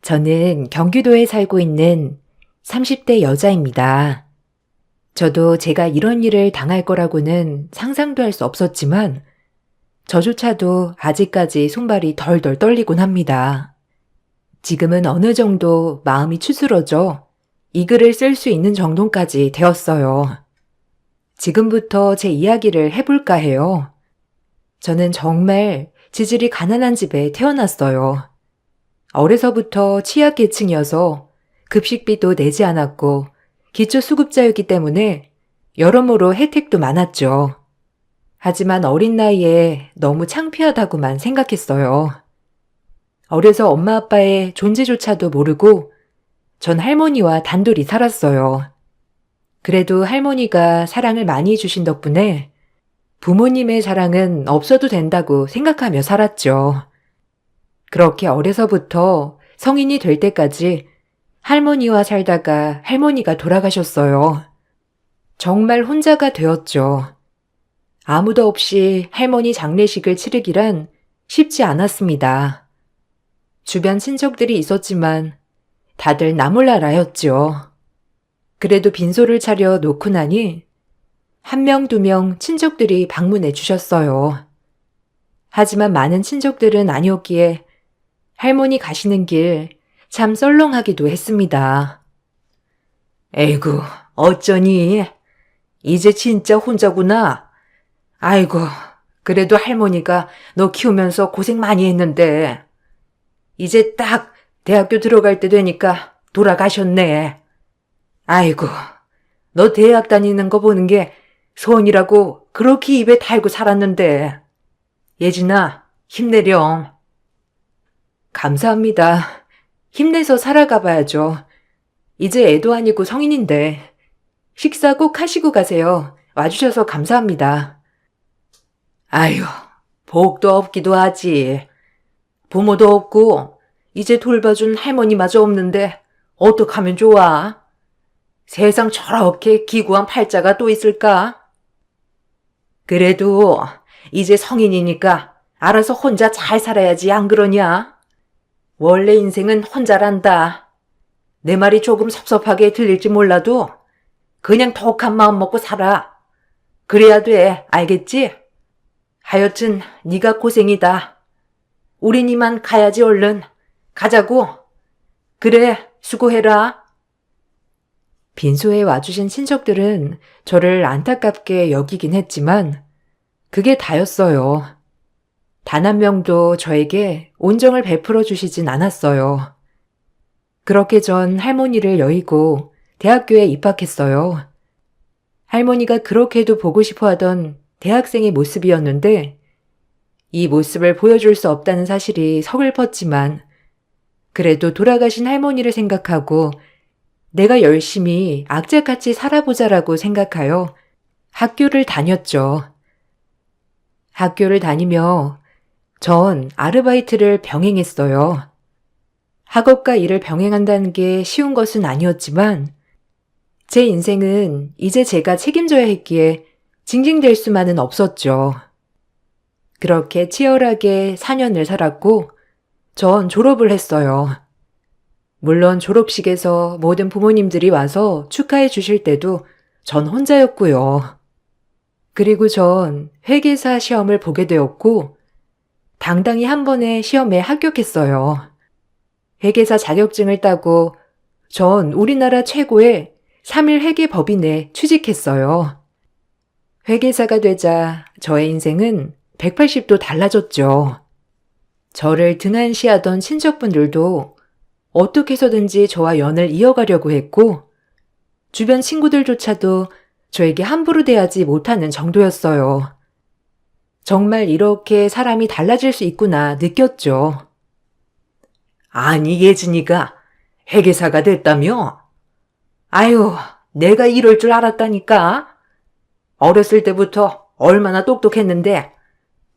저는 경기도에 살고 있는 30대 여자입니다. 저도 제가 이런 일을 당할 거라고는 상상도 할 수 없었지만 저조차도 아직까지 손발이 덜덜 떨리곤 합니다. 지금은 어느 정도 마음이 추스러져 이 글을 쓸 수 있는 정도까지 되었어요. 지금부터 제 이야기를 해볼까 해요. 저는 정말 지질이 가난한 집에 태어났어요. 어려서부터 취약계층이어서 급식비도 내지 않았고 기초수급자였기 때문에 여러모로 혜택도 많았죠. 하지만 어린 나이에 너무 창피하다고만 생각했어요. 어려서 엄마 아빠의 존재조차도 모르고 전 할머니와 단둘이 살았어요. 그래도 할머니가 사랑을 많이 주신 덕분에 부모님의 사랑은 없어도 된다고 생각하며 살았죠. 그렇게 어려서부터 성인이 될 때까지 할머니와 살다가 할머니가 돌아가셨어요. 정말 혼자가 되었죠. 아무도 없이 할머니 장례식을 치르기란 쉽지 않았습니다. 주변 친척들이 있었지만 다들 나몰라라였죠. 그래도 빈소를 차려 놓고 나니 한 명, 두 명 친척들이 방문해 주셨어요. 하지만 많은 친척들은 아니었기에 할머니 가시는 길 참 썰렁하기도 했습니다. 에이구, 어쩌니? 이제 진짜 혼자구나. 아이고, 그래도 할머니가 너 키우면서 고생 많이 했는데 이제 딱 대학교 들어갈 때 되니까 돌아가셨네. 아이고, 너 대학 다니는 거 보는 게 소원이라고 그렇게 입에 달고 살았는데. 예진아, 힘내렴. 감사합니다. 힘내서 살아가 봐야죠. 이제 애도 아니고 성인인데. 식사 꼭 하시고 가세요. 와주셔서 감사합니다. 아유, 복도 없기도 하지. 부모도 없고 이제 돌봐준 할머니마저 없는데 어떡하면 좋아? 세상 저렇게 기구한 팔자가 또 있을까? 그래도 이제 성인이니까 알아서 혼자 잘 살아야지, 안 그러냐? 원래 인생은 혼자란다. 내 말이 조금 섭섭하게 들릴지 몰라도 그냥 독한 마음 먹고 살아. 그래야 돼, 알겠지? 하여튼 네가 고생이다. 우린 이만 가야지, 얼른. 가자고. 그래, 수고해라. 빈소에 와주신 친척들은 저를 안타깝게 여기긴 했지만 그게 다였어요. 단 한 명도 저에게 온정을 베풀어 주시진 않았어요. 그렇게 전 할머니를 여의고 대학교에 입학했어요. 할머니가 그렇게도 보고 싶어 하던 대학생의 모습이었는데 이 모습을 보여줄 수 없다는 사실이 서글펐지만 그래도 돌아가신 할머니를 생각하고 내가 열심히 악착같이 살아보자라고 생각하여 학교를 다녔죠. 학교를 다니며 전 아르바이트를 병행했어요. 학업과 일을 병행한다는 게 쉬운 것은 아니었지만 제 인생은 이제 제가 책임져야 했기에 징징댈 수만은 없었죠. 그렇게 치열하게 4년을 살았고 전 졸업을 했어요. 물론 졸업식에서 모든 부모님들이 와서 축하해 주실 때도 전 혼자였고요. 그리고 전 회계사 시험을 보게 되었고 당당히 한 번에 시험에 합격했어요. 회계사 자격증을 따고 전 우리나라 최고의 3일 회계법인에 취직했어요. 회계사가 되자 저의 인생은 180도 달라졌죠. 저를 등한시하던 친척분들도 어떻게 해서든지 저와 연을 이어가려고 했고 주변 친구들조차도 저에게 함부로 대하지 못하는 정도였어요. 정말 이렇게 사람이 달라질 수 있구나 느꼈죠. 아니, 예진이가 회계사가 됐다며? 아유, 내가 이럴 줄 알았다니까. 어렸을 때부터 얼마나 똑똑했는데,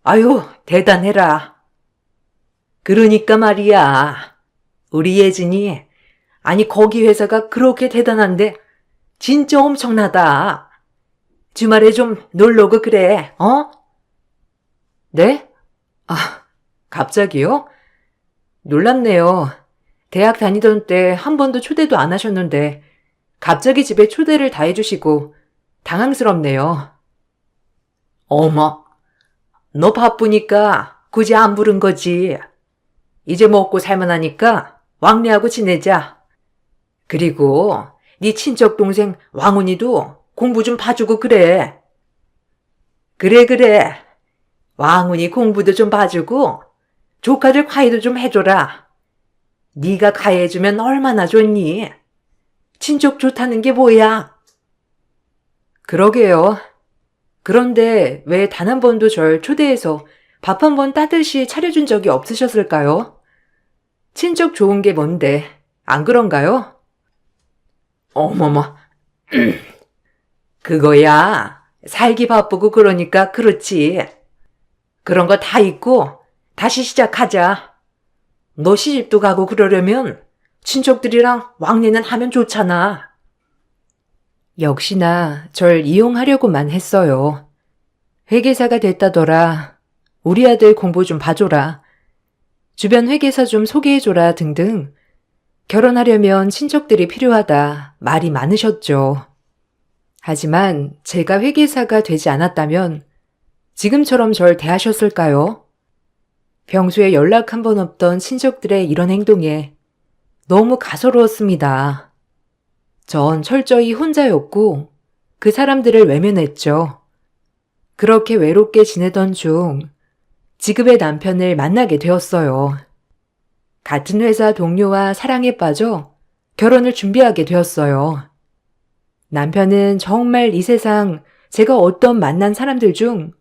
아유, 대단해라. 그러니까 말이야. 우리 예진이, 아니 거기 회사가 그렇게 대단한데 진짜 엄청나다. 주말에 좀 놀러고 그래, 어? 네? 아, 갑자기요? 놀랍네요. 대학 다니던 때 한 번도 초대도 안 하셨는데 갑자기 집에 초대를 다 해주시고 당황스럽네요. 어머, 너 바쁘니까 굳이 안 부른 거지. 이제 먹고 살만하니까 왕래하고 지내자. 그리고 네 친척 동생 왕훈이도 공부 좀 봐주고 그래. 그래. 왕훈이 공부도 좀 봐주고 조카들 과외도 좀 해줘라. 네가 과외해주면 얼마나 좋니? 친척 좋다는 게 뭐야? 그러게요. 그런데 왜 단 한 번도 절 초대해서 밥 한 번 따뜻이 차려준 적이 없으셨을까요? 친척 좋은 게 뭔데, 안 그런가요? 어머머, 그거야. 살기 바쁘고 그러니까 그렇지. 그런 거 다 잊고 다시 시작하자. 너 시집도 가고 그러려면 친척들이랑 왕래는 하면 좋잖아. 역시나 절 이용하려고만 했어요. 회계사가 됐다더라. 우리 아들 공부 좀 봐줘라. 주변 회계사 좀 소개해줘라 등등. 결혼하려면 친척들이 필요하다 말이 많으셨죠. 하지만 제가 회계사가 되지 않았다면 지금처럼 절 대하셨을까요? 평소에 연락 한 번 없던 친척들의 이런 행동에 너무 가소로웠습니다. 전 철저히 혼자였고 그 사람들을 외면했죠. 그렇게 외롭게 지내던 중 지급의 남편을 만나게 되었어요. 같은 회사 동료와 사랑에 빠져 결혼을 준비하게 되었어요. 남편은 정말 이 세상 제가 어떤 만난 사람들 중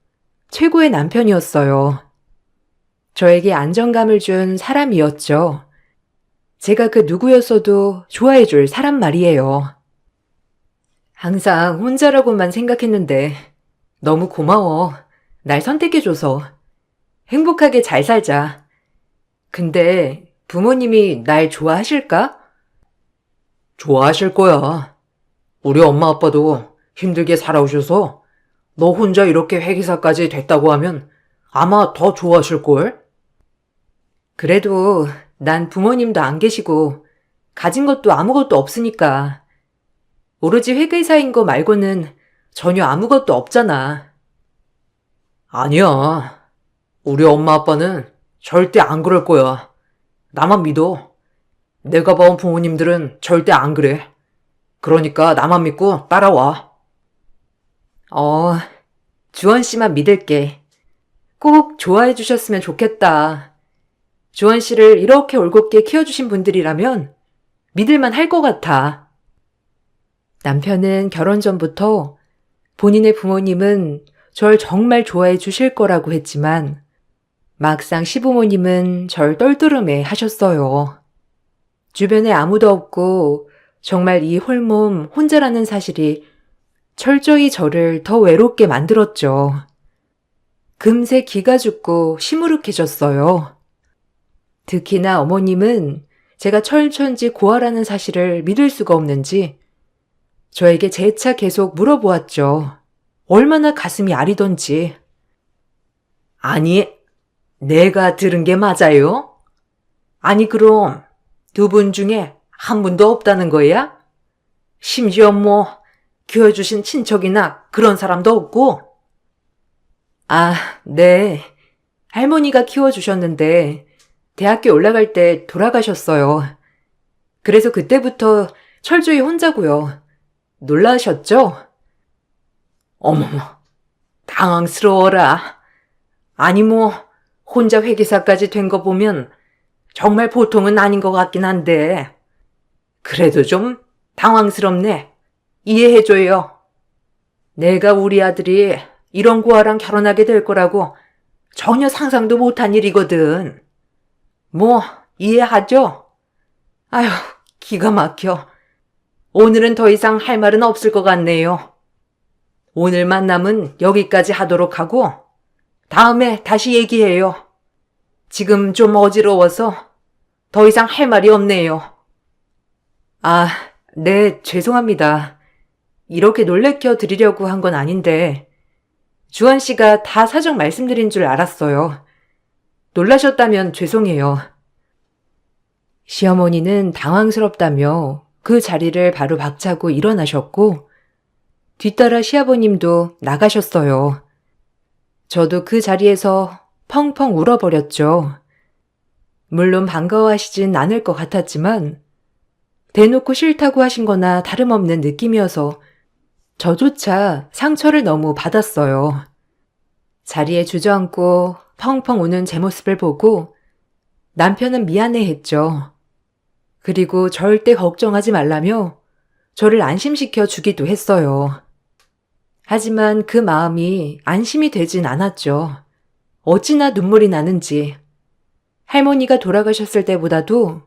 최고의 남편이었어요. 저에게 안정감을 준 사람이었죠. 제가 그 누구였어도 좋아해줄 사람 말이에요. 항상 혼자라고만 생각했는데 너무 고마워. 날 선택해줘서. 행복하게 잘 살자. 근데 부모님이 날 좋아하실까? 좋아하실 거야. 우리 엄마 아빠도 힘들게 살아오셔서 너 혼자 이렇게 회계사까지 됐다고 하면 아마 더 좋아하실걸? 그래도 난 부모님도 안 계시고 가진 것도 아무것도 없으니까 오로지 회계사인 거 말고는 전혀 아무것도 없잖아. 아니야. 우리 엄마 아빠는 절대 안 그럴 거야. 나만 믿어. 내가 봐온 부모님들은 절대 안 그래. 그러니까 나만 믿고 따라와. 주원 씨만 믿을게. 꼭 좋아해 주셨으면 좋겠다. 주원 씨를 이렇게 올곧게 키워주신 분들이라면 믿을만 할 것 같아. 남편은 결혼 전부터 본인의 부모님은 절 정말 좋아해 주실 거라고 했지만 막상 시부모님은 절 떨떠름해 하셨어요. 주변에 아무도 없고 정말 이 홀몸 혼자라는 사실이 철저히 저를 더 외롭게 만들었죠. 금세 기가 죽고 시무룩해졌어요. 특히나 어머님은 제가 철천지 고아라는 사실을 믿을 수가 없는지 저에게 재차 계속 물어보았죠. 얼마나 가슴이 아리던지. 아니, 내가 들은 게 맞아요? 아니 그럼 두 분 중에 한 분도 없다는 거야? 심지어 키워주신 친척이나 그런 사람도 없고? 아, 네. 할머니가 키워주셨는데 대학교 올라갈 때 돌아가셨어요. 그래서 그때부터 철저히 혼자고요. 놀라셨죠? 어머머, 당황스러워라. 아니 혼자 회계사까지 된 거 보면 정말 보통은 아닌 것 같긴 한데 그래도 좀 당황스럽네. 이해해줘요. 내가 우리 아들이 이런 고아랑 결혼하게 될 거라고 전혀 상상도 못한 일이거든. 이해하죠? 아휴, 기가 막혀. 오늘은 더 이상 할 말은 없을 것 같네요. 오늘 만남은 여기까지 하도록 하고 다음에 다시 얘기해요. 지금 좀 어지러워서 더 이상 할 말이 없네요. 아, 네, 죄송합니다. 이렇게 놀래켜 드리려고 한 건 아닌데 주원 씨가 다 사정 말씀드린 줄 알았어요. 놀라셨다면 죄송해요. 시어머니는 당황스럽다며 그 자리를 바로 박차고 일어나셨고 뒤따라 시아버님도 나가셨어요. 저도 그 자리에서 펑펑 울어버렸죠. 물론 반가워하시진 않을 것 같았지만 대놓고 싫다고 하신 거나 다름없는 느낌이어서 저조차 상처를 너무 받았어요. 자리에 주저앉고 펑펑 우는 제 모습을 보고 남편은 미안해했죠. 그리고 절대 걱정하지 말라며 저를 안심시켜 주기도 했어요. 하지만 그 마음이 안심이 되진 않았죠. 어찌나 눈물이 나는지. 할머니가 돌아가셨을 때보다도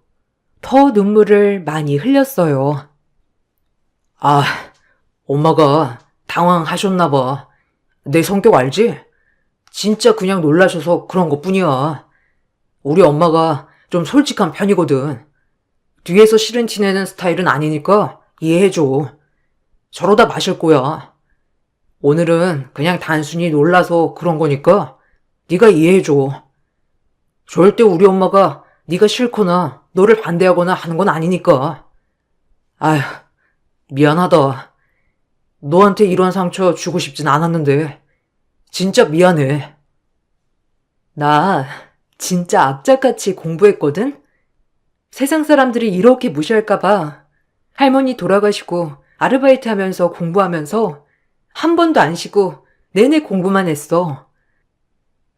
더 눈물을 많이 흘렸어요. 아, 엄마가 당황하셨나 봐. 내 성격 알지? 진짜 그냥 놀라셔서 그런 것뿐이야. 우리 엄마가 좀 솔직한 편이거든. 뒤에서 싫은 티 내는 스타일은 아니니까 이해해줘. 저러다 마실 거야. 오늘은 그냥 단순히 놀라서 그런 거니까 네가 이해해줘. 절대 우리 엄마가 네가 싫거나 너를 반대하거나 하는 건 아니니까. 아휴, 미안하다. 너한테 이런 상처 주고 싶진 않았는데 진짜 미안해. 나 진짜 악착같이 공부했거든? 세상 사람들이 이렇게 무시할까봐 할머니 돌아가시고 아르바이트 하면서 공부하면서 한 번도 안 쉬고 내내 공부만 했어.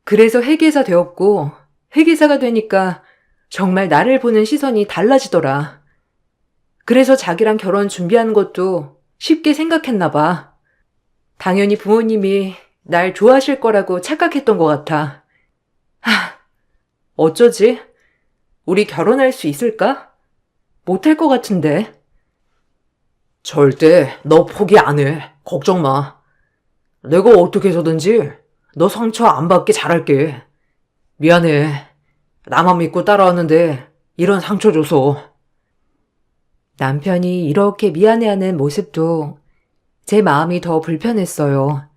그래서 회계사 되었고 회계사가 되니까 정말 나를 보는 시선이 달라지더라. 그래서 자기랑 결혼 준비하는 것도 쉽게 생각했나 봐. 당연히 부모님이 날 좋아하실 거라고 착각했던 것 같아. 어쩌지? 우리 결혼할 수 있을까? 못할 것 같은데. 절대 너 포기 안 해. 걱정 마. 내가 어떻게 해서든지 너 상처 안 받게 잘할게. 미안해. 나만 믿고 따라왔는데 이런 상처 줘서. 남편이 이렇게 미안해하는 모습도 제 마음이 더 불편했어요.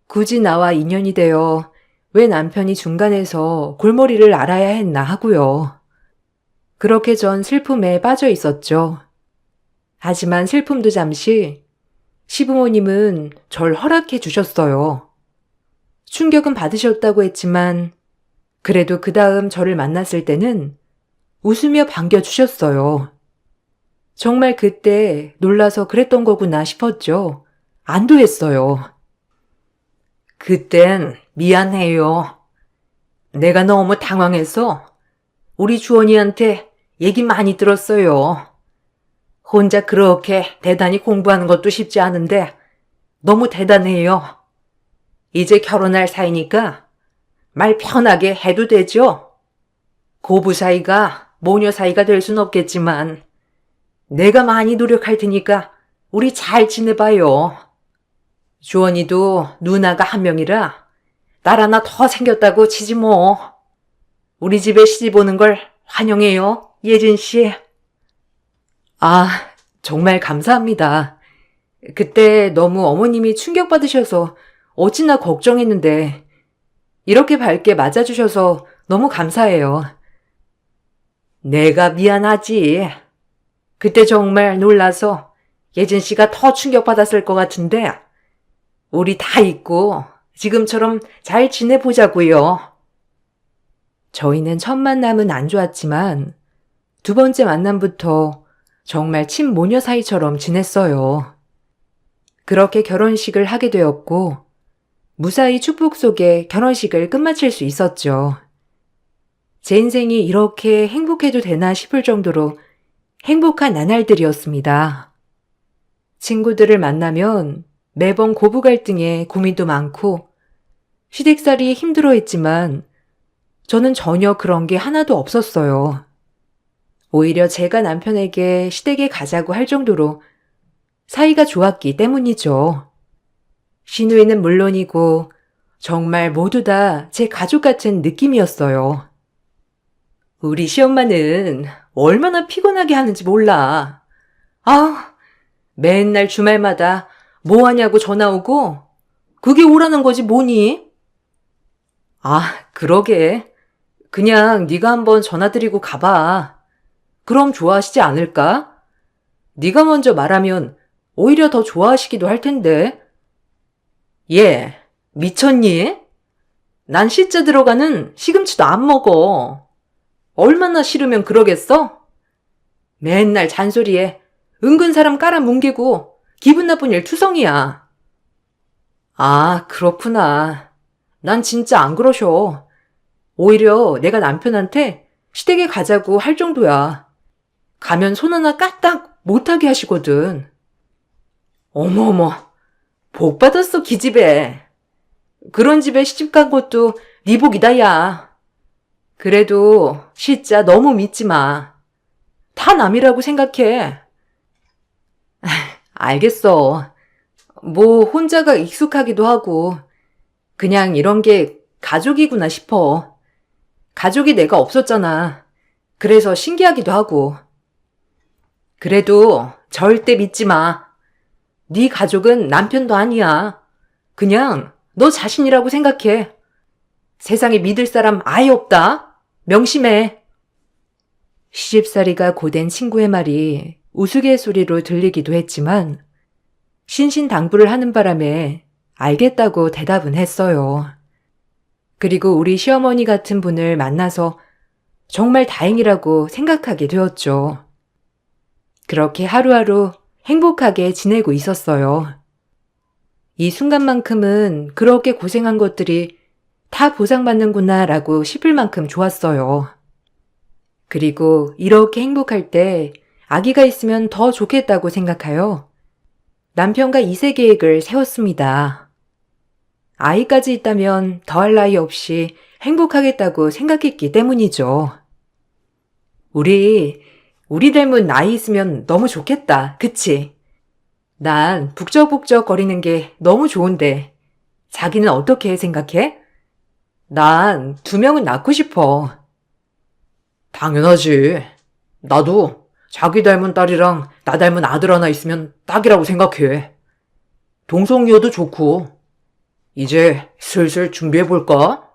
굳이 나와 인연이 되어 왜 남편이 중간에서 골머리를 앓아야 했나 하고요. 그렇게 전 슬픔에 빠져 있었죠. 하지만 슬픔도 잠시 시부모님은 절 허락해 주셨어요. 충격은 받으셨다고 했지만 그래도 그 다음 저를 만났을 때는 웃으며 반겨주셨어요. 정말 그때 놀라서 그랬던 거구나 싶었죠. 안도했어요. 그땐 미안해요. 내가 너무 당황해서 우리 주원이한테 얘기 많이 들었어요. 혼자 그렇게 대단히 공부하는 것도 쉽지 않은데 너무 대단해요. 이제 결혼할 사이니까 말 편하게 해도 되죠? 고부 사이가 모녀 사이가 될 순 없겠지만 내가 많이 노력할 테니까 우리 잘 지내봐요. 주원이도 누나가 한 명이라 딸 하나 더 생겼다고 치지 뭐. 우리 집에 시집 오는 걸 환영해요, 예진 씨. 아, 정말 감사합니다. 그때 너무 어머님이 충격받으셔서 어찌나 걱정했는데 이렇게 밝게 맞아주셔서 너무 감사해요. 내가 미안하지. 그때 정말 놀라서 예진 씨가 더 충격받았을 것 같은데 우리 다 잊고 지금처럼 잘 지내보자고요. 저희는 첫 만남은 안 좋았지만 두 번째 만남부터 정말 친모녀 사이처럼 지냈어요. 그렇게 결혼식을 하게 되었고 무사히 축복 속에 결혼식을 끝마칠 수 있었죠. 제 인생이 이렇게 행복해도 되나 싶을 정도로 행복한 나날들이었습니다. 친구들을 만나면 매번 고부 갈등에 고민도 많고 시댁살이 힘들어했지만 저는 전혀 그런 게 하나도 없었어요. 오히려 제가 남편에게 시댁에 가자고 할 정도로 사이가 좋았기 때문이죠. 시누이는 물론이고 정말 모두 다 제 가족 같은 느낌이었어요. 우리 시엄마는 얼마나 피곤하게 하는지 몰라. 아, 맨날 주말마다 뭐 하냐고 전화 오고 그게 오라는 거지 뭐니? 아, 그러게. 그냥 네가 한번 전화드리고 가봐. 그럼 좋아하시지 않을까? 네가 먼저 말하면 오히려 더 좋아하시기도 할 텐데. 얘, 미쳤니? 난 시자 들어가는 시금치도 안 먹어. 얼마나 싫으면 그러겠어? 맨날 잔소리에 은근 사람 깔아뭉개고 기분 나쁜 일 투성이야. 아, 그렇구나. 난 진짜 안 그러셔. 오히려 내가 남편한테 시댁에 가자고 할 정도야. 가면 손 하나 까딱 못하게 하시거든. 어머어머, 복 받았어, 기집애. 그런 집에 시집간 것도 네 복이다, 야. 그래도 시자 너무 믿지 마. 다 남이라고 생각해. 알겠어. 뭐 혼자가 익숙하기도 하고 그냥 이런 게 가족이구나 싶어. 가족이 내가 없었잖아. 그래서 신기하기도 하고. 그래도 절대 믿지 마. 네 가족은 남편도 아니야. 그냥 너 자신이라고 생각해. 세상에 믿을 사람 아예 없다. 명심해. 시집살이가 고된 친구의 말이 우스갯소리로 들리기도 했지만 신신당부를 하는 바람에 알겠다고 대답은 했어요. 그리고 우리 시어머니 같은 분을 만나서 정말 다행이라고 생각하게 되었죠. 그렇게 하루하루 행복하게 지내고 있었어요. 이 순간만큼은 그렇게 고생한 것들이 다 보상받는구나 라고 싶을 만큼 좋았어요. 그리고 이렇게 행복할 때 아기가 있으면 더 좋겠다고 생각하여 남편과 이세 계획을 세웠습니다. 아이까지 있다면 더할 나위 없이 행복하겠다고 생각했기 때문이죠. 우리 닮은 아이 있으면 너무 좋겠다. 그치? 난 북적북적 거리는 게 너무 좋은데 자기는 어떻게 생각해? 난 2명은 낳고 싶어. 당연하지. 나도 자기 닮은 딸이랑 나 닮은 아들 하나 있으면 딱이라고 생각해. 동성이어도 좋고. 이제 슬슬 준비해볼까?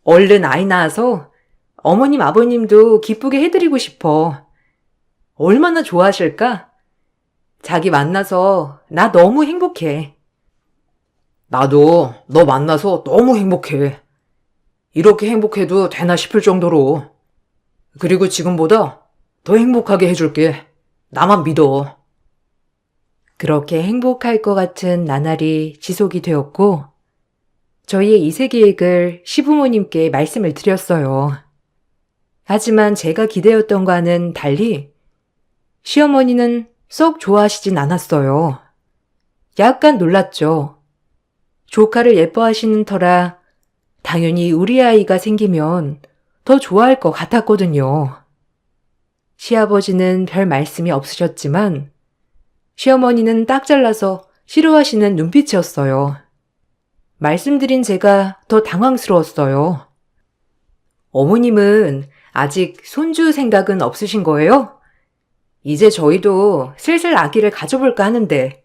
얼른 아이 낳아서 어머님 아버님도 기쁘게 해드리고 싶어. 얼마나 좋아하실까? 자기 만나서 나 너무 행복해. 나도 너 만나서 너무 행복해. 이렇게 행복해도 되나 싶을 정도로. 그리고 지금보다 더 행복하게 해줄게. 나만 믿어. 그렇게 행복할 것 같은 나날이 지속이 되었고 저희의 이세 계획을 시부모님께 말씀을 드렸어요. 하지만 제가 기대했던 것과는 달리 시어머니는 썩 좋아하시진 않았어요. 약간 놀랐죠. 조카를 예뻐하시는 터라 당연히 우리 아이가 생기면 더 좋아할 것 같았거든요. 시아버지는 별 말씀이 없으셨지만 시어머니는 딱 잘라서 싫어하시는 눈빛이었어요. 말씀드린 제가 더 당황스러웠어요. 어머님은 아직 손주 생각은 없으신 거예요? 이제 저희도 슬슬 아기를 가져볼까 하는데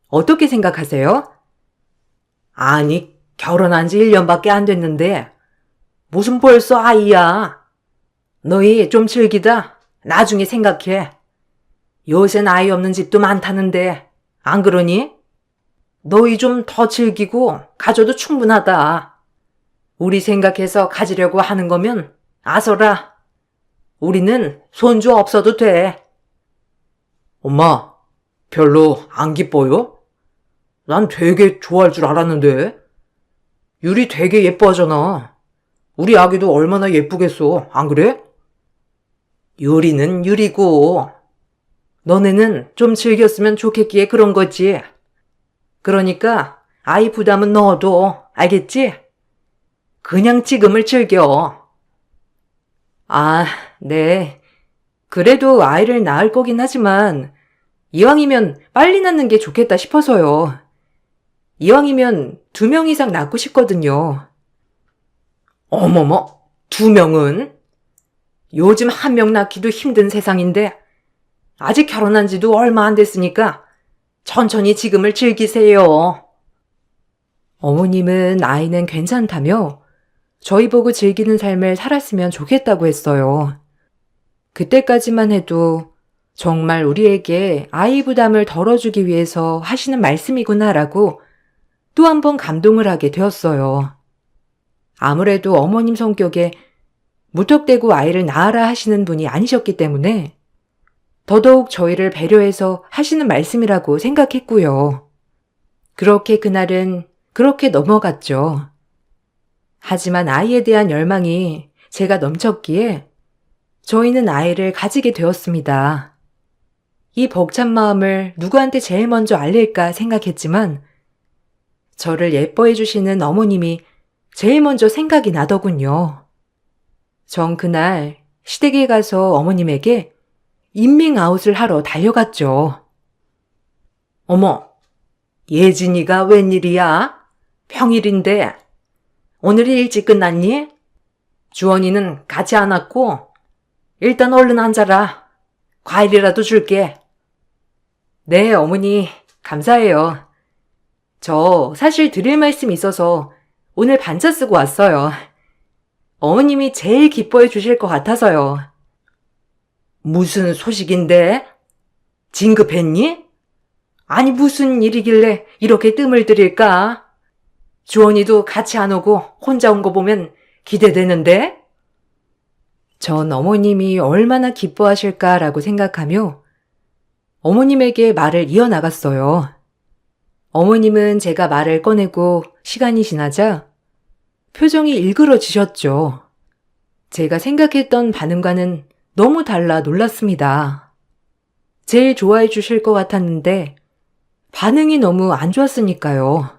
어떻게 생각하세요? 아니, 결혼한 지 1년밖에 안 됐는데 무슨 벌써 아이야. 너희 좀 즐기다 나중에 생각해. 요샌 아이 없는 집도 많다는데 안 그러니? 너희 좀 더 즐기고 가져도 충분하다. 우리 생각해서 가지려고 하는 거면 아서라. 우리는 손주 없어도 돼. 엄마, 별로 안 기뻐요? 난 되게 좋아할 줄 알았는데. 유리 되게 예뻐하잖아. 우리 아기도 얼마나 예쁘겠어, 안 그래? 유리는 유리고 너네는 좀 즐겼으면 좋겠기에 그런 거지. 그러니까 아이 부담은 넣어도 알겠지? 그냥 지금을 즐겨. 아, 네. 그래도 아이를 낳을 거긴 하지만 이왕이면 빨리 낳는 게 좋겠다 싶어서요. 이왕이면 2명 이상 낳고 싶거든요. 어머머, 2명은? 요즘 1명 낳기도 힘든 세상인데 아직 결혼한 지도 얼마 안 됐으니까 천천히 지금을 즐기세요. 어머님은 아이는 괜찮다며 저희 보고 즐기는 삶을 살았으면 좋겠다고 했어요. 그때까지만 해도 정말 우리에게 아이 부담을 덜어주기 위해서 하시는 말씀이구나라고 또 한 번 감동을 하게 되었어요. 아무래도 어머님 성격에 무턱대고 아이를 낳아라 하시는 분이 아니셨기 때문에 더더욱 저희를 배려해서 하시는 말씀이라고 생각했고요. 그렇게 그날은 그렇게 넘어갔죠. 하지만 아이에 대한 열망이 제가 넘쳤기에 저희는 아이를 가지게 되었습니다. 이 벅찬 마음을 누구한테 제일 먼저 알릴까 생각했지만 저를 예뻐해 주시는 어머님이 제일 먼저 생각이 나더군요. 전 그날 시댁에 가서 어머님에게 인밍아웃을 하러 달려갔죠. 어머, 예진이가 웬일이야? 평일인데 오늘이 일찍 끝났니? 주원이는 같이 안 왔고 일단 얼른 앉아라. 과일이라도 줄게. 네, 어머니 감사해요. 저 사실 드릴 말씀이 있어서 오늘 반차 쓰고 왔어요. 어머님이 제일 기뻐해 주실 것 같아서요. 무슨 소식인데? 진급했니? 아니 무슨 일이길래 이렇게 뜸을 들일까? 주원이도 같이 안 오고 혼자 온 거 보면 기대되는데? 전 어머님이 얼마나 기뻐하실까라고 생각하며 어머님에게 말을 이어나갔어요. 어머님은 제가 말을 꺼내고 시간이 지나자 표정이 일그러지셨죠. 제가 생각했던 반응과는 너무 달라 놀랐습니다. 제일 좋아해 주실 것 같았는데 반응이 너무 안 좋았으니까요.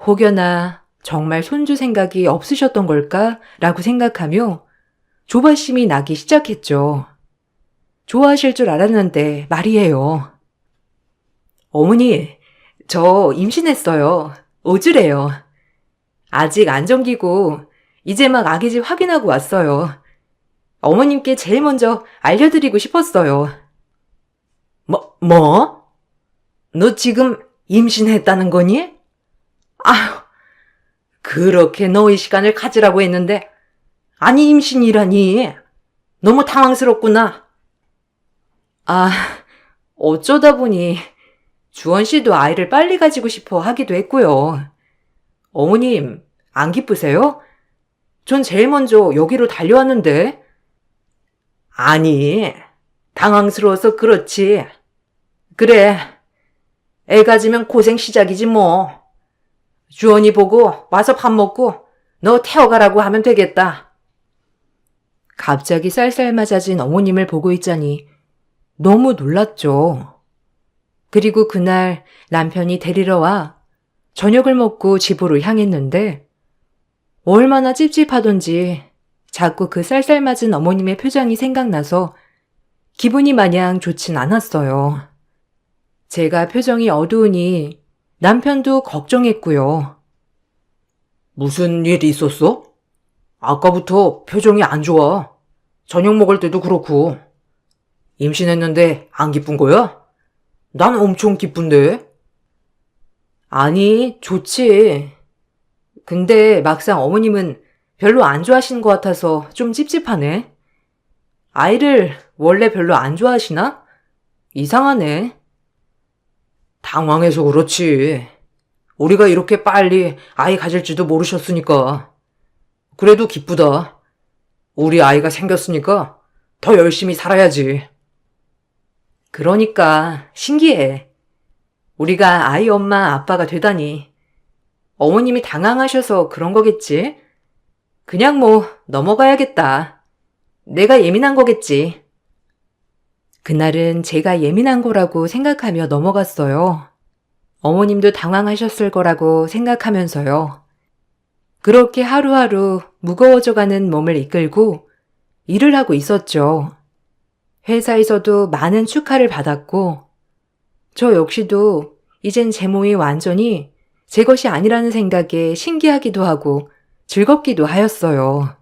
혹여나 정말 손주 생각이 없으셨던 걸까? 라고 생각하며 조바심이 나기 시작했죠. 좋아하실 줄 알았는데 말이에요. 어머니, 저 임신했어요. 5주래요. 아직 안 정기고 이제 막 아기집 확인하고 왔어요. 어머님께 제일 먼저 알려드리고 싶었어요. 뭐? 너 지금 임신했다는 거니? 아휴, 그렇게 너의 시간을 가지라고 했는데 아니 임신이라니. 너무 당황스럽구나. 아, 어쩌다 보니 주원 씨도 아이를 빨리 가지고 싶어 하기도 했고요. 어머님, 안 기쁘세요? 전 제일 먼저 여기로 달려왔는데. 아니, 당황스러워서 그렇지. 그래, 애 가지면 고생 시작이지 뭐. 주원이 보고 와서 밥 먹고 너 태워가라고 하면 되겠다. 갑자기 쌀쌀맞아진 어머님을 보고 있자니 너무 놀랐죠. 그리고 그날 남편이 데리러 와 저녁을 먹고 집으로 향했는데 얼마나 찝찝하던지 자꾸 그 쌀쌀맞은 어머님의 표정이 생각나서 기분이 마냥 좋진 않았어요. 제가 표정이 어두우니 남편도 걱정했고요. 무슨 일이 있었어? 아까부터 표정이 안 좋아. 저녁 먹을 때도 그렇고. 임신했는데 안 기쁜 거야? 난 엄청 기쁜데. 아니, 좋지. 근데 막상 어머님은 별로 안 좋아하시는 것 같아서 좀 찝찝하네. 아이를 원래 별로 안 좋아하시나? 이상하네. 당황해서 그렇지. 우리가 이렇게 빨리 아이 가질지도 모르셨으니까. 그래도 기쁘다. 우리 아이가 생겼으니까 더 열심히 살아야지. 그러니까 신기해. 우리가 아이 엄마 아빠가 되다니. 어머님이 당황하셔서 그런 거겠지? 그냥 뭐 넘어가야겠다. 내가 예민한 거겠지. 그날은 제가 예민한 거라고 생각하며 넘어갔어요. 어머님도 당황하셨을 거라고 생각하면서요. 그렇게 하루하루 무거워져가는 몸을 이끌고 일을 하고 있었죠. 회사에서도 많은 축하를 받았고 저 역시도 이젠 제 몸이 완전히 제 것이 아니라는 생각에 신기하기도 하고 즐겁기도 하였어요.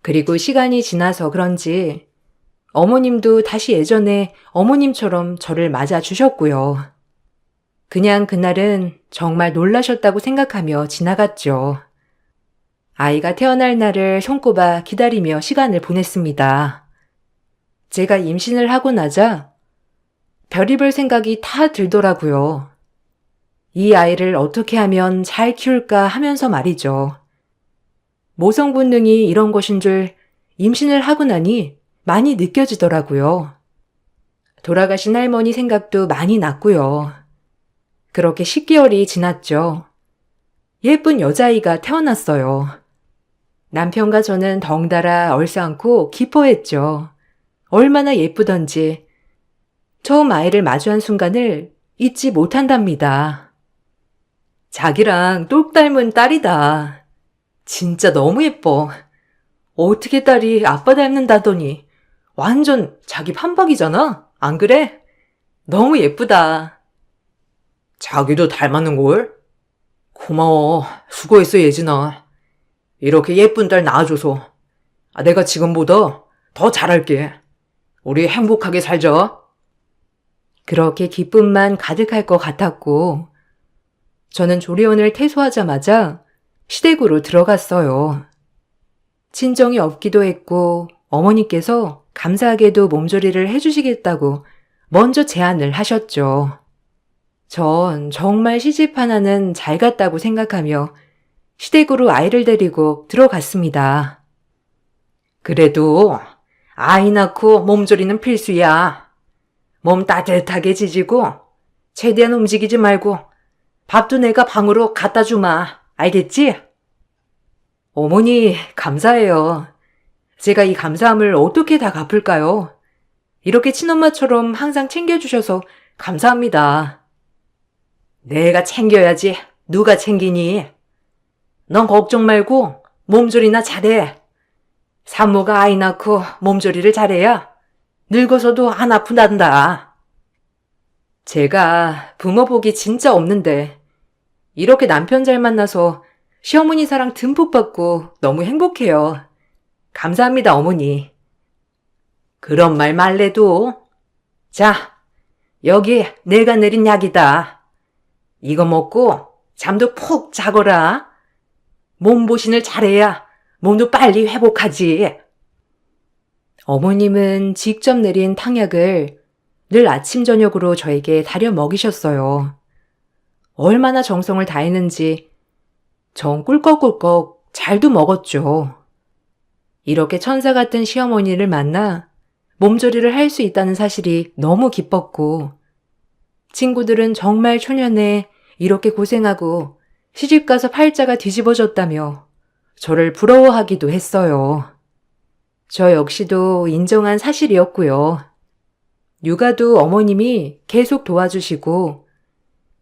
그리고 시간이 지나서 그런지 어머님도 다시 예전에 어머님처럼 저를 맞아주셨고요. 그냥 그날은 정말 놀라셨다고 생각하며 지나갔죠. 아이가 태어날 날을 손꼽아 기다리며 시간을 보냈습니다. 제가 임신을 하고 나자 별의별 생각이 다 들더라고요. 이 아이를 어떻게 하면 잘 키울까 하면서 말이죠. 모성 본능이 이런 것인 줄 임신을 하고 나니 많이 느껴지더라고요. 돌아가신 할머니 생각도 많이 났고요. 그렇게 10개월이 지났죠. 예쁜 여자아이가 태어났어요. 남편과 저는 덩달아 얼싸안고 기뻐했죠. 얼마나 예쁘던지. 처음 아이를 마주한 순간을 잊지 못한답니다. 자기랑 똑 닮은 딸이다. 진짜 너무 예뻐. 어떻게 딸이 아빠 닮는다더니 완전 자기 판박이잖아? 안 그래? 너무 예쁘다. 자기도 닮았는걸? 고마워. 수고했어, 예진아. 이렇게 예쁜 딸 낳아줘서. 내가 지금보다 더 잘할게. 우리 행복하게 살자. 그렇게 기쁨만 가득할 것 같았고, 저는 조리원을 퇴소하자마자 시댁으로 들어갔어요. 친정이 없기도 했고 어머니께서 감사하게도 몸조리를 해주시겠다고 먼저 제안을 하셨죠. 전 정말 시집 하나는 잘 갔다고 생각하며 시댁으로 아이를 데리고 들어갔습니다. 그래도 아이 낳고 몸조리는 필수야. 몸 따뜻하게 지지고 최대한 움직이지 말고 밥도 내가 방으로 갖다 주마. 알겠지? 어머니, 감사해요. 제가 이 감사함을 어떻게 다 갚을까요? 이렇게 친엄마처럼 항상 챙겨주셔서 감사합니다. 내가 챙겨야지. 누가 챙기니? 넌 걱정 말고 몸조리나 잘해. 산모가 아이 낳고 몸조리를 잘해야 늙어서도 안 아프단다. 제가 부모 복이 진짜 없는데 이렇게 남편 잘 만나서 시어머니 사랑 듬뿍 받고 너무 행복해요. 감사합니다, 어머니. 그런 말 말래도. 자, 여기 내가 내린 약이다. 이거 먹고 잠도 푹 자거라. 몸보신을 잘해야 몸도 빨리 회복하지. 어머님은 직접 내린 탕약을 늘 아침 저녁으로 저에게 다려 먹이셨어요. 얼마나 정성을 다했는지 전 꿀꺽꿀꺽 잘도 먹었죠. 이렇게 천사 같은 시어머니를 만나 몸조리를 할 수 있다는 사실이 너무 기뻤고, 친구들은 정말 초년에 이렇게 고생하고 시집가서 팔자가 뒤집어졌다며 저를 부러워하기도 했어요. 저 역시도 인정한 사실이었고요. 육아도 어머님이 계속 도와주시고,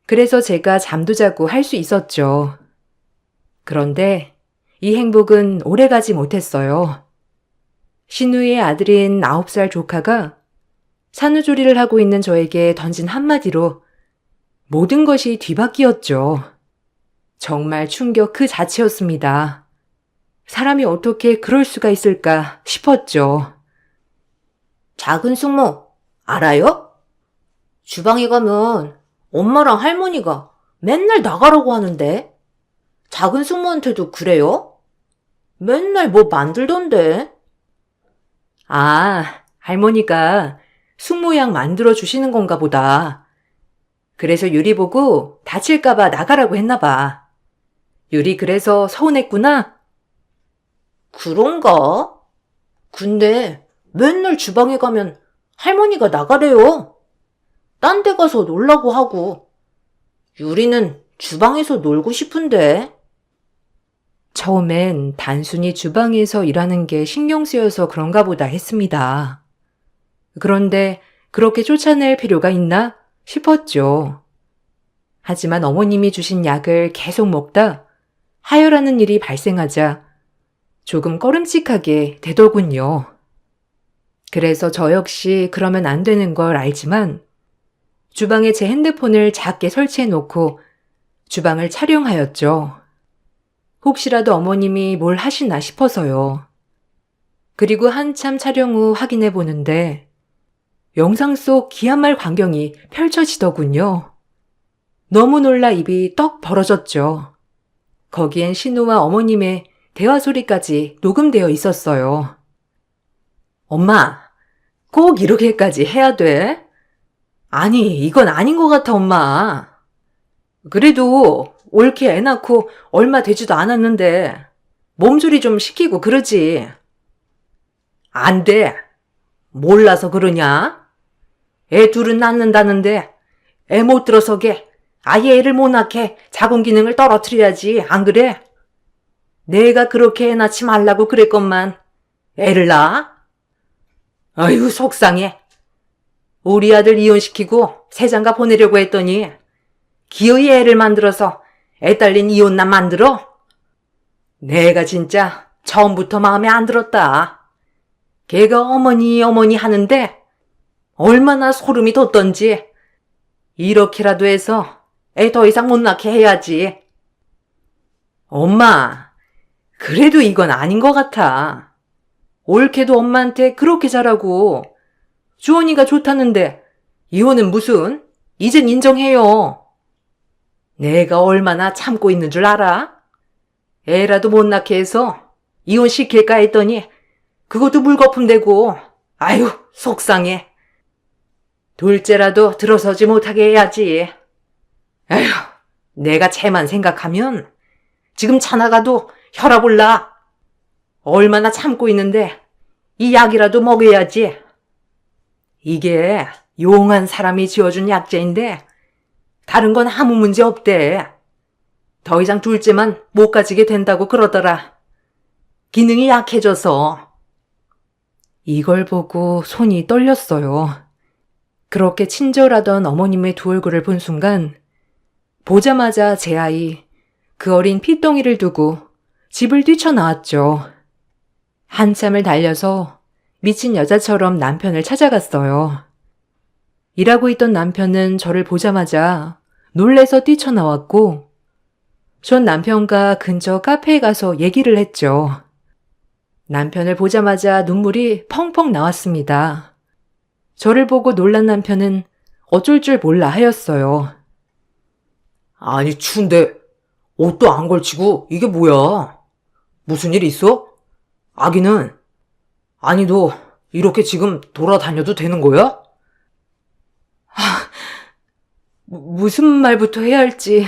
그래서 제가 잠도 자고 할 수 있었죠. 그런데 이 행복은 오래가지 못했어요. 신우이의 아들인 9살 조카가 산후조리를 하고 있는 저에게 던진 한마디로 모든 것이 뒤바뀌었죠. 정말 충격 그 자체였습니다. 사람이 어떻게 그럴 수가 있을까 싶었죠. 작은 숙모, 알아요? 주방에 가면 엄마랑 할머니가 맨날 나가라고 하는데 작은 숙모한테도 그래요? 맨날 뭐 만들던데. 아, 할머니가 숙모양 만들어 주시는 건가 보다. 그래서 유리 보고 다칠까봐 나가라고 했나 봐. 유리 그래서 서운했구나? 그런가? 근데 맨날 주방에 가면 할머니가 나가래요. 딴 데 가서 놀라고 하고. 유리는 주방에서 놀고 싶은데. 처음엔 단순히 주방에서 일하는 게 신경 쓰여서 그런가 보다 했습니다. 그런데 그렇게 쫓아낼 필요가 있나 싶었죠. 하지만 어머님이 주신 약을 계속 먹다 하혈하는 일이 발생하자 조금 꺼름칙하게 되더군요. 그래서 저 역시 그러면 안 되는 걸 알지만 주방에 제 핸드폰을 작게 설치해 놓고 주방을 촬영하였죠. 혹시라도 어머님이 뭘 하시나 싶어서요. 그리고 한참 촬영 후 확인해 보는데 영상 속 기한말 광경이 펼쳐지더군요. 너무 놀라 입이 떡 벌어졌죠. 거기엔 신우와 어머님의 대화 소리까지 녹음되어 있었어요. 엄마, 꼭 이렇게까지 해야 돼? 아니, 이건 아닌 것 같아, 엄마. 그래도 옳게 애 낳고 얼마 되지도 않았는데 몸조리 좀 시키고 그러지. 안 돼. 몰라서 그러냐? 애 둘은 낳는다는데 애 못 들어서게 아예 애를 못 낳게 자궁 기능을 떨어뜨려야지, 안 그래? 내가 그렇게 애 낳지 말라고 그랬건만 애를 낳아? 아유, 속상해. 우리 아들 이혼시키고 새장가 보내려고 했더니 기어이 애를 만들어서 애 딸린 이혼남 만들어? 내가 진짜 처음부터 마음에 안 들었다. 걔가 어머니 어머니 하는데 얼마나 소름이 돋던지. 이렇게라도 해서 애 더 이상 못 낳게 해야지. 엄마, 그래도 이건 아닌 것 같아. 옳게도 엄마한테 그렇게 잘하고 주원이가 좋다는데 이혼은 무슨? 이젠 인정해요. 내가 얼마나 참고 있는 줄 알아? 애라도 못 낳게 해서 이혼시킬까 했더니 그것도 물거품 되고, 아유, 속상해. 둘째라도 들어서지 못하게 해야지. 아휴, 내가 쟤만 생각하면 지금 차 나가도 혈압 올라. 얼마나 참고 있는데 이 약이라도 먹여야지. 이게 용한 사람이 지어준 약재인데 다른 건 아무 문제 없대. 더 이상 둘째만 못 가지게 된다고 그러더라. 기능이 약해져서. 이걸 보고 손이 떨렸어요. 그렇게 친절하던 어머님의 두 얼굴을 본 순간 보자마자 제 아이, 그 어린 피덩이를 두고 집을 뛰쳐나왔죠. 한참을 달려서 미친 여자처럼 남편을 찾아갔어요. 일하고 있던 남편은 저를 보자마자 놀래서 뛰쳐나왔고 전 남편과 근처 카페에 가서 얘기를 했죠. 남편을 보자마자 눈물이 펑펑 나왔습니다. 저를 보고 놀란 남편은 어쩔 줄 몰라 하였어요. 아니, 추운데 옷도 안 걸치고 이게 뭐야? 무슨 일 있어? 아기는? 아니, 너 이렇게 지금 돌아다녀도 되는 거야? 무슨 말부터 해야 할지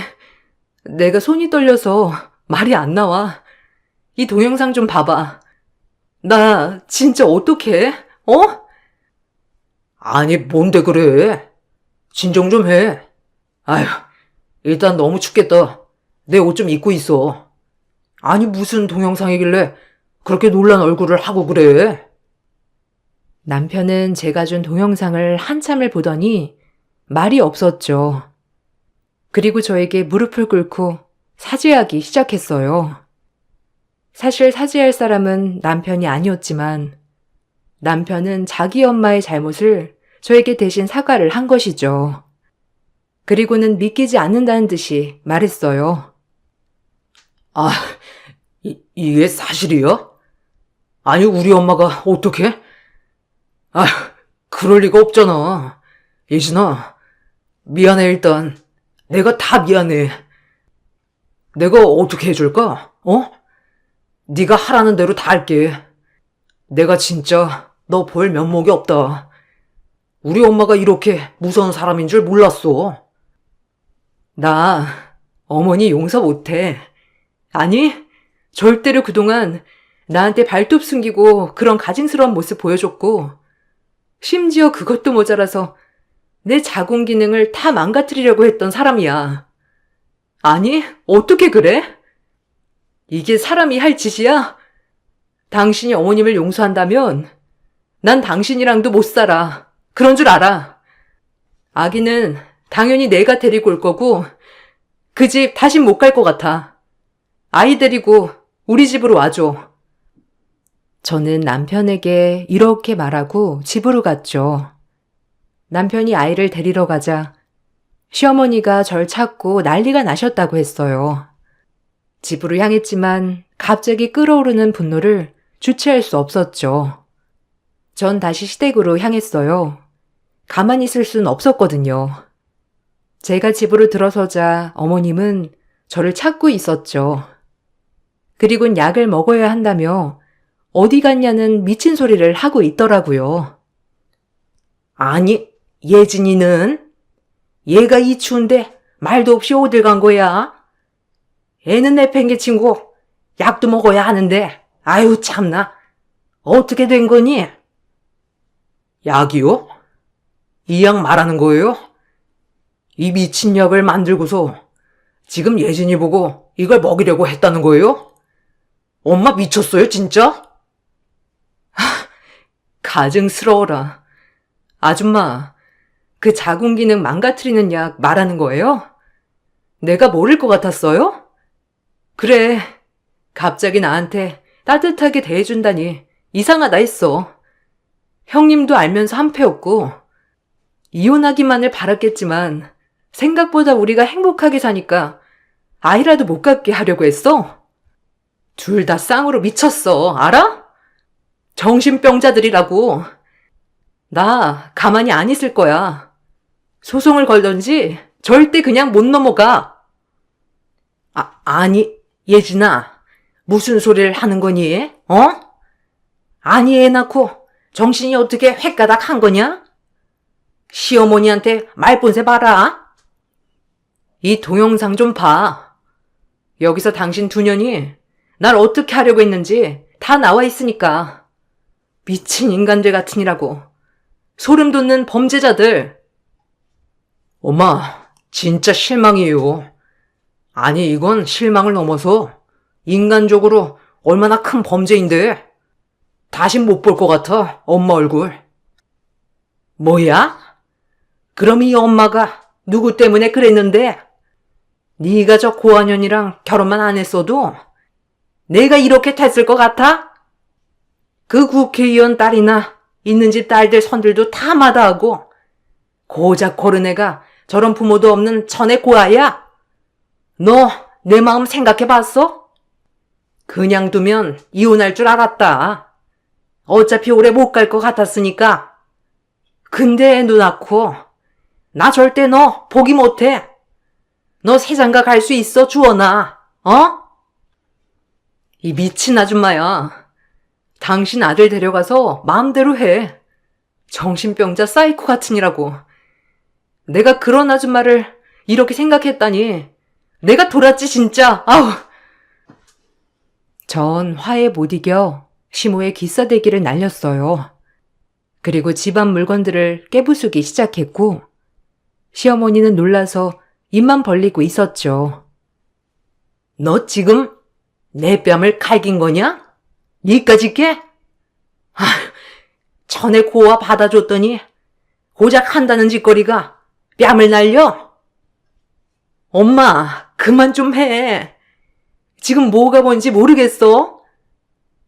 내가 손이 떨려서 말이 안 나와. 이 동영상 좀 봐봐. 나 진짜 어떡해? 어? 아니, 뭔데 그래? 진정 좀 해. 아휴, 일단 너무 춥겠다. 내 옷 좀 입고 있어. 아니, 무슨 동영상이길래 그렇게 놀란 얼굴을 하고 그래? 남편은 제가 준 동영상을 한참을 보더니 말이 없었죠. 그리고 저에게 무릎을 꿇고 사죄하기 시작했어요. 사실 사죄할 사람은 남편이 아니었지만 남편은 자기 엄마의 잘못을 저에게 대신 사과를 한 것이죠. 그리고는 믿기지 않는다는 듯이 말했어요. 아, 이게 사실이야? 아니, 우리 엄마가 어떡해? 아, 그럴 리가 없잖아. 예진아, 미안해. 일단 내가 다 미안해. 내가 어떻게 해줄까? 어? 네가 하라는 대로 다 할게. 내가 진짜 너 볼 면목이 없다. 우리 엄마가 이렇게 무서운 사람인 줄 몰랐어. 나 어머니 용서 못해. 아니, 절대로 그동안 나한테 발톱 숨기고 그런 가증스러운 모습 보여줬고 심지어 그것도 모자라서 내 자궁 기능을 다 망가뜨리려고 했던 사람이야. 아니, 어떻게 그래? 이게 사람이 할 짓이야? 당신이 어머님을 용서한다면 난 당신이랑도 못 살아. 그런 줄 알아. 아기는 당연히 내가 데리고 올 거고 그 집 다신 못 갈 것 같아. 아이 데리고 우리 집으로 와줘. 저는 남편에게 이렇게 말하고 집으로 갔죠. 남편이 아이를 데리러 가자 시어머니가 절 찾고 난리가 나셨다고 했어요. 집으로 향했지만 갑자기 끓어오르는 분노를 주체할 수 없었죠. 전 다시 시댁으로 향했어요. 가만히 있을 순 없었거든요. 제가 집으로 들어서자 어머님은 저를 찾고 있었죠. 그리곤 약을 먹어야 한다며 어디 갔냐는 미친 소리를 하고 있더라고요. 아니, 예진이는? 얘가 이 추운데 말도 없이 어딜 간 거야? 애는 내팽개친고 약도 먹어야 하는데, 아유 참나. 어떻게 된 거니? 약이요? 이 약 말하는 거예요? 이 미친 약을 만들고서 지금 예진이 보고 이걸 먹이려고 했다는 거예요? 엄마 미쳤어요, 진짜? 가증스러워라. 아줌마, 그 자궁 기능 망가뜨리는 약 말하는 거예요? 내가 모를 것 같았어요? 그래, 갑자기 나한테 따뜻하게 대해준다니 이상하다 했어. 형님도 알면서 한패였고, 이혼하기만을 바랐겠지만 생각보다 우리가 행복하게 사니까 아이라도 못 갖게 하려고 했어? 둘 다 쌍으로 미쳤어, 알아? 정신병자들이라고. 나 가만히 안 있을 거야. 소송을 걸던지 절대 그냥 못 넘어가. 아니, 예진아. 무슨 소리를 하는 거니? 어? 아니, 애 낳고 정신이 어떻게 획가닥 한 거냐? 시어머니한테 말본새 봐라. 이 동영상 좀 봐. 여기서 당신 두 년이 날 어떻게 하려고 했는지 다 나와 있으니까. 미친 인간들 같으니라고. 소름 돋는 범죄자들. 엄마, 진짜 실망이에요. 아니, 이건 실망을 넘어서 인간적으로 얼마나 큰 범죄인데 다신 못 볼 것 같아, 엄마 얼굴. 뭐야? 그럼 이 엄마가 누구 때문에 그랬는데? 네가 저 고한현이랑 결혼만 안 했어도 내가 이렇게 됐을 것 같아? 그 국회의원 딸이나 있는 집 딸들 손들도 다 마다하고 고작 고른 애가 저런 부모도 없는 천의 고아야? 너 내 마음 생각해봤어? 그냥 두면 이혼할 줄 알았다. 어차피 오래 못 갈 것 같았으니까. 근데 애 눈 낳고 나 절대 너 포기 못해. 너 새장가 갈 수 있어, 주원아. 어? 이 미친 아줌마야. 당신 아들 데려가서 마음대로 해. 정신병자 사이코 같으니라고. 내가 그런 아줌마를 이렇게 생각했다니 내가 돌았지 진짜. 아우. 전 화에 못 이겨 시모의 기싸대기를 날렸어요. 그리고 집안 물건들을 깨부수기 시작했고 시어머니는 놀라서 입만 벌리고 있었죠. 너 지금 내 뺨을 갈긴 거냐? 니까지 깨? 전에 고아 받아줬더니 고작 한다는 짓거리가 뺨을 날려? 엄마, 그만 좀 해. 지금 뭐가 뭔지 모르겠어?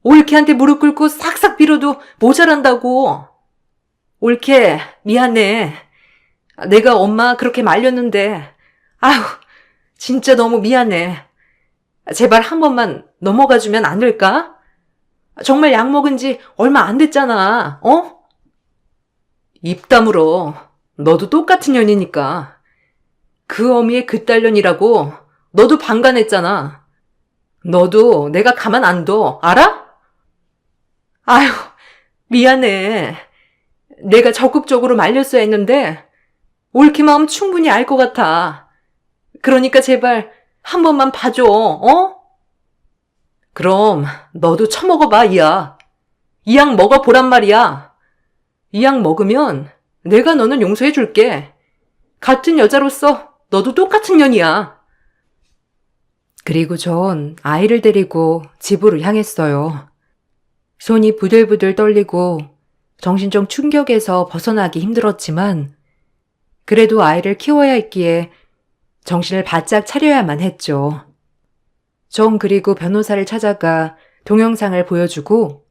올케한테 무릎 꿇고 싹싹 빌어도 모자란다고. 올케, 미안해. 내가 엄마 그렇게 말렸는데, 아휴, 진짜 너무 미안해. 제발 한 번만 넘어가주면 안 될까? 정말 약 먹은 지 얼마 안 됐잖아, 어? 입 다물어. 너도 똑같은 년이니까. 그 어미의 그딸년이라고 너도 방관했잖아. 너도 내가 가만 안 둬, 알아? 아휴, 미안해. 내가 적극적으로 말렸어야 했는데 올케 마음 충분히 알 것 같아. 그러니까 제발 한 번만 봐줘, 어? 그럼 너도 처먹어봐, 이 약. 이 약 먹어보란 말이야. 이 약 먹으면 내가 너는 용서해줄게. 같은 여자로서 너도 똑같은 년이야. 그리고 전 아이를 데리고 집으로 향했어요. 손이 부들부들 떨리고 정신적 충격에서 벗어나기 힘들었지만 그래도 아이를 키워야 했기에 정신을 바짝 차려야만 했죠. 전 그리고 변호사를 찾아가 동영상을 보여주고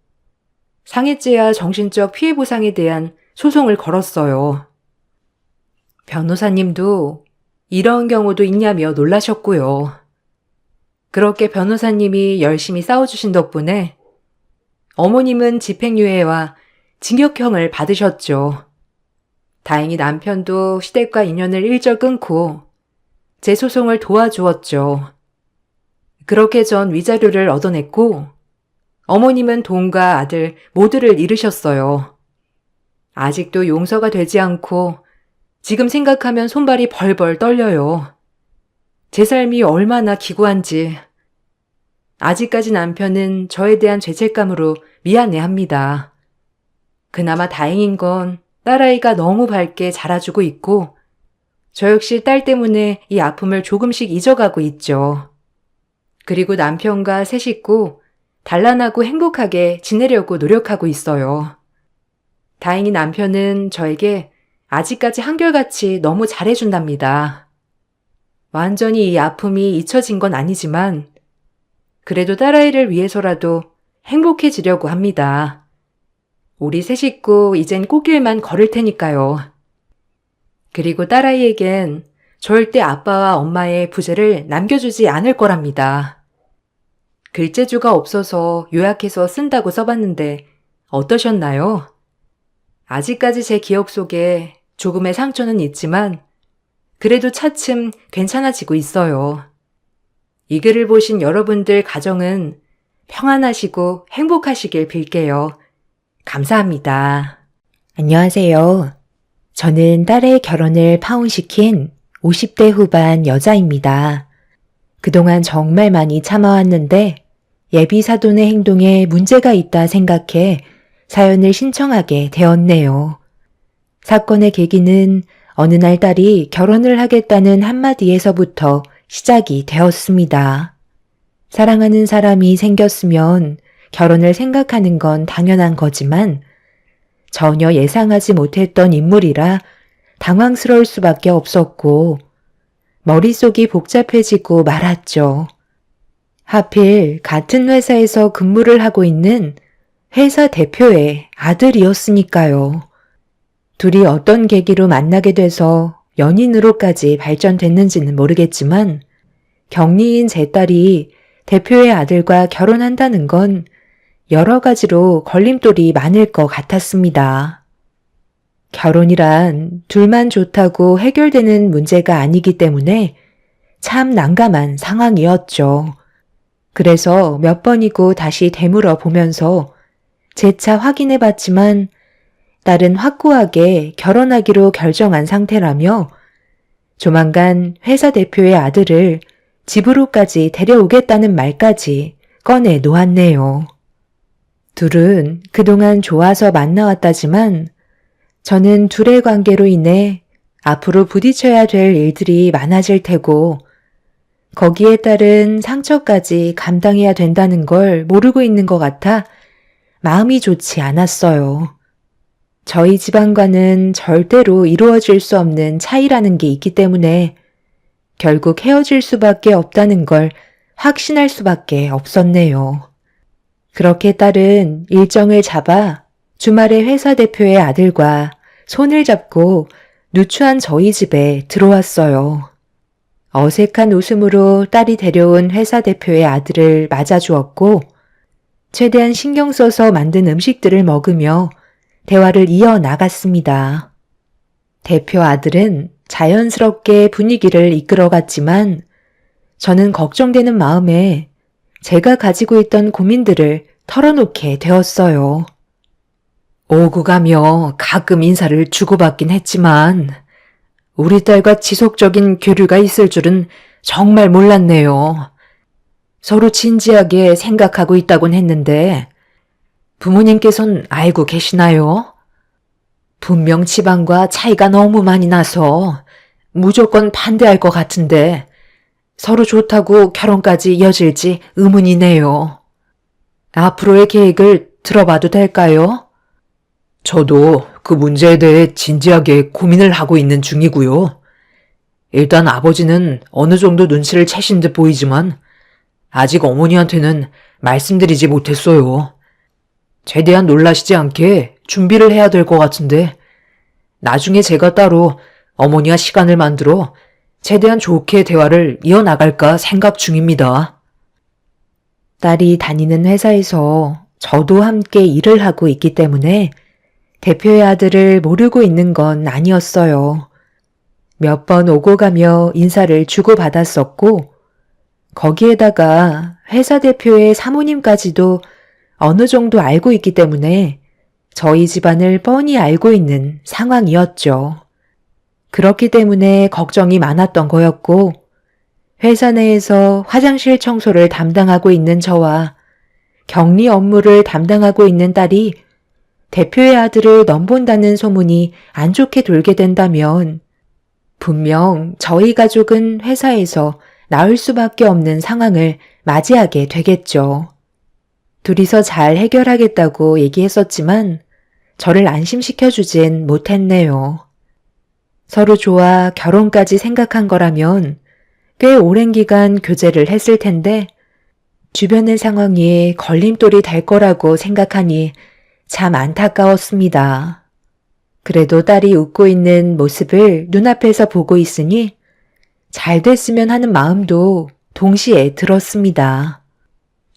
상해죄와 정신적 피해 보상에 대한 소송을 걸었어요. 변호사님도 이런 경우도 있냐며 놀라셨고요. 그렇게 변호사님이 열심히 싸워주신 덕분에 어머님은 집행유예와 징역형을 받으셨죠. 다행히 남편도 시댁과 인연을 일절 끊고 제 소송을 도와주었죠. 그렇게 전 위자료를 얻어냈고 어머님은 돈과 아들 모두를 잃으셨어요. 아직도 용서가 되지 않고 지금 생각하면 손발이 벌벌 떨려요. 제 삶이 얼마나 기구한지. 아직까지 남편은 저에 대한 죄책감으로 미안해합니다. 그나마 다행인 건 딸아이가 너무 밝게 자라주고 있고 저 역시 딸 때문에 이 아픔을 조금씩 잊어가고 있죠. 그리고 남편과 새 식구 단란하고 행복하게 지내려고 노력하고 있어요. 다행히 남편은 저에게 아직까지 한결같이 너무 잘해준답니다. 완전히 이 아픔이 잊혀진 건 아니지만 그래도 딸아이를 위해서라도 행복해지려고 합니다. 우리 새 식구 이젠 꽃길만 걸을 테니까요. 그리고 딸아이에겐 절대 아빠와 엄마의 부재를 남겨주지 않을 거랍니다. 글재주가 없어서 요약해서 쓴다고 써봤는데 어떠셨나요? 아직까지 제 기억 속에 조금의 상처는 있지만 그래도 차츰 괜찮아지고 있어요. 이 글을 보신 여러분들 가정은 평안하시고 행복하시길 빌게요. 감사합니다. 안녕하세요. 저는 딸의 결혼을 파혼시킨 50대 후반 여자입니다. 그동안 정말 많이 참아왔는데 예비 사돈의 행동에 문제가 있다 생각해 사연을 신청하게 되었네요. 사건의 계기는 어느 날 딸이 결혼을 하겠다는 한마디에서부터 시작이 되었습니다. 사랑하는 사람이 생겼으면 결혼을 생각하는 건 당연한 거지만 전혀 예상하지 못했던 인물이라 당황스러울 수밖에 없었고 머릿속이 복잡해지고 말았죠. 하필 같은 회사에서 근무를 하고 있는 회사 대표의 아들이었으니까요. 둘이 어떤 계기로 만나게 돼서 연인으로까지 발전됐는지는 모르겠지만 격리인 제 딸이 대표의 아들과 결혼한다는 건 여러 가지로 걸림돌이 많을 것 같았습니다. 결혼이란 둘만 좋다고 해결되는 문제가 아니기 때문에 참 난감한 상황이었죠. 그래서 몇 번이고 다시 되물어 보면서 재차 확인해 봤지만 딸은 확고하게 결혼하기로 결정한 상태라며 조만간 회사 대표의 아들을 집으로까지 데려오겠다는 말까지 꺼내 놓았네요. 둘은 그동안 좋아서 만나왔다지만 저는 둘의 관계로 인해 앞으로 부딪혀야 될 일들이 많아질 테고 거기에 따른 상처까지 감당해야 된다는 걸 모르고 있는 것 같아 마음이 좋지 않았어요. 저희 집안과는 절대로 이루어질 수 없는 차이라는 게 있기 때문에 결국 헤어질 수밖에 없다는 걸 확신할 수밖에 없었네요. 그렇게 딸은 일정을 잡아 주말에 회사 대표의 아들과 손을 잡고 누추한 저희 집에 들어왔어요. 어색한 웃음으로 딸이 데려온 회사 대표의 아들을 맞아주었고 최대한 신경 써서 만든 음식들을 먹으며 대화를 이어나갔습니다. 대표 아들은 자연스럽게 분위기를 이끌어갔지만 저는 걱정되는 마음에 제가 가지고 있던 고민들을 털어놓게 되었어요. 오고 가며 가끔 인사를 주고받긴 했지만 우리 딸과 지속적인 교류가 있을 줄은 정말 몰랐네요. 서로 진지하게 생각하고 있다곤 했는데 부모님께선 알고 계시나요? 분명 집안과 차이가 너무 많이 나서 무조건 반대할 것 같은데 서로 좋다고 결혼까지 이어질지 의문이네요. 앞으로의 계획을 들어봐도 될까요? 저도 그 문제에 대해 진지하게 고민을 하고 있는 중이고요. 일단 아버지는 어느 정도 눈치를 채신 듯 보이지만 아직 어머니한테는 말씀드리지 못했어요. 최대한 놀라시지 않게 준비를 해야 될 것 같은데 나중에 제가 따로 어머니와 시간을 만들어 최대한 좋게 대화를 이어나갈까 생각 중입니다. 딸이 다니는 회사에서 저도 함께 일을 하고 있기 때문에 대표의 아들을 모르고 있는 건 아니었어요. 몇 번 오고 가며 인사를 주고받았었고 거기에다가 회사 대표의 사모님까지도 어느 정도 알고 있기 때문에 저희 집안을 뻔히 알고 있는 상황이었죠. 그렇기 때문에 걱정이 많았던 거였고, 회사 내에서 화장실 청소를 담당하고 있는 저와 격리 업무를 담당하고 있는 딸이 대표의 아들을 넘본다는 소문이 안 좋게 돌게 된다면 분명 저희 가족은 회사에서 나을 수밖에 없는 상황을 맞이하게 되겠죠. 둘이서 잘 해결하겠다고 얘기했었지만 저를 안심시켜주진 못했네요. 서로 좋아 결혼까지 생각한 거라면 꽤 오랜 기간 교제를 했을 텐데 주변의 상황이 걸림돌이 될 거라고 생각하니 참 안타까웠습니다. 그래도 딸이 웃고 있는 모습을 눈앞에서 보고 있으니 잘 됐으면 하는 마음도 동시에 들었습니다.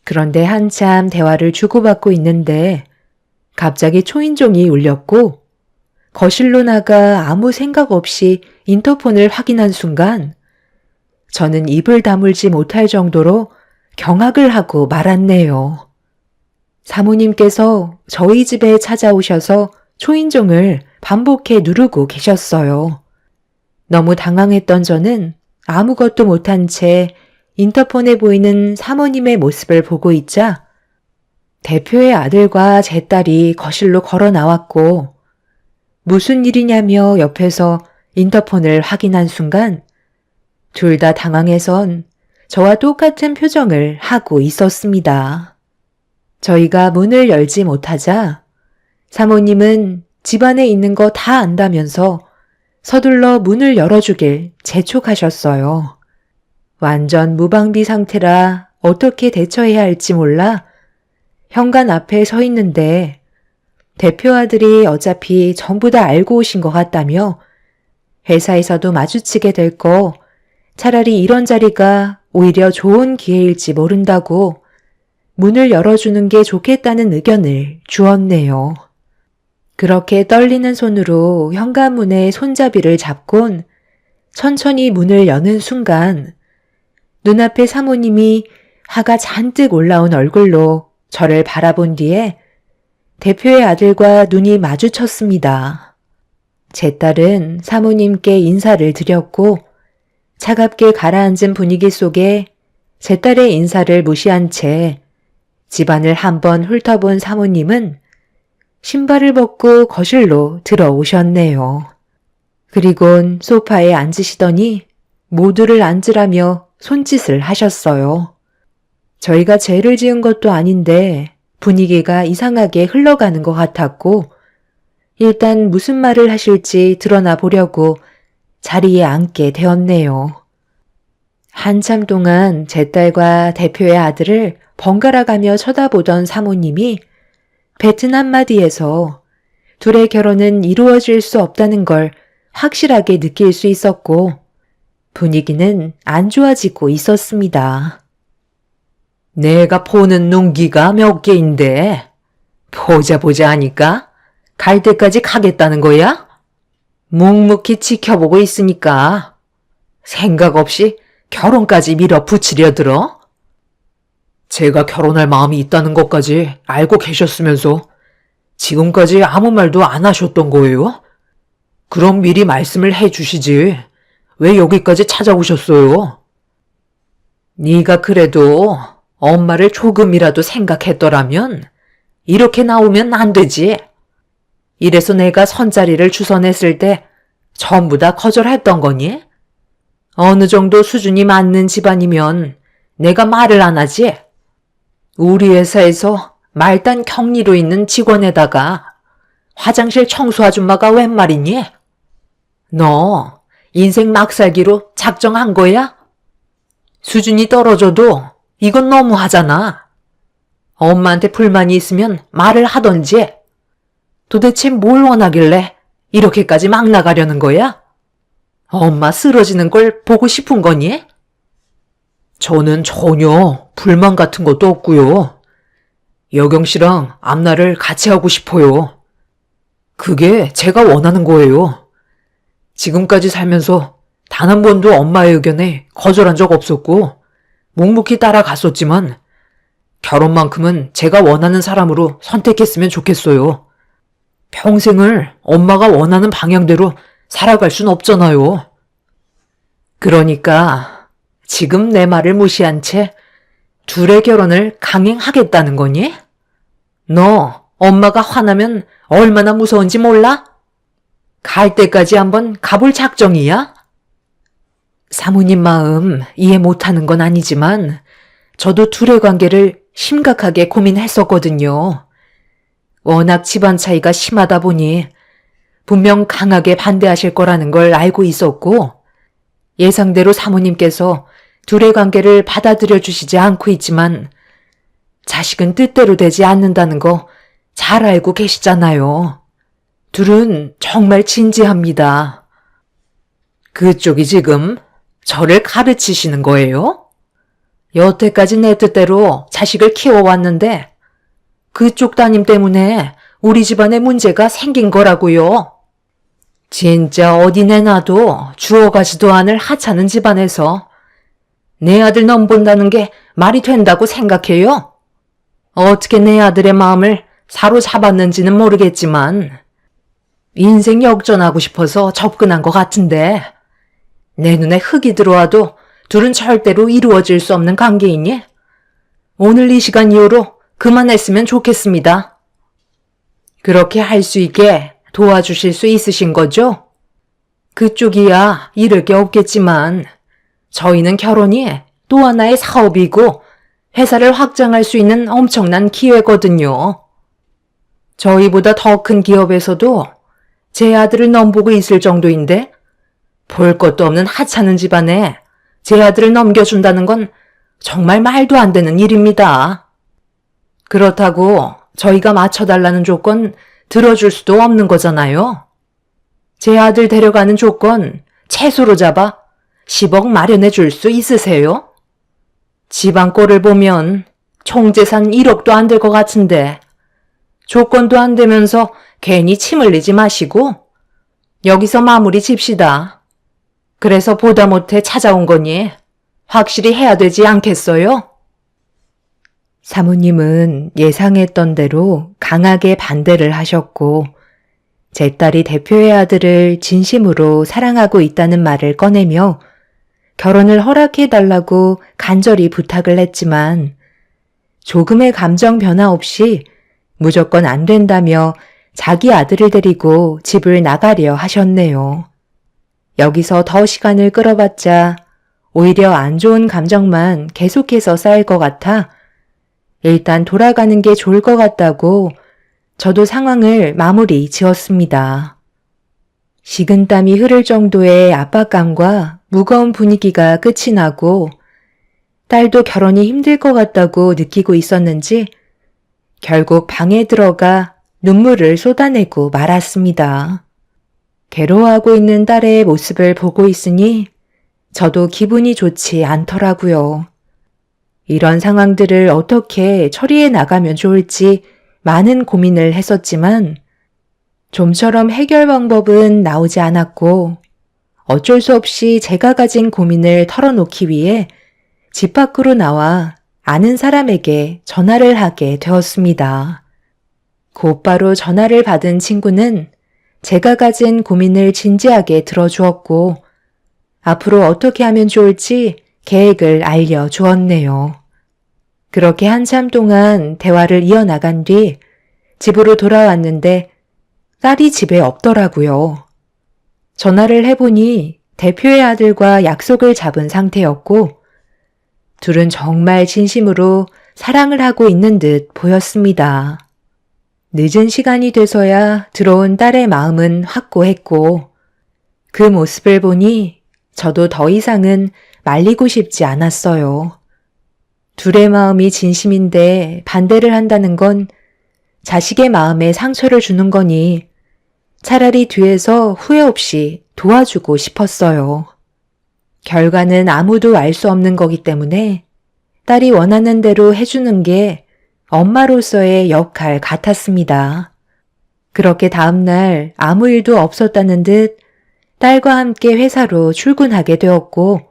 그런데 한참 대화를 주고받고 있는데 갑자기 초인종이 울렸고 거실로 나가 아무 생각 없이 인터폰을 확인한 순간 저는 입을 다물지 못할 정도로 경악을 하고 말았네요. 사모님께서 저희 집에 찾아오셔서 초인종을 반복해 누르고 계셨어요. 너무 당황했던 저는 아무것도 못한 채 인터폰에 보이는 사모님의 모습을 보고 있자 대표의 아들과 제 딸이 거실로 걸어 나왔고 무슨 일이냐며 옆에서 인터폰을 확인한 순간 둘 다 당황해선 저와 똑같은 표정을 하고 있었습니다. 저희가 문을 열지 못하자 사모님은 집안에 있는 거 다 안다면서 서둘러 문을 열어주길 재촉하셨어요. 완전 무방비 상태라 어떻게 대처해야 할지 몰라 현관 앞에 서 있는데 대표 아들이 어차피 전부 다 알고 오신 것 같다며 회사에서도 마주치게 될 거 차라리 이런 자리가 오히려 좋은 기회일지 모른다고 문을 열어주는 게 좋겠다는 의견을 주었네요. 그렇게 떨리는 손으로 현관문에 손잡이를 잡곤 천천히 문을 여는 순간 눈앞에 사모님이 화가 잔뜩 올라온 얼굴로 저를 바라본 뒤에 대표의 아들과 눈이 마주쳤습니다. 제 딸은 사모님께 인사를 드렸고 차갑게 가라앉은 분위기 속에 제 딸의 인사를 무시한 채 집안을 한번 훑어본 사모님은 신발을 벗고 거실로 들어오셨네요. 그리곤 소파에 앉으시더니 모두를 앉으라며 손짓을 하셨어요. 저희가 죄를 지은 것도 아닌데 분위기가 이상하게 흘러가는 것 같았고 일단 무슨 말을 하실지 드러나 보려고 자리에 앉게 되었네요. 한참 동안 제 딸과 대표의 아들을 번갈아 가며 쳐다보던 사모님이 뱉은 한마디에서 둘의 결혼은 이루어질 수 없다는 걸 확실하게 느낄 수 있었고 분위기는 안 좋아지고 있었습니다. 내가 보는 눈기가 몇 개인데 보자 하니까 갈 때까지 가겠다는 거야? 묵묵히 지켜보고 있으니까 생각 없이 결혼까지 밀어붙이려 들어? 제가 결혼할 마음이 있다는 것까지 알고 계셨으면서 지금까지 아무 말도 안 하셨던 거예요? 그럼 미리 말씀을 해주시지. 왜 여기까지 찾아오셨어요? 네가 그래도 엄마를 조금이라도 생각했더라면 이렇게 나오면 안 되지. 이래서 내가 선자리를 주선했을 때 전부 다 거절했던 거니? 어느 정도 수준이 맞는 집안이면 내가 말을 안 하지. 우리 회사에서 말단 격리로 있는 직원에다가 화장실 청소 아줌마가 웬 말이니? 너 인생 막살기로 작정한 거야? 수준이 떨어져도 이건 너무하잖아. 엄마한테 불만이 있으면 말을 하던지. 도대체 뭘 원하길래 이렇게까지 막 나가려는 거야? 엄마 쓰러지는 걸 보고 싶은 거니? 저는 전혀 불만 같은 것도 없고요. 여경 씨랑 앞날을 같이 하고 싶어요. 그게 제가 원하는 거예요. 지금까지 살면서 단 한 번도 엄마의 의견에 거절한 적 없었고 묵묵히 따라갔었지만 결혼만큼은 제가 원하는 사람으로 선택했으면 좋겠어요. 평생을 엄마가 원하는 방향대로 살아갈 순 없잖아요. 그러니까 지금 내 말을 무시한 채 둘의 결혼을 강행하겠다는 거니? 너 엄마가 화나면 얼마나 무서운지 몰라? 갈 때까지 한번 가볼 작정이야? 사모님 마음 이해 못하는 건 아니지만 저도 둘의 관계를 심각하게 고민했었거든요. 워낙 집안 차이가 심하다 보니 분명 강하게 반대하실 거라는 걸 알고 있었고 예상대로 사모님께서 둘의 관계를 받아들여 주시지 않고 있지만 자식은 뜻대로 되지 않는다는 거 잘 알고 계시잖아요. 둘은 정말 진지합니다. 그쪽이 지금 저를 가르치시는 거예요? 여태까지 내 뜻대로 자식을 키워왔는데 그쪽 따님 때문에 우리 집안에 문제가 생긴 거라고요. 진짜 어디 내놔도 주워가지도 않을 하찮은 집안에서 내 아들 넘본다는 게 말이 된다고 생각해요? 어떻게 내 아들의 마음을 사로잡았는지는 모르겠지만 인생 역전하고 싶어서 접근한 것 같은데 내 눈에 흙이 들어와도 둘은 절대로 이루어질 수 없는 관계이니 오늘 이 시간 이후로 그만했으면 좋겠습니다. 그렇게 할 수 있게 도와주실 수 있으신 거죠? 그쪽이야 잃을 게 없겠지만 저희는 결혼이 또 하나의 사업이고 회사를 확장할 수 있는 엄청난 기회거든요. 저희보다 더 큰 기업에서도 제 아들을 넘보고 있을 정도인데 볼 것도 없는 하찮은 집안에 제 아들을 넘겨준다는 건 정말 말도 안 되는 일입니다. 그렇다고 저희가 맞춰달라는 조건 들어줄 수도 없는 거잖아요. 제 아들 데려가는 조건 최소로 잡아 10억 마련해 줄 수 있으세요? 집안 꼴을 보면 총 재산 1억도 안 될 것 같은데 조건도 안 되면서 괜히 침 흘리지 마시고 여기서 마무리 집시다. 그래서 보다 못해 찾아온 거니 확실히 해야 되지 않겠어요? 사모님은 예상했던 대로 강하게 반대를 하셨고 제 딸이 대표의 아들을 진심으로 사랑하고 있다는 말을 꺼내며 결혼을 허락해달라고 간절히 부탁을 했지만 조금의 감정 변화 없이 무조건 안 된다며 자기 아들을 데리고 집을 나가려 하셨네요. 여기서 더 시간을 끌어봤자 오히려 안 좋은 감정만 계속해서 쌓일 것 같아 일단 돌아가는 게 좋을 것 같다고 저도 상황을 마무리 지었습니다. 식은땀이 흐를 정도의 압박감과 무거운 분위기가 끝이 나고 딸도 결혼이 힘들 것 같다고 느끼고 있었는지 결국 방에 들어가 눈물을 쏟아내고 말았습니다. 괴로워하고 있는 딸의 모습을 보고 있으니 저도 기분이 좋지 않더라고요. 이런 상황들을 어떻게 처리해 나가면 좋을지 많은 고민을 했었지만 좀처럼 해결 방법은 나오지 않았고 어쩔 수 없이 제가 가진 고민을 털어놓기 위해 집 밖으로 나와 아는 사람에게 전화를 하게 되었습니다. 곧바로 전화를 받은 친구는 제가 가진 고민을 진지하게 들어주었고 앞으로 어떻게 하면 좋을지 계획을 알려주었네요. 그렇게 한참 동안 대화를 이어나간 뒤 집으로 돌아왔는데 딸이 집에 없더라고요. 전화를 해보니 대표의 아들과 약속을 잡은 상태였고 둘은 정말 진심으로 사랑을 하고 있는 듯 보였습니다. 늦은 시간이 돼서야 들어온 딸의 마음은 확고했고 그 모습을 보니 저도 더 이상은 말리고 싶지 않았어요. 둘의 마음이 진심인데 반대를 한다는 건 자식의 마음에 상처를 주는 거니 차라리 뒤에서 후회 없이 도와주고 싶었어요. 결과는 아무도 알 수 없는 거기 때문에 딸이 원하는 대로 해주는 게 엄마로서의 역할 같았습니다. 그렇게 다음날 아무 일도 없었다는 듯 딸과 함께 회사로 출근하게 되었고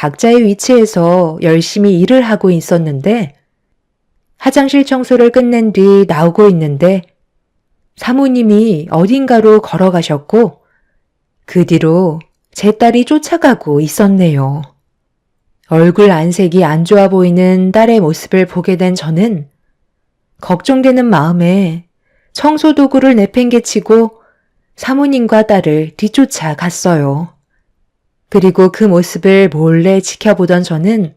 각자의 위치에서 열심히 일을 하고 있었는데 화장실 청소를 끝낸 뒤 나오고 있는데 사모님이 어딘가로 걸어가셨고 그 뒤로 제 딸이 쫓아가고 있었네요. 얼굴 안색이 안 좋아 보이는 딸의 모습을 보게 된 저는 걱정되는 마음에 청소 도구를 내팽개치고 사모님과 딸을 뒤쫓아 갔어요. 그리고 그 모습을 몰래 지켜보던 저는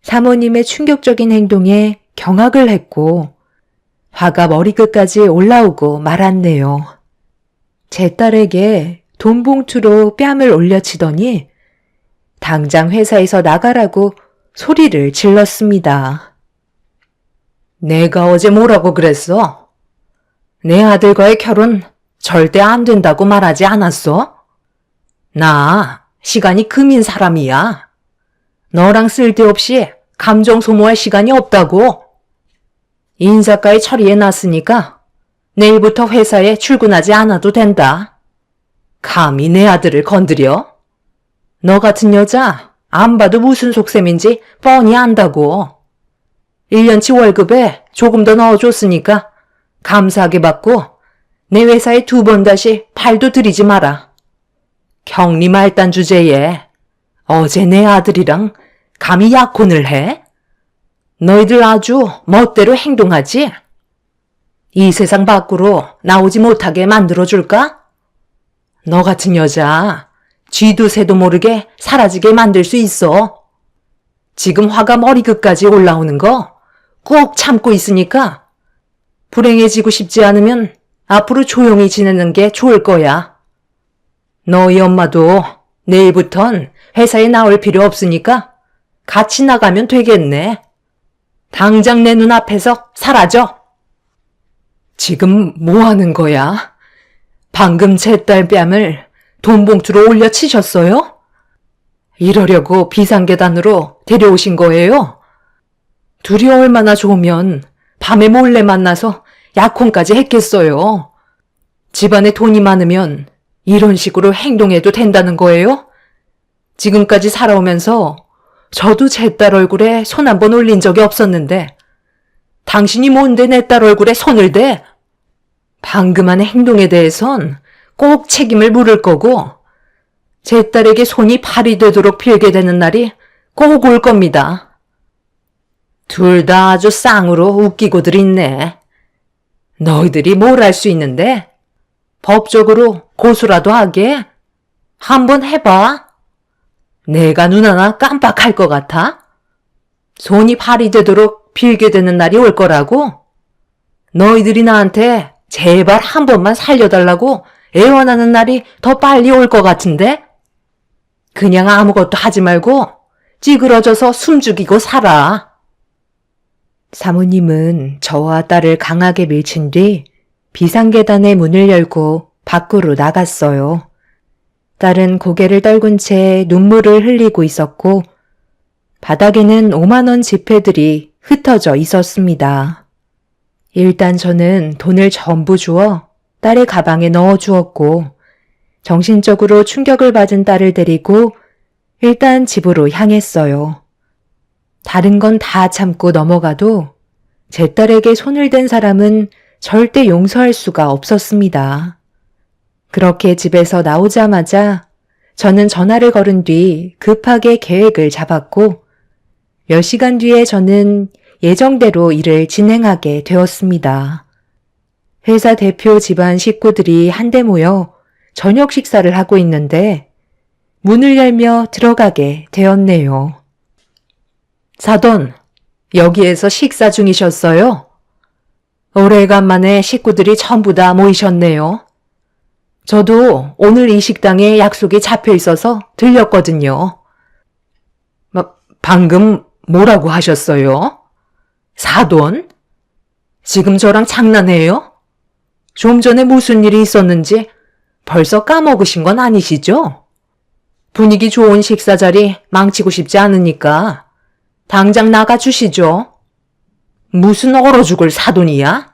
사모님의 충격적인 행동에 경악을 했고 화가 머리끝까지 올라오고 말았네요. 제 딸에게 돈 봉투로 뺨을 올려치더니 당장 회사에서 나가라고 소리를 질렀습니다. 내가 어제 뭐라고 그랬어? 내 아들과의 결혼 절대 안 된다고 말하지 않았어? 나 시간이 금인 사람이야. 너랑 쓸데없이 감정 소모할 시간이 없다고. 인사까지 처리해놨으니까 내일부터 회사에 출근하지 않아도 된다. 감히 내 아들을 건드려? 너 같은 여자 안 봐도 무슨 속셈인지 뻔히 안다고. 1년치 월급에 조금 더 넣어줬으니까 감사하게 받고 내 회사에 2번 다시 팔도 들이지 마라. 격리 말단 주제에 어제 내 아들이랑 감히 약혼을 해? 너희들 아주 멋대로 행동하지? 이 세상 밖으로 나오지 못하게 만들어줄까? 너 같은 여자 쥐도 새도 모르게 사라지게 만들 수 있어. 지금 화가 머리끝까지 올라오는 거 꼭 참고 있으니까 불행해지고 싶지 않으면 앞으로 조용히 지내는 게 좋을 거야. 너희 엄마도 내일부턴 회사에 나올 필요 없으니까 같이 나가면 되겠네. 당장 내 눈앞에서 사라져. 지금 뭐 하는 거야? 방금 제 딸 뺨을 돈봉투로 올려 치셨어요? 이러려고 비상계단으로 데려오신 거예요? 둘이 얼마나 좋으면 밤에 몰래 만나서 약혼까지 했겠어요. 집안에 돈이 많으면 이런 식으로 행동해도 된다는 거예요? 지금까지 살아오면서 저도 제 딸 얼굴에 손 한 번 올린 적이 없었는데 당신이 뭔데 내 딸 얼굴에 손을 대? 방금 한 행동에 대해선 꼭 책임을 물을 거고 제 딸에게 손이 발이 되도록 빌게 되는 날이 꼭 올 겁니다. 둘 다 아주 쌍으로 웃기고들 있네. 너희들이 뭘 할 수 있는데? 법적으로 고소라도 하게? 한번 해봐. 내가 눈 하나 깜빡할 것 같아? 손이 발이 되도록 빌게 되는 날이 올 거라고? 너희들이 나한테 제발 한 번만 살려달라고 애원하는 날이 더 빨리 올 것 같은데? 그냥 아무것도 하지 말고 찌그러져서 숨죽이고 살아. 사모님은 저와 딸을 강하게 밀친 뒤 비상계단의 문을 열고 밖으로 나갔어요. 딸은 고개를 떨군 채 눈물을 흘리고 있었고 바닥에는 5만 원 지폐들이 흩어져 있었습니다. 일단 저는 돈을 전부 주어 딸의 가방에 넣어 주었고 정신적으로 충격을 받은 딸을 데리고 일단 집으로 향했어요. 다른 건 다 참고 넘어가도 제 딸에게 손을 댄 사람은 절대 용서할 수가 없었습니다. 그렇게 집에서 나오자마자 저는 전화를 걸은 뒤 급하게 계획을 잡았고 몇 시간 뒤에 저는 예정대로 일을 진행하게 되었습니다. 회사 대표 집안 식구들이 한데 모여 저녁 식사를 하고 있는데 문을 열며 들어가게 되었네요. 사돈, 여기에서 식사 중이셨어요? 오래간만에 식구들이 전부 다 모이셨네요. 저도 오늘 이 식당에 약속이 잡혀 있어서 들렸거든요. 방금 뭐라고 하셨어요? 사돈? 지금 저랑 장난해요? 좀 전에 무슨 일이 있었는지 벌써 까먹으신 건 아니시죠? 분위기 좋은 식사 자리 망치고 싶지 않으니까 당장 나가주시죠. 무슨 얼어 죽을 사돈이야?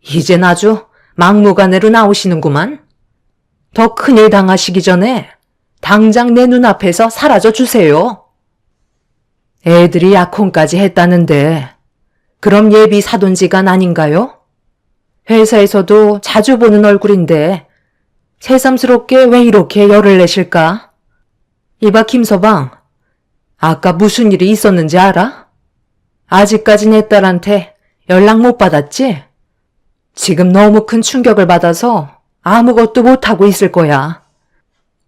이젠 아주 막무가내로 나오시는구만. 더 큰일 당하시기 전에 당장 내 눈앞에서 사라져 주세요. 애들이 약혼까지 했다는데 그럼 예비 사돈지간 아닌가요? 회사에서도 자주 보는 얼굴인데 새삼스럽게 왜 이렇게 열을 내실까? 이봐 김서방, 아까 무슨 일이 있었는지 알아? 아직까지 내 딸한테 연락 못 받았지? 지금 너무 큰 충격을 받아서 아무것도 못하고 있을 거야.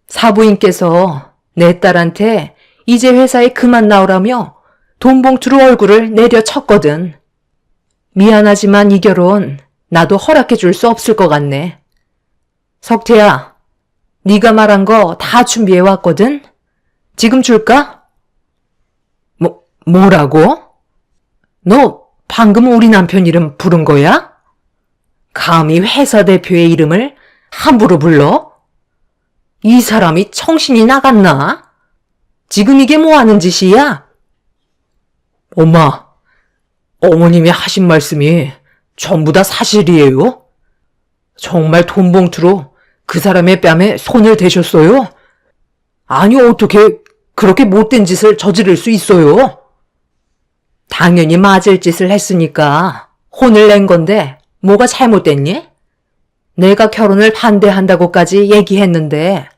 사부인께서 내 딸한테 이제 회사에 그만 나오라며 돈 봉투로 얼굴을 내려쳤거든. 미안하지만 이 결혼 나도 허락해 줄 수 없을 것 같네. 석태야, 네가 말한 거 다 준비해 왔거든? 지금 줄까? 뭐라고? 너 방금 우리 남편 이름 부른 거야? 감히 회사 대표의 이름을 함부로 불러? 이 사람이 정신이 나갔나? 지금 이게 뭐 하는 짓이야? 엄마, 어머님이 하신 말씀이 전부 다 사실이에요? 정말 돈 봉투로 그 사람의 뺨에 손을 대셨어요? 아니, 어떻게 그렇게 못된 짓을 저지를 수 있어요? 당연히 맞을 짓을 했으니까 혼을 낸 건데 뭐가 잘못됐니? 내가 결혼을 반대한다고까지 얘기했는데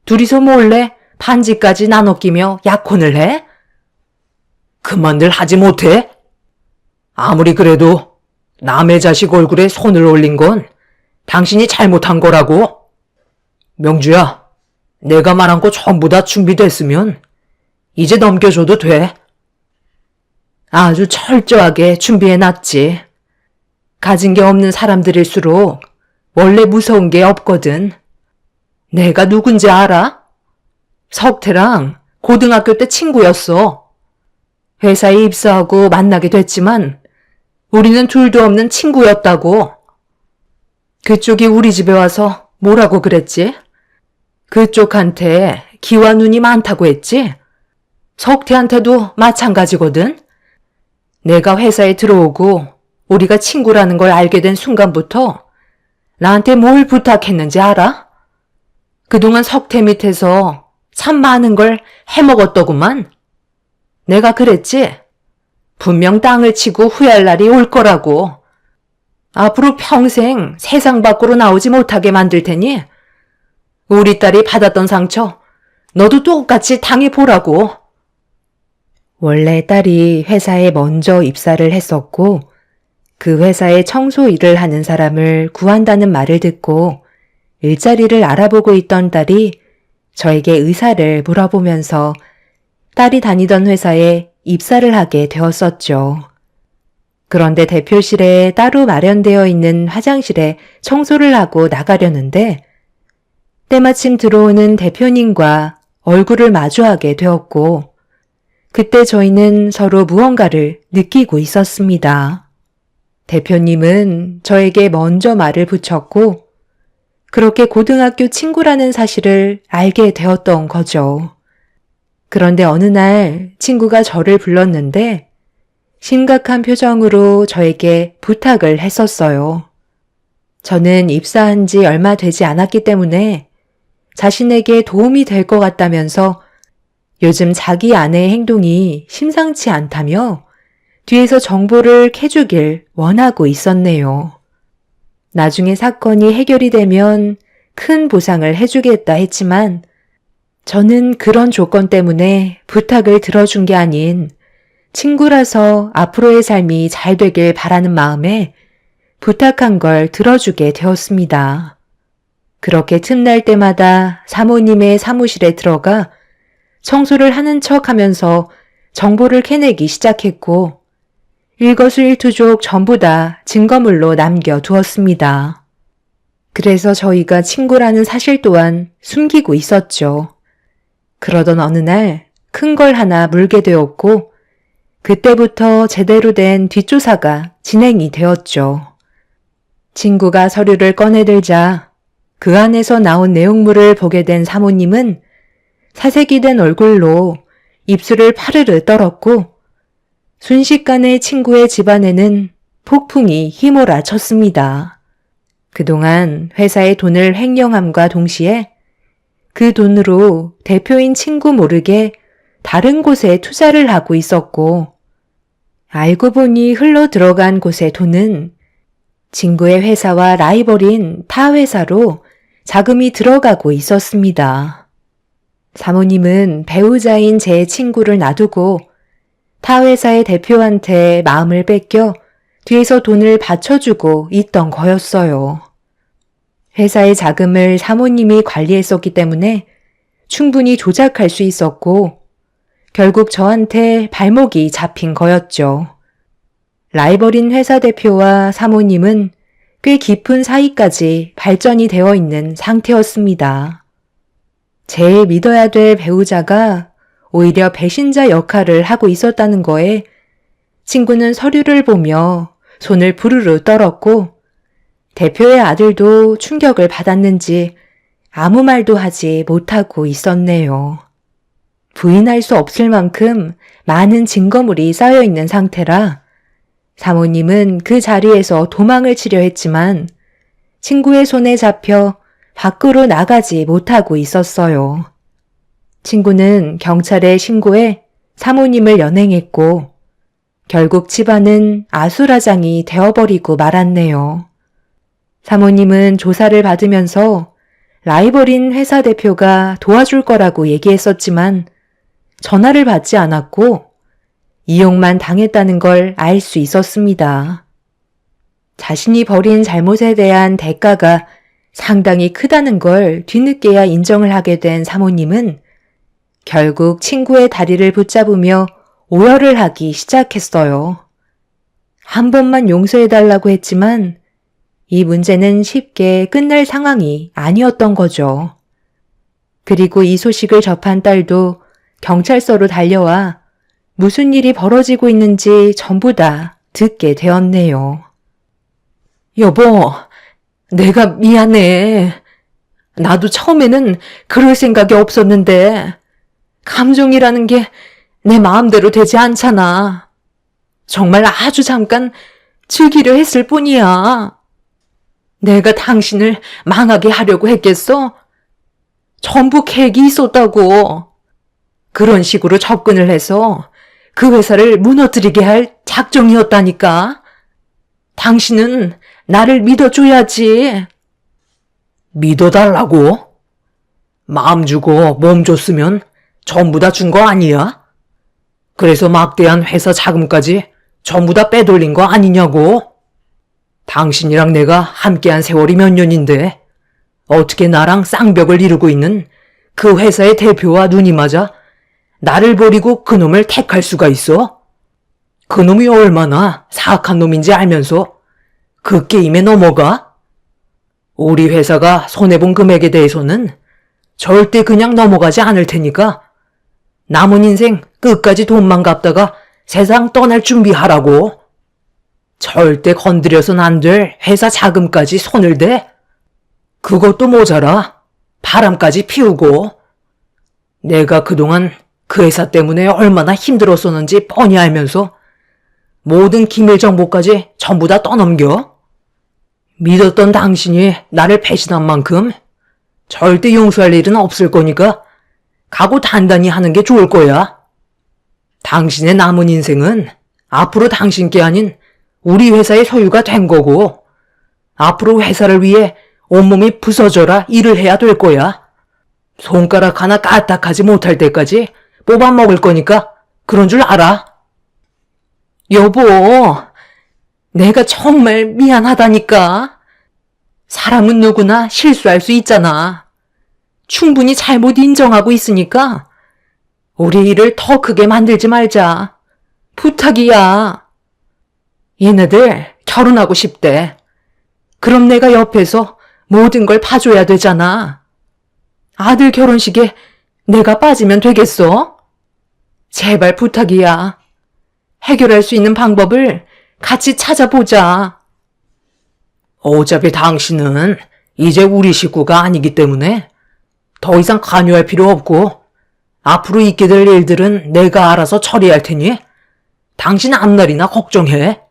둘이서 몰래 반지까지 나눠 끼며 약혼을 해? 그만들 하지 못해? 아무리 그래도 남의 자식 얼굴에 손을 올린 건 당신이 잘못한 거라고. 명주야, 내가 말한 거 전부 다 준비됐으면 이제 넘겨줘도 돼. 아주 철저하게 준비해놨지. 가진 게 없는 사람들일수록 원래 무서운 게 없거든. 내가 누군지 알아? 석태랑 고등학교 때 친구였어. 회사에 입사하고 만나게 됐지만 우리는 둘도 없는 친구였다고. 그쪽이 우리 집에 와서 뭐라고 그랬지? 그쪽한테 기와 눈이 많다고 했지? 석태한테도 마찬가지거든. 내가 회사에 들어오고 우리가 친구라는 걸 알게 된 순간부터 나한테 뭘 부탁했는지 알아? 그동안 석태 밑에서 참 많은 걸 해먹었더구만. 내가 그랬지? 분명 땅을 치고 후회할 날이 올 거라고. 앞으로 평생 세상 밖으로 나오지 못하게 만들 테니 우리 딸이 받았던 상처 너도 똑같이 당해보라고. 원래 딸이 회사에 먼저 입사를 했었고 그 회사에 청소 일을 하는 사람을 구한다는 말을 듣고 일자리를 알아보고 있던 딸이 저에게 의사를 물어보면서 딸이 다니던 회사에 입사를 하게 되었었죠. 그런데 대표실에 따로 마련되어 있는 화장실에 청소를 하고 나가려는데 때마침 들어오는 대표님과 얼굴을 마주하게 되었고 그때 저희는 서로 무언가를 느끼고 있었습니다. 대표님은 저에게 먼저 말을 붙였고 그렇게 고등학교 친구라는 사실을 알게 되었던 거죠. 그런데 어느 날 친구가 저를 불렀는데 심각한 표정으로 저에게 부탁을 했었어요. 저는 입사한 지 얼마 되지 않았기 때문에 자신에게 도움이 될 것 같다면서 요즘 자기 아내의 행동이 심상치 않다며 뒤에서 정보를 캐주길 원하고 있었네요. 나중에 사건이 해결이 되면 큰 보상을 해주겠다 했지만 저는 그런 조건 때문에 부탁을 들어준 게 아닌 친구라서 앞으로의 삶이 잘 되길 바라는 마음에 부탁한 걸 들어주게 되었습니다. 그렇게 틈날 때마다 사모님의 사무실에 들어가 청소를 하는 척 하면서 정보를 캐내기 시작했고 일거수일투족 전부 다 증거물로 남겨두었습니다. 그래서 저희가 친구라는 사실 또한 숨기고 있었죠. 그러던 어느 날 큰 걸 하나 물게 되었고 그때부터 제대로 된 뒷조사가 진행이 되었죠. 친구가 서류를 꺼내들자 그 안에서 나온 내용물을 보게 된 사모님은 사색이 된 얼굴로 입술을 파르르 떨었고 순식간에 친구의 집안에는 폭풍이 휘몰아쳤습니다. 그동안 회사의 돈을 횡령함과 동시에 그 돈으로 대표인 친구 모르게 다른 곳에 투자를 하고 있었고, 알고 보니 흘러 들어간 곳의 돈은 친구의 회사와 라이벌인 타 회사로 자금이 들어가고 있었습니다. 사모님은 배우자인 제 친구를 놔두고 타 회사의 대표한테 마음을 뺏겨 뒤에서 돈을 받쳐주고 있던 거였어요. 회사의 자금을 사모님이 관리했었기 때문에 충분히 조작할 수 있었고 결국 저한테 발목이 잡힌 거였죠. 라이벌인 회사 대표와 사모님은 꽤 깊은 사이까지 발전이 되어 있는 상태였습니다. 제일 믿어야 될 배우자가 오히려 배신자 역할을 하고 있었다는 거에 친구는 서류를 보며 손을 부르르 떨었고 대표의 아들도 충격을 받았는지 아무 말도 하지 못하고 있었네요. 부인할 수 없을 만큼 많은 증거물이 쌓여 있는 상태라 사모님은 그 자리에서 도망을 치려 했지만 친구의 손에 잡혀 밖으로 나가지 못하고 있었어요. 친구는 경찰에 신고해 사모님을 연행했고 결국 집안은 아수라장이 되어버리고 말았네요. 사모님은 조사를 받으면서 라이벌인 회사 대표가 도와줄 거라고 얘기했었지만 전화를 받지 않았고 이용만 당했다는 걸 알 수 있었습니다. 자신이 벌인 잘못에 대한 대가가 상당히 크다는 걸 뒤늦게야 인정을 하게 된 사모님은 결국 친구의 다리를 붙잡으며 오열을 하기 시작했어요. 한 번만 용서해달라고 했지만 이 문제는 쉽게 끝날 상황이 아니었던 거죠. 그리고 이 소식을 접한 딸도 경찰서로 달려와 무슨 일이 벌어지고 있는지 전부 다 듣게 되었네요. 여보, 내가 미안해. 나도 처음에는 그럴 생각이 없었는데 감정이라는 게 내 마음대로 되지 않잖아. 정말 아주 잠깐 즐기려 했을 뿐이야. 내가 당신을 망하게 하려고 했겠어? 전부 계획이 있었다고. 그런 식으로 접근을 해서 그 회사를 무너뜨리게 할 작정이었다니까. 당신은 나를 믿어줘야지. 믿어달라고? 마음 주고 몸 줬으면 전부 다 준 거 아니야? 그래서 막대한 회사 자금까지 전부 다 빼돌린 거 아니냐고? 당신이랑 내가 함께한 세월이 몇 년인데 어떻게 나랑 쌍벽을 이루고 있는 그 회사의 대표와 눈이 맞아 나를 버리고 그놈을 택할 수가 있어? 그놈이 얼마나 사악한 놈인지 알면서 그 게임에 넘어가? 우리 회사가 손해본 금액에 대해서는 절대 그냥 넘어가지 않을 테니까 남은 인생 끝까지 돈만 갚다가 세상 떠날 준비하라고. 절대 건드려선 안 될 회사 자금까지 손을 대? 그것도 모자라 바람까지 피우고. 내가 그동안 그 회사 때문에 얼마나 힘들었었는지 뻔히 알면서 모든 기밀 정보까지 전부 다 떠넘겨? 믿었던 당신이 나를 배신한 만큼 절대 용서할 일은 없을 거니까 각오 단단히 하는 게 좋을 거야. 당신의 남은 인생은 앞으로 당신께 아닌 우리 회사의 소유가 된 거고 앞으로 회사를 위해 온몸이 부서져라 일을 해야 될 거야. 손가락 하나 까딱하지 못할 때까지 뽑아 먹을 거니까 그런 줄 알아. 여보, 내가 정말 미안하다니까. 사람은 누구나 실수할 수 있잖아. 충분히 잘못 인정하고 있으니까 우리 일을 더 크게 만들지 말자. 부탁이야. 얘네들 결혼하고 싶대. 그럼 내가 옆에서 모든 걸 봐줘야 되잖아. 아들 결혼식에 내가 빠지면 되겠어? 제발 부탁이야. 해결할 수 있는 방법을 같이 찾아보자. 어차피 당신은 이제 우리 식구가 아니기 때문에 더 이상 관여할 필요 없고 앞으로 있게 될 일들은 내가 알아서 처리할 테니 당신 앞날이나 걱정해.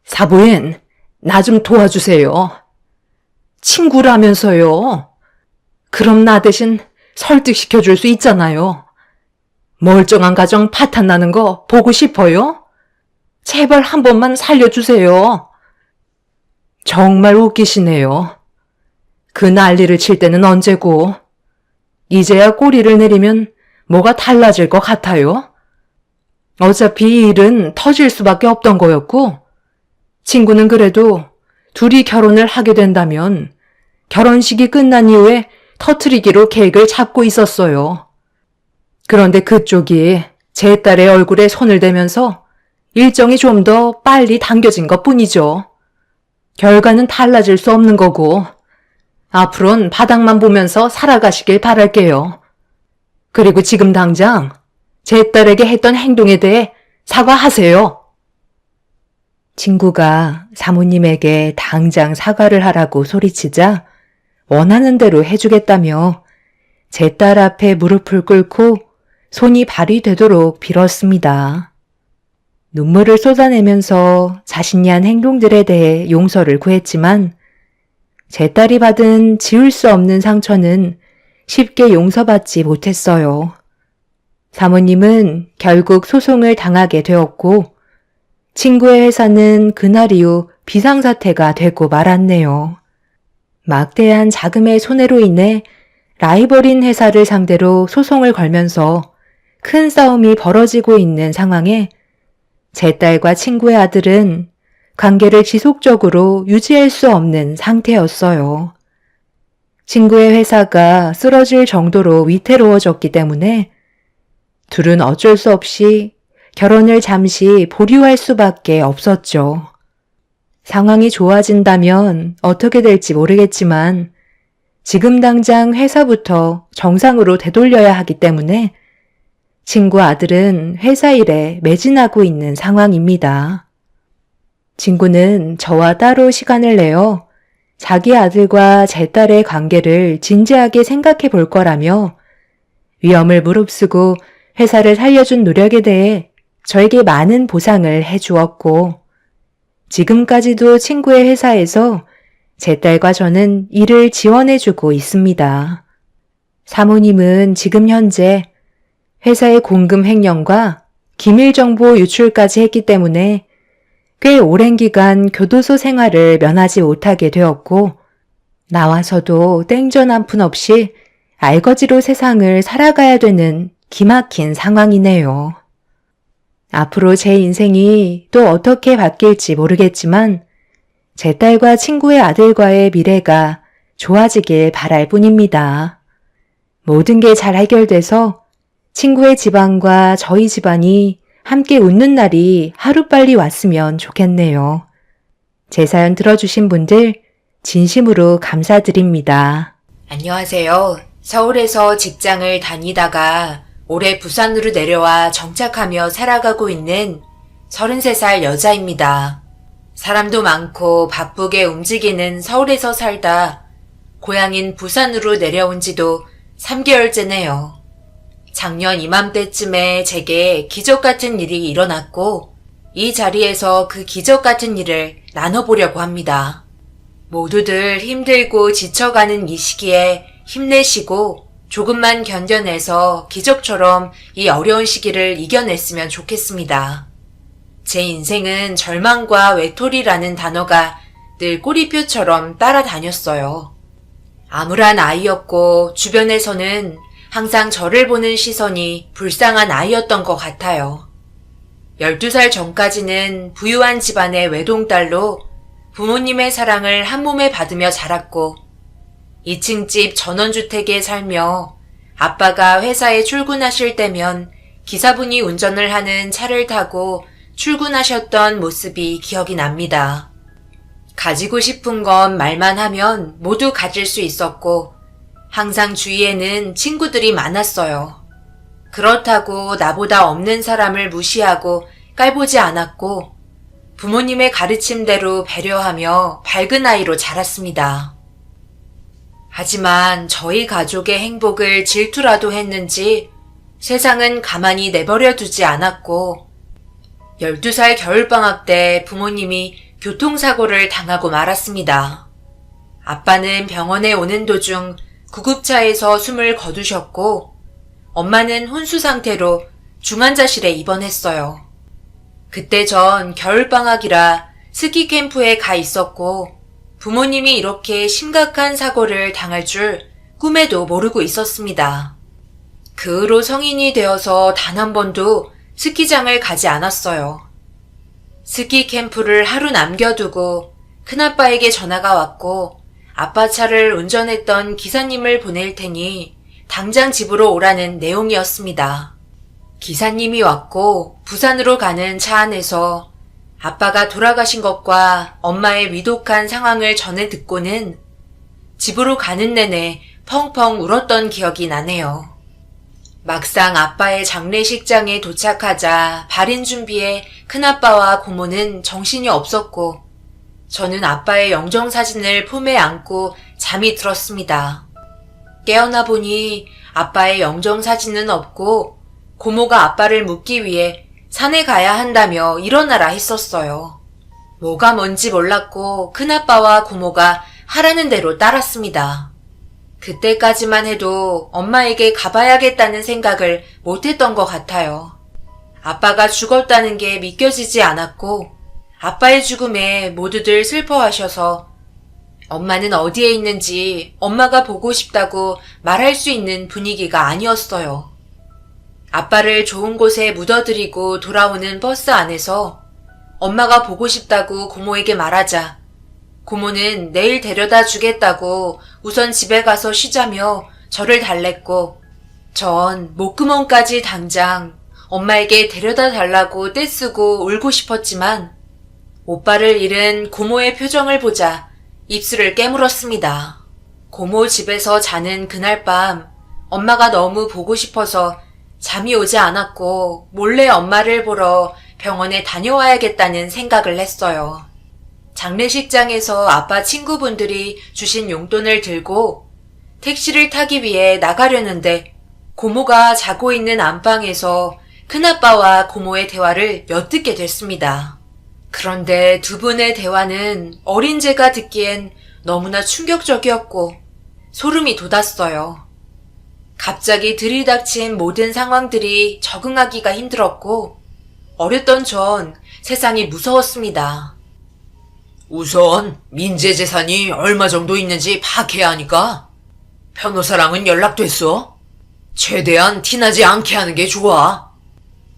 사부인, 나 좀 도와주세요. 친구라면서요. 그럼 나 대신 설득시켜줄 수 있잖아요. 멀쩡한 가정 파탄 나는 거 보고 싶어요? 제발 한 번만 살려주세요. 정말 웃기시네요. 그 난리를 칠 때는 언제고, 이제야 꼬리를 내리면 뭐가 달라질 것 같아요? 어차피 이 일은 터질 수밖에 없던 거였고, 친구는 그래도 둘이 결혼을 하게 된다면 결혼식이 끝난 이후에 터트리기로 계획을 잡고 있었어요. 그런데 그쪽이 제 딸의 얼굴에 손을 대면서 일정이 좀 더 빨리 당겨진 것 뿐이죠. 결과는 달라질 수 없는 거고, 앞으론 바닥만 보면서 살아가시길 바랄게요. 그리고 지금 당장 제 딸에게 했던 행동에 대해 사과하세요. 친구가 사모님에게 당장 사과를 하라고 소리치자 원하는 대로 해주겠다며 제 딸 앞에 무릎을 꿇고 손이 발이 되도록 빌었습니다. 눈물을 쏟아내면서 자신이 한 행동들에 대해 용서를 구했지만 제 딸이 받은 지울 수 없는 상처는 쉽게 용서받지 못했어요. 사모님은 결국 소송을 당하게 되었고 친구의 회사는 그날 이후 비상사태가 되고 말았네요. 막대한 자금의 손해로 인해 라이벌인 회사를 상대로 소송을 걸면서 큰 싸움이 벌어지고 있는 상황에 제 딸과 친구의 아들은 관계를 지속적으로 유지할 수 없는 상태였어요. 친구의 회사가 쓰러질 정도로 위태로워졌기 때문에 둘은 어쩔 수 없이 결혼을 잠시 보류할 수밖에 없었죠. 상황이 좋아진다면 어떻게 될지 모르겠지만 지금 당장 회사부터 정상으로 되돌려야 하기 때문에 친구 아들은 회사 일에 매진하고 있는 상황입니다. 친구는 저와 따로 시간을 내어 자기 아들과 제 딸의 관계를 진지하게 생각해 볼 거라며 위험을 무릅쓰고 회사를 살려준 노력에 대해 저에게 많은 보상을 해주었고 지금까지도 친구의 회사에서 제 딸과 저는 일을 지원해주고 있습니다. 사모님은 지금 현재 회사의 공금 횡령과 기밀 정보 유출까지 했기 때문에 꽤 오랜 기간 교도소 생활을 면하지 못하게 되었고 나와서도 땡전 한 푼 없이 알거지로 세상을 살아가야 되는 기막힌 상황이네요. 앞으로 제 인생이 또 어떻게 바뀔지 모르겠지만 제 딸과 친구의 아들과의 미래가 좋아지길 바랄 뿐입니다. 모든 게 잘 해결돼서 친구의 집안과 저희 집안이 함께 웃는 날이 하루빨리 왔으면 좋겠네요. 제 사연 들어주신 분들 진심으로 감사드립니다. 안녕하세요. 서울에서 직장을 다니다가 올해 부산으로 내려와 정착하며 살아가고 있는 33살 여자입니다. 사람도 많고 바쁘게 움직이는 서울에서 살다 고향인 부산으로 내려온 지도 3개월째네요. 작년 이맘때쯤에 제게 기적 같은 일이 일어났고 이 자리에서 그 기적 같은 일을 나눠보려고 합니다. 모두들 힘들고 지쳐가는 이 시기에 힘내시고 조금만 견뎌내서 기적처럼 이 어려운 시기를 이겨냈으면 좋겠습니다. 제 인생은 절망과 외톨이라는 단어가 늘 꼬리표처럼 따라다녔어요. 암울한 아이였고 주변에서는 항상 저를 보는 시선이 불쌍한 아이였던 것 같아요. 12살 전까지는 부유한 집안의 외동딸로 부모님의 사랑을 한몸에 받으며 자랐고 2층 집 전원주택에 살며 아빠가 회사에 출근하실 때면 기사분이 운전을 하는 차를 타고 출근하셨던 모습이 기억이 납니다. 가지고 싶은 건 말만 하면 모두 가질 수 있었고 항상 주위에는 친구들이 많았어요. 그렇다고 나보다 없는 사람을 무시하고 깔보지 않았고 부모님의 가르침대로 배려하며 밝은 아이로 자랐습니다. 하지만 저희 가족의 행복을 질투라도 했는지 세상은 가만히 내버려 두지 않았고 12살 겨울방학 때 부모님이 교통사고를 당하고 말았습니다. 아빠는 병원에 오는 도중 구급차에서 숨을 거두셨고 엄마는 혼수 상태로 중환자실에 입원했어요. 그때 전 겨울방학이라 스키 캠프에 가 있었고 부모님이 이렇게 심각한 사고를 당할 줄 꿈에도 모르고 있었습니다. 그 후로 성인이 되어서 단 한 번도 스키장을 가지 않았어요. 스키 캠프를 하루 남겨두고 큰아빠에게 전화가 왔고 아빠 차를 운전했던 기사님을 보낼 테니 당장 집으로 오라는 내용이었습니다. 기사님이 왔고 부산으로 가는 차 안에서 아빠가 돌아가신 것과 엄마의 위독한 상황을 전해 듣고는 집으로 가는 내내 펑펑 울었던 기억이 나네요. 막상 아빠의 장례식장에 도착하자 발인 준비에 큰아빠와 고모는 정신이 없었고 저는 아빠의 영정사진을 품에 안고 잠이 들었습니다. 깨어나 보니 아빠의 영정사진은 없고 고모가 아빠를 묻기 위해 산에 가야 한다며 일어나라 했었어요. 뭐가 뭔지 몰랐고 큰아빠와 고모가 하라는 대로 따랐습니다. 그때까지만 해도 엄마에게 가봐야겠다는 생각을 못했던 것 같아요. 아빠가 죽었다는 게 믿겨지지 않았고 아빠의 죽음에 모두들 슬퍼하셔서 엄마는 어디에 있는지 엄마가 보고 싶다고 말할 수 있는 분위기가 아니었어요. 아빠를 좋은 곳에 묻어드리고 돌아오는 버스 안에서 엄마가 보고 싶다고 고모에게 말하자 고모는 내일 데려다 주겠다고 우선 집에 가서 쉬자며 저를 달랬고 전 목구멍까지 당장 엄마에게 데려다 달라고 떼쓰고 울고 싶었지만 오빠를 잃은 고모의 표정을 보자 입술을 깨물었습니다. 고모 집에서 자는 그날 밤 엄마가 너무 보고 싶어서 잠이 오지 않았고 몰래 엄마를 보러 병원에 다녀와야겠다는 생각을 했어요. 장례식장에서 아빠 친구분들이 주신 용돈을 들고 택시를 타기 위해 나가려는데 고모가 자고 있는 안방에서 큰아빠와 고모의 대화를 엿듣게 됐습니다. 그런데 두 분의 대화는 어린 제가 듣기엔 너무나 충격적이었고 소름이 돋았어요. 갑자기 들이닥친 모든 상황들이 적응하기가 힘들었고 어렸던 전 세상이 무서웠습니다. 우선 민재 재산이 얼마 정도 있는지 파악해야 하니까 변호사랑은 연락됐어? 최대한 티나지 않게 하는 게 좋아.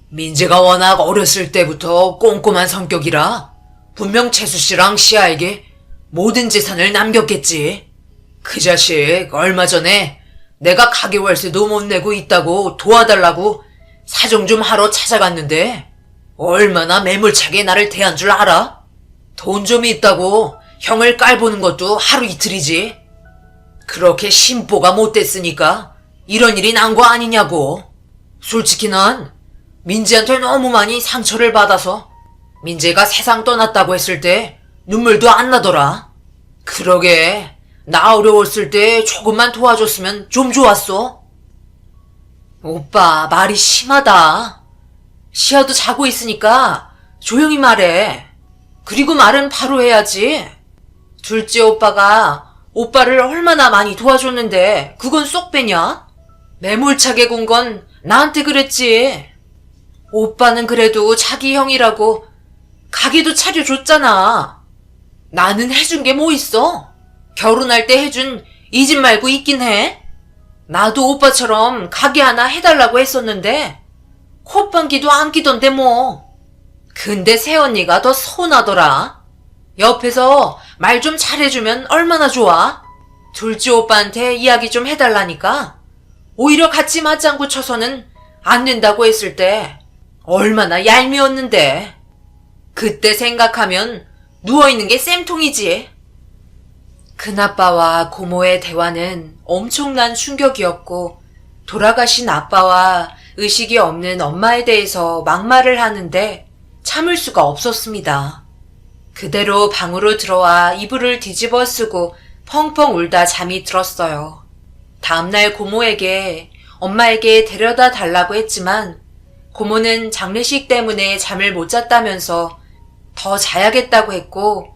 민재가 워낙 어렸을 때부터 꼼꼼한 성격이라 분명 채수 씨랑 시아에게 모든 재산을 남겼겠지. 그 자식 얼마 전에 내가 가게 월세도 못 내고 있다고 도와달라고 사정 좀 하러 찾아갔는데 얼마나 매몰차게 나를 대한 줄 알아? 돈 좀 있다고 형을 깔보는 것도 하루 이틀이지. 그렇게 심보가 못됐으니까 이런 일이 난 거 아니냐고. 솔직히 난 민재한테 너무 많이 상처를 받아서 민재가 세상 떠났다고 했을 때 눈물도 안 나더라. 그러게 나 어려웠을 때 조금만 도와줬으면 좀 좋았어. 오빠 말이 심하다. 시아도 자고 있으니까 조용히 말해. 그리고 말은 바로 해야지. 둘째 오빠가 오빠를 얼마나 많이 도와줬는데 그건 쏙 빼냐? 매몰차게 군 건 나한테 그랬지. 오빠는 그래도 자기 형이라고 가게도 차려줬잖아. 나는 해준 게 뭐 있어? 결혼할 때 해준 이 집 말고 있긴 해. 나도 오빠처럼 가게 하나 해달라고 했었는데 콧방귀도 안 끼던데 뭐. 근데 새언니가 더 서운하더라. 옆에서 말 좀 잘해주면 얼마나 좋아. 둘째 오빠한테 이야기 좀 해달라니까 오히려 같이 맞장구 쳐서는 안 된다고 했을 때 얼마나 얄미웠는데. 그때 생각하면 누워있는 게 쌤통이지. 큰아빠와 고모의 대화는 엄청난 충격이었고 돌아가신 아빠와 의식이 없는 엄마에 대해서 막말을 하는데 참을 수가 없었습니다. 그대로 방으로 들어와 이불을 뒤집어 쓰고 펑펑 울다 잠이 들었어요. 다음날 고모에게 엄마에게 데려다 달라고 했지만 고모는 장례식 때문에 잠을 못 잤다면서 더 자야겠다고 했고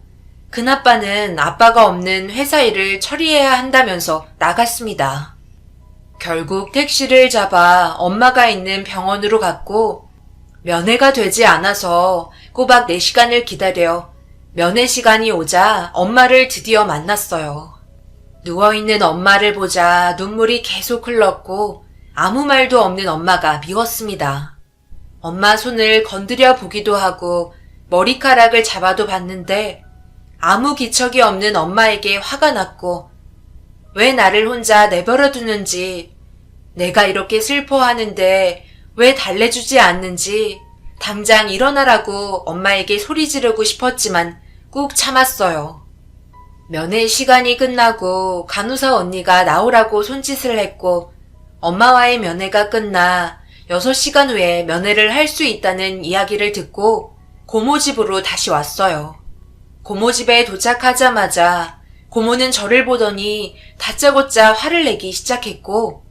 큰아빠는 아빠가 없는 회사 일을 처리해야 한다면서 나갔습니다. 결국 택시를 잡아 엄마가 있는 병원으로 갔고 면회가 되지 않아서 꼬박 4시간을 기다려 면회 시간이 오자 엄마를 드디어 만났어요. 누워있는 엄마를 보자 눈물이 계속 흘렀고 아무 말도 없는 엄마가 미웠습니다. 엄마 손을 건드려 보기도 하고 머리카락을 잡아도 봤는데 아무 기척이 없는 엄마에게 화가 났고 왜 나를 혼자 내버려 두는지, 내가 이렇게 슬퍼하는데 왜 달래주지 않는지 당장 일어나라고 엄마에게 소리 지르고 싶었지만 꾹 참았어요. 면회 시간이 끝나고 간호사 언니가 나오라고 손짓을 했고 엄마와의 면회가 끝나 6시간 후에 면회를 할 수 있다는 이야기를 듣고 고모 집으로 다시 왔어요. 고모 집에 도착하자마자 고모는 저를 보더니 다짜고짜 화를 내기 시작했고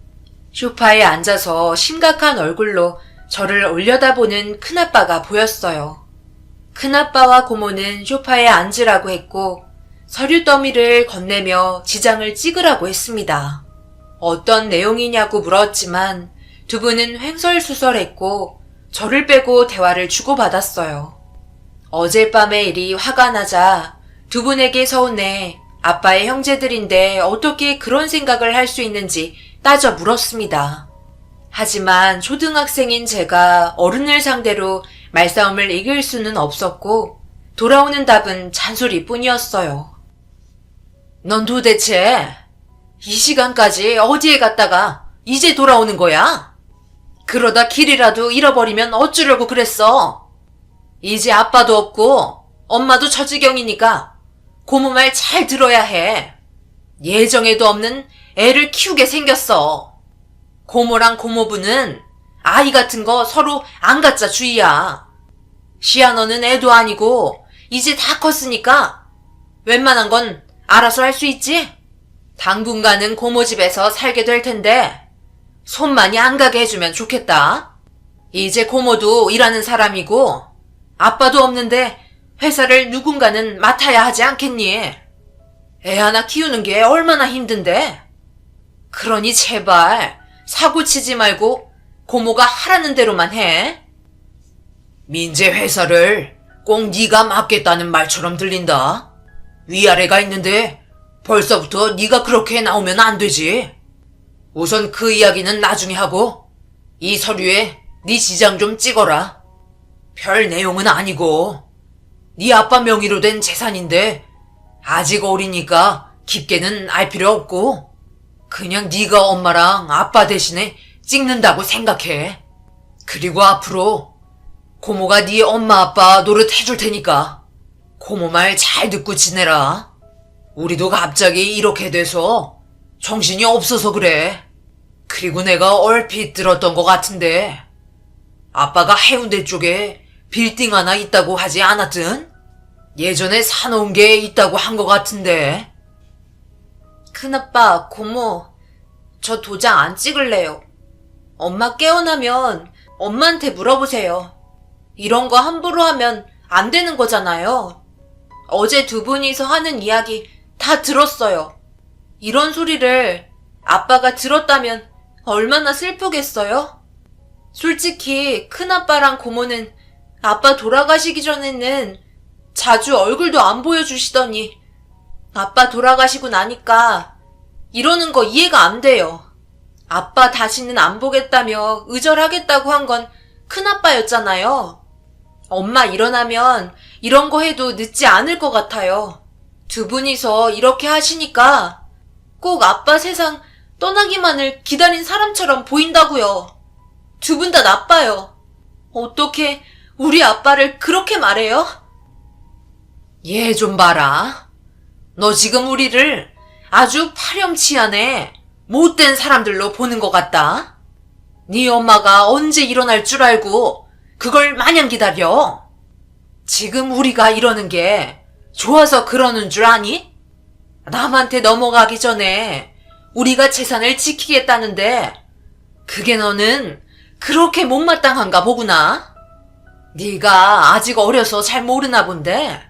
소파에 앉아서 심각한 얼굴로 저를 올려다보는 큰아빠가 보였어요. 큰아빠와 고모는 소파에 앉으라고 했고 서류 더미를 건네며 지장을 찍으라고 했습니다. 어떤 내용이냐고 물었지만 두 분은 횡설수설했고 저를 빼고 대화를 주고받았어요. 어젯밤의 일이 화가 나자 두 분에게 서운해 아빠의 형제들인데 어떻게 그런 생각을 할 수 있는지 따져 물었습니다. 하지만 초등학생인 제가 어른을 상대로 말싸움을 이길 수는 없었고 돌아오는 답은 잔소리뿐이었어요. 넌 도대체 이 시간까지 어디에 갔다가 이제 돌아오는 거야? 그러다 길이라도 잃어버리면 어쩌려고 그랬어? 이제 아빠도 없고 엄마도 처지경이니까 고모 말 잘 들어야 해. 예정에도 없는 애를 키우게 생겼어. 고모랑 고모부는 아이 같은 거 서로 안 갖자 주의야. 시아 너는 애도 아니고 이제 다 컸으니까 웬만한 건 알아서 할 수 있지? 당분간은 고모 집에서 살게 될 텐데 손 많이 안 가게 해주면 좋겠다. 이제 고모도 일하는 사람이고 아빠도 없는데 회사를 누군가는 맡아야 하지 않겠니? 애 하나 키우는 게 얼마나 힘든데? 그러니 제발 사고 치지 말고 고모가 하라는 대로만 해. 민재 회사를 꼭 네가 맡겠다는 말처럼 들린다. 위아래가 있는데 벌써부터 네가 그렇게 나오면 안 되지. 우선 그 이야기는 나중에 하고 이 서류에 네 지장 좀 찍어라. 별 내용은 아니고 네 아빠 명의로 된 재산인데 아직 어리니까 깊게는 알 필요 없고 그냥 네가 엄마랑 아빠 대신에 찍는다고 생각해. 그리고 앞으로 고모가 네 엄마 아빠 노릇 해줄 테니까 고모 말 잘 듣고 지내라. 우리도 갑자기 이렇게 돼서 정신이 없어서 그래. 그리고 내가 얼핏 들었던 것 같은데 아빠가 해운대 쪽에 빌딩 하나 있다고 하지 않았든? 예전에 사놓은 게 있다고 한 것 같은데. 큰아빠, 고모, 저 도장 안 찍을래요. 엄마 깨어나면 엄마한테 물어보세요. 이런 거 함부로 하면 안 되는 거잖아요. 어제 두 분이서 하는 이야기 다 들었어요. 이런 소리를 아빠가 들었다면 얼마나 슬프겠어요? 솔직히 큰아빠랑 고모는 아빠 돌아가시기 전에는 자주 얼굴도 안 보여주시더니 아빠 돌아가시고 나니까 이러는 거 이해가 안 돼요. 아빠 다시는 안 보겠다며 의절하겠다고 한 건 큰아빠였잖아요. 엄마 일어나면 이런 거 해도 늦지 않을 것 같아요. 두 분이서 이렇게 하시니까 꼭 아빠 세상 떠나기만을 기다린 사람처럼 보인다고요. 두 분 다 나빠요. 어떻게 우리 아빠를 그렇게 말해요? 얘 좀 봐라. 너 지금 우리를 아주 파렴치한에 못된 사람들로 보는 것 같다. 네 엄마가 언제 일어날 줄 알고 그걸 마냥 기다려. 지금 우리가 이러는 게 좋아서 그러는 줄 아니? 남한테 넘어가기 전에 우리가 재산을 지키겠다는데 그게 너는 그렇게 못마땅한가 보구나. 네가 아직 어려서 잘 모르나 본데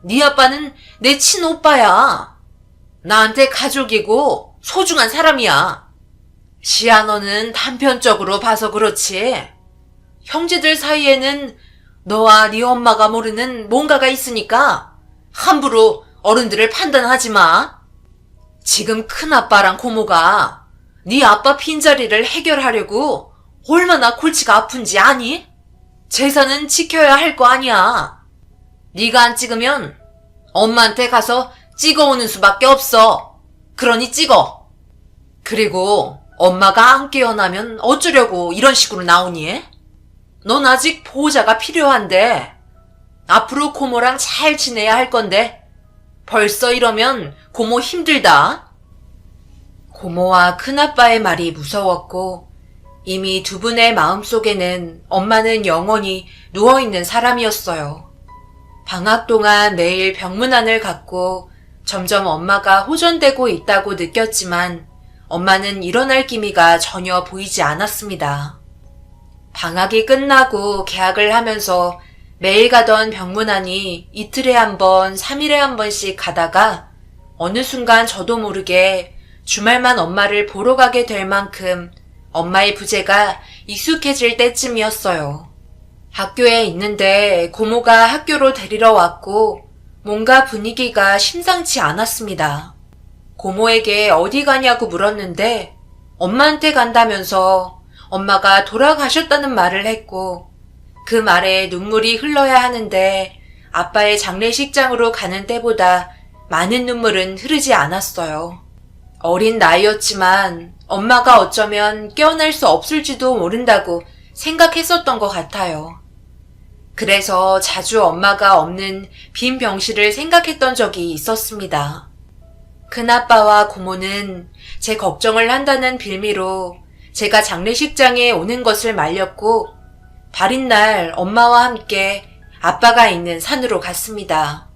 네 아빠는 내 친오빠야. 나한테 가족이고 소중한 사람이야. 시아너는 단편적으로 봐서 그렇지. 형제들 사이에는 너와 네 엄마가 모르는 뭔가가 있으니까 함부로 어른들을 판단하지 마. 지금 큰아빠랑 고모가 네 아빠 빈자리를 해결하려고 얼마나 골치가 아픈지 아니? 재산은 지켜야 할 거 아니야. 네가 안 찍으면 엄마한테 가서 찍어오는 수밖에 없어. 그러니 찍어. 그리고 엄마가 안 깨어나면 어쩌려고 이런 식으로 나오니? 넌 아직 보호자가 필요한데 앞으로 고모랑 잘 지내야 할 건데 벌써 이러면 고모 힘들다. 고모와 큰아빠의 말이 무서웠고 이미 두 분의 마음속에는 엄마는 영원히 누워있는 사람이었어요. 방학 동안 매일 병문안을 갔고 점점 엄마가 호전되고 있다고 느꼈지만 엄마는 일어날 기미가 전혀 보이지 않았습니다. 방학이 끝나고 개학을 하면서 매일 가던 병문안이 이틀에 한 번, 3일에 한 번씩 가다가 어느 순간 저도 모르게 주말만 엄마를 보러 가게 될 만큼 엄마의 부재가 익숙해질 때쯤이었어요. 학교에 있는데 고모가 학교로 데리러 왔고 뭔가 분위기가 심상치 않았습니다. 고모에게 어디 가냐고 물었는데 엄마한테 간다면서 엄마가 돌아가셨다는 말을 했고 그 말에 눈물이 흘러야 하는데 아빠의 장례식장으로 가는 때보다 많은 눈물은 흐르지 않았어요. 어린 나이였지만 엄마가 어쩌면 깨어날 수 없을지도 모른다고 생각했었던 것 같아요. 그래서 자주 엄마가 없는 빈 병실을 생각했던 적이 있었습니다. 큰아빠와 고모는 제 걱정을 한다는 빌미로 제가 장례식장에 오는 것을 말렸고 발인 날 엄마와 함께 아빠가 있는 산으로 갔습니다.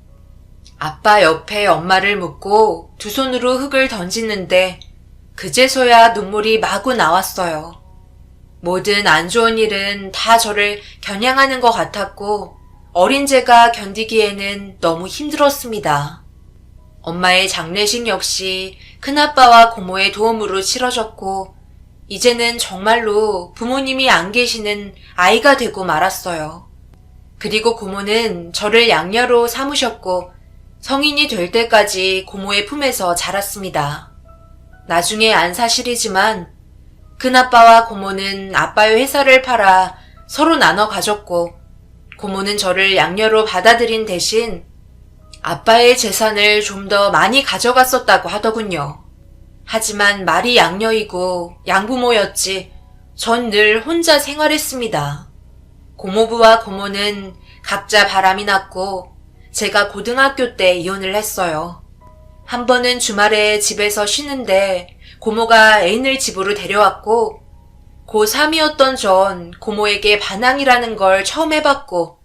아빠 옆에 엄마를 묻고 두 손으로 흙을 던지는데 그제서야 눈물이 마구 나왔어요. 모든 안 좋은 일은 다 저를 겨냥하는 것 같았고 어린 제가 견디기에는 너무 힘들었습니다. 엄마의 장례식 역시 큰아빠와 고모의 도움으로 치러졌고 이제는 정말로 부모님이 안 계시는 아이가 되고 말았어요. 그리고 고모는 저를 양녀로 삼으셨고 성인이 될 때까지 고모의 품에서 자랐습니다. 나중에 안 사실이지만 큰아빠와 고모는 아빠의 회사를 팔아 서로 나눠 가졌고 고모는 저를 양녀로 받아들인 대신 아빠의 재산을 좀 더 많이 가져갔었다고 하더군요. 하지만 말이 양녀이고 양부모였지 전 늘 혼자 생활했습니다. 고모부와 고모는 각자 바람이 났고 제가 고등학교 때 이혼을 했어요. 한 번은 주말에 집에서 쉬는데 고모가 애인을 집으로 데려왔고 고3이었던 전 고모에게 반항이라는 걸 처음 해봤고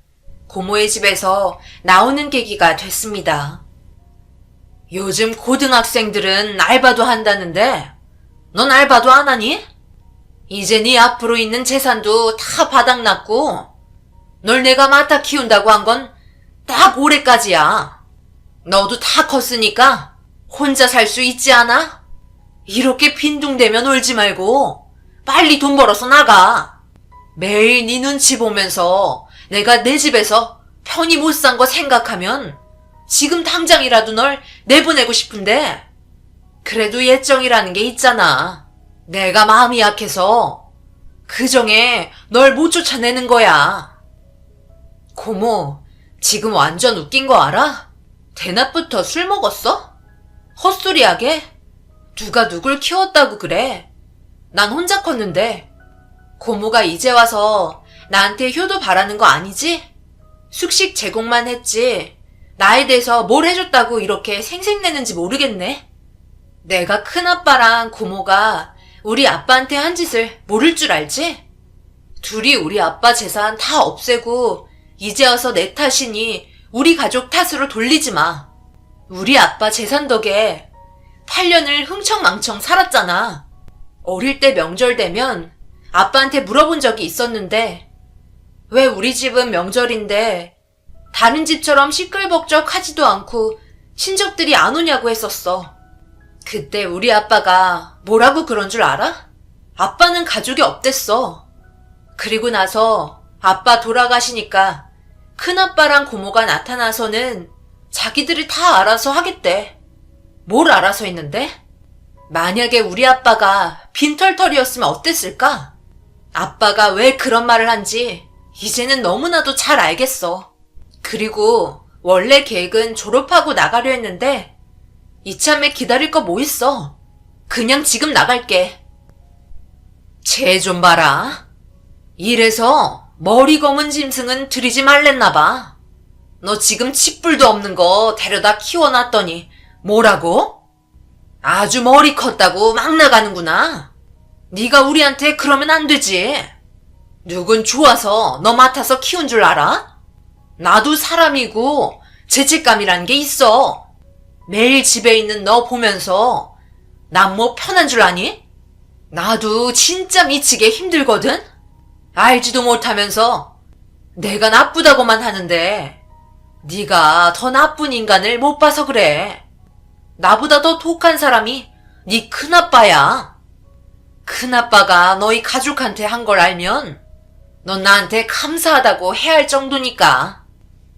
고모의 집에서 나오는 계기가 됐습니다. 요즘 고등학생들은 알바도 한다는데 넌 알바도 안 하니? 이제 네 앞으로 있는 재산도 다 바닥났고 널 내가 맡아 키운다고 한 건 딱 올해까지야. 너도 다 컸으니까 혼자 살 수 있지 않아? 이렇게 빈둥대며 놀지 말고 빨리 돈 벌어서 나가. 매일 네 눈치 보면서 내가 내 집에서 편히 못 산 거 생각하면 지금 당장이라도 널 내보내고 싶은데 그래도 예정이라는 게 있잖아. 내가 마음이 약해서 그정에 널 못 쫓아내는 거야. 고모, 지금 완전 웃긴 거 알아? 대낮부터 술 먹었어? 헛소리하게? 누가 누굴 키웠다고 그래? 난 혼자 컸는데 고모가 이제 와서 나한테 효도 바라는 거 아니지? 숙식 제공만 했지 나에 대해서 뭘 해줬다고 이렇게 생색내는지 모르겠네. 내가 큰아빠랑 고모가 우리 아빠한테 한 짓을 모를 줄 알지? 둘이 우리 아빠 재산 다 없애고 이제 와서 내 탓이니 우리 가족 탓으로 돌리지 마. 우리 아빠 재산 덕에 8년을 흥청망청 살았잖아. 어릴 때 명절 되면 아빠한테 물어본 적이 있었는데 왜 우리 집은 명절인데 다른 집처럼 시끌벅적하지도 않고 친척들이 안 오냐고 했었어. 그때 우리 아빠가 뭐라고 그런 줄 알아? 아빠는 가족이 없댔어. 그리고 나서 아빠 돌아가시니까 큰아빠랑 고모가 나타나서는 자기들이 다 알아서 하겠대. 뭘 알아서 했는데? 만약에 우리 아빠가 빈털털이었으면 어땠을까? 아빠가 왜 그런 말을 한지 이제는 너무나도 잘 알겠어. 그리고 원래 계획은 졸업하고 나가려 했는데 이참에 기다릴 거 뭐 있어. 그냥 지금 나갈게. 쟤 좀 봐라. 이래서 머리 검은 짐승은 들이지 말랬나 봐. 너 지금 칫불도 없는 거 데려다 키워놨더니 뭐라고? 아주 머리 컸다고 막 나가는구나. 네가 우리한테 그러면 안 되지. 누군 좋아서 너 맡아서 키운 줄 알아? 나도 사람이고 죄책감이란 게 있어. 매일 집에 있는 너 보면서 난 뭐 편한 줄 아니? 나도 진짜 미치게 힘들거든? 알지도 못하면서 내가 나쁘다고만 하는데 네가 더 나쁜 인간을 못 봐서 그래. 나보다 더 독한 사람이 네 큰아빠야. 큰아빠가 너희 가족한테 한 걸 알면 넌 나한테 감사하다고 해야 할 정도니까.